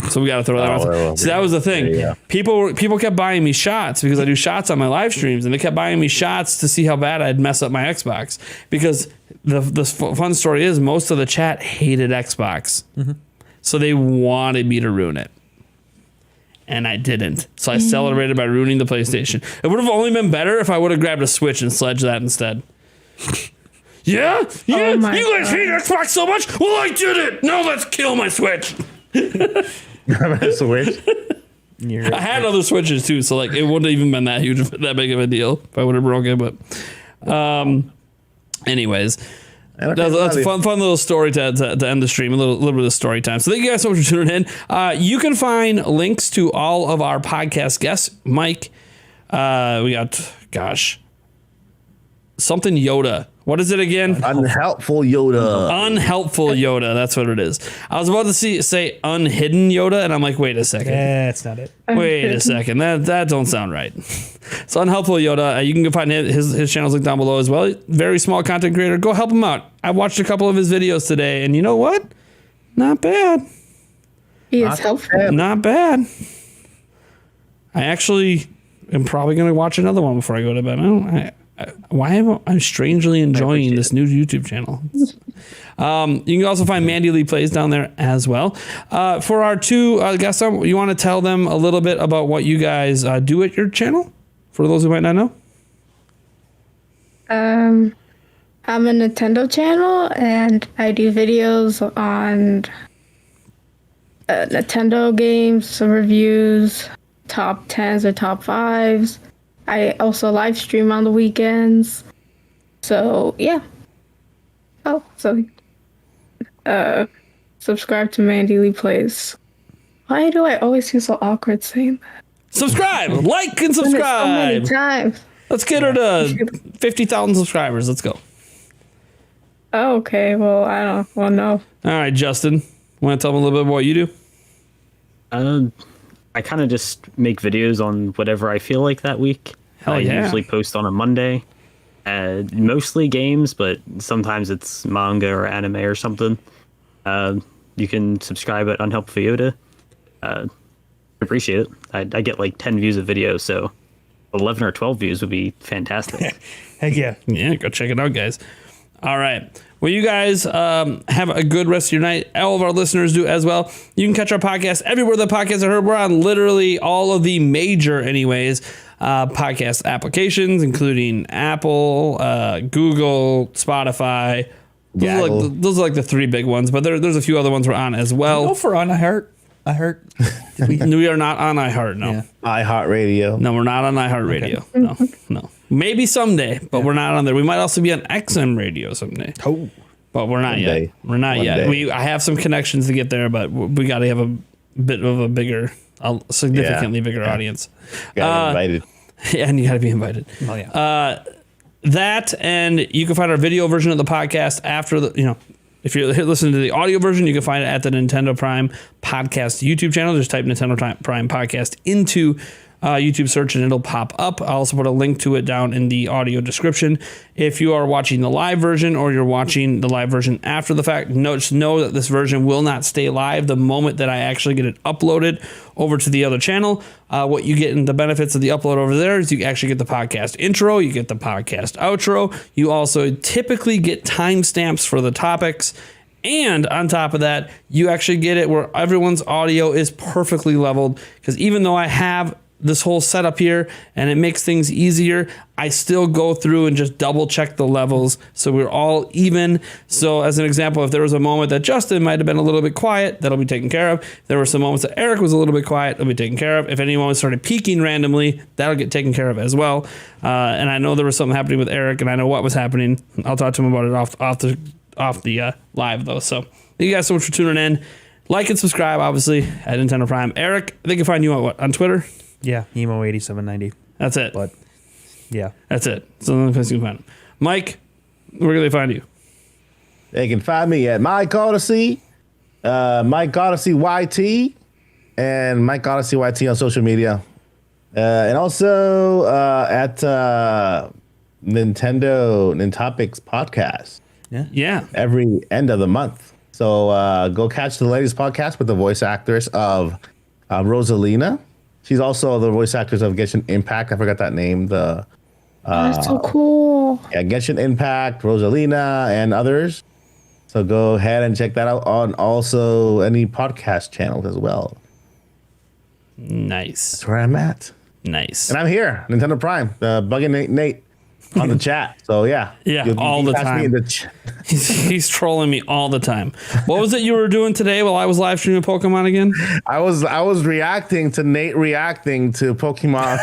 So we got to throw that out. See, that was the thing. Yeah. People kept buying me shots because I do shots on my live streams, and they kept buying me shots to see how bad I'd mess up my Xbox. Because the fun story is most of the chat hated Xbox. Mm-hmm. So they wanted me to ruin it. And I didn't. So I celebrated by ruining the PlayStation. It would have only been better if I would have grabbed a Switch and sledged that instead. Yeah? You guys hate Xbox so much? Well, I did it. Now let's kill my Switch. Switch? I had other Switches too, so like it wouldn't have even been that big of a deal if I would have broke it. But anyways, that's a fun little story to end the stream. A little bit of story time. So thank you guys so much for tuning in. You can find links to all of our podcast guests. Mike, we got something Yoda. What is it again? Unhelpful Yoda. Unhelpful Yoda. That's what it is. I was about to say unhidden Yoda, and I'm like, wait a second. That's not it. Wait a second. That don't sound right. So Unhelpful Yoda. You can go find his channel's link down below as well. Very small content creator. Go help him out. I watched a couple of his videos today, and you know what? Not bad. He is helpful. Not bad. I actually am probably going to watch another one before I go to bed. Why am I strangely enjoying this new YouTube channel? You can also find MandyLeePlays down there as well. For our two guests, you want to tell them a little bit about what you guys do at your channel? For those who might not know. I'm a Nintendo channel, and I do videos on Nintendo games, some reviews, top 10s or top 5s. I also live stream on the weekends. So, yeah. Oh, so subscribe to MandyLeePlays. Why do I always feel so awkward saying that? Subscribe! Like and subscribe! So many times. Let's get her to 50,000 subscribers. Let's go. Oh, okay. Well, I don't know. All right, Justin. Want to tell them a little bit about what you do? I kind of just make videos on whatever I feel like that week. Hell I yeah. usually post on a Monday. Mostly games, but sometimes it's manga or anime or something. You can subscribe at Unhelpful Yoda. Appreciate it. I get like 10 views a video, so 11 or 12 views would be fantastic. Heck yeah. Yeah, go check it out, guys. All right. Well, you guys have a good rest of your night. All of our listeners do as well. You can catch our podcast everywhere the podcasts are heard. We're on literally all of the major, podcast applications, including Apple, Google, Spotify. Those are like the three big ones, but there's a few other ones we're on as well. Go for on iHeart. We are not on iHeart, no. Yeah. iHeartRadio. No, we're not on iHeartRadio. Okay. No. Maybe someday, but we're not on there. We might also be on XM Radio someday. Oh. But we're not yet. We're not yet. I have some connections to get there, but we got to have a bit of a significantly bigger audience. Got invited. Yeah, and you got to be invited. Oh, yeah. That, and you can find our video version of the podcast after if you're listening to the audio version, you can find it at the Nintendo Prime Podcast YouTube channel. Just type Nintendo Prime Podcast into YouTube search and it'll pop up. I'll also put a link to it down in the audio description. If you are watching the live version or you're watching the live version after the fact, just know that this version will not stay live the moment that I actually get it uploaded over to the other channel. What you get in the benefits of the upload over there is you actually get the podcast intro, you get the podcast outro. You also typically get timestamps for the topics. And on top of that, you actually get it where everyone's audio is perfectly leveled. Because even though I have this whole setup here and it makes things easier, I still go through and just double check the levels so we're all even. So as an example, if there was a moment that Justin might have been a little bit quiet, that'll be taken care of. If there were some moments that Eric was a little bit quiet, it'll be taken care of. If anyone started peaking randomly, that'll get taken care of as well. And I know there was something happening with Eric and I know what was happening. I'll talk to him about it off the live though. So thank you guys so much for tuning in. Like and subscribe, obviously, at Nintendo Prime. Eric, they can find you on Twitter. Yeah, Emo8790. That's it. But yeah, that's it. So the only place you can find him. Mike, where can they find you? They can find me at Mike Odyssey, Mike Odyssey YT, and Mike Odyssey YT on social media. And also at Nintopics podcast. Yeah. Every end of the month. So go catch the latest podcast with the voice actress of Rosalina. She's also the voice actress of Genshin Impact. I forgot that name. That's so cool. Yeah, Genshin Impact, Rosalina, and others. So go ahead and check that out on also any podcast channels as well. Nice. That's where I'm at. Nice. And I'm here, Nintendo Prime, bugging Nate on the chat. So yeah. Yeah, all the catch me in time. the He's trolling me all the time. What was it you were doing today while I was live streaming Pokemon again? I was reacting to Nate reacting to Pokemon.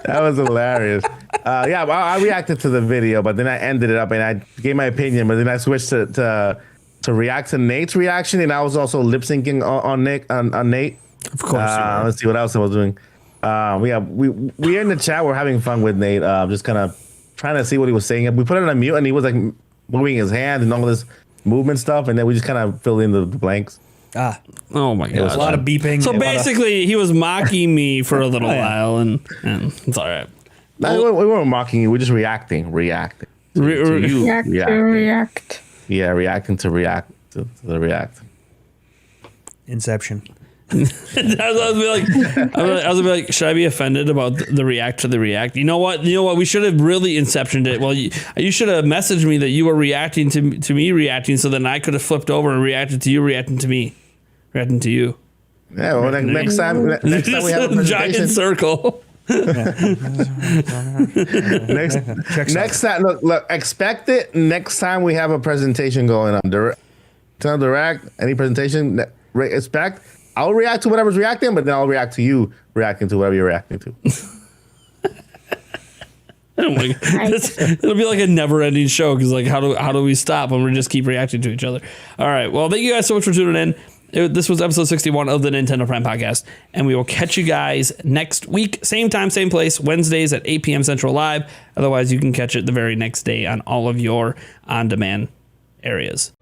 That was hilarious. Yeah, I reacted to the video, but then I ended it up and I gave my opinion, but then I switched to react to Nate's reaction, and I was also lip syncing on Nate. Of course. Let's see what else I was doing. We're in the chat. We're having fun with Nate. Just kind of trying to see what he was saying. We put it on mute, and he was like moving his hand and all this movement stuff, and then we just kind of filled in the blanks. Oh my god. A lot of beeping. So basically, he was mocking me for a little while, and it's all right. No, we weren't mocking you. We're just reacting. React. Yeah, reacting to react to the react. Inception. I was gonna be like, should I be offended about the react to the react? You know what? We should have really inceptioned it. Well, you should have messaged me that you were reacting to me reacting, so then I could have flipped over and reacted to you reacting to me, reacting to you. Yeah. Well, next time we have a presentation. Giant circle. next time, look, expect it. Next time we have a presentation going on, direct any presentation, expect. I'll react to whatever's reacting, but then I'll react to you reacting to whatever you're reacting to. Oh my God. It'll be like a never-ending show because, like, how do we stop when we just keep reacting to each other? All right. Well, thank you guys so much for tuning in. This was episode 61 of the Nintendo Prime Podcast, and we will catch you guys next week, same time, same place, Wednesdays at 8 p.m. Central Live. Otherwise, you can catch it the very next day on all of your on-demand areas.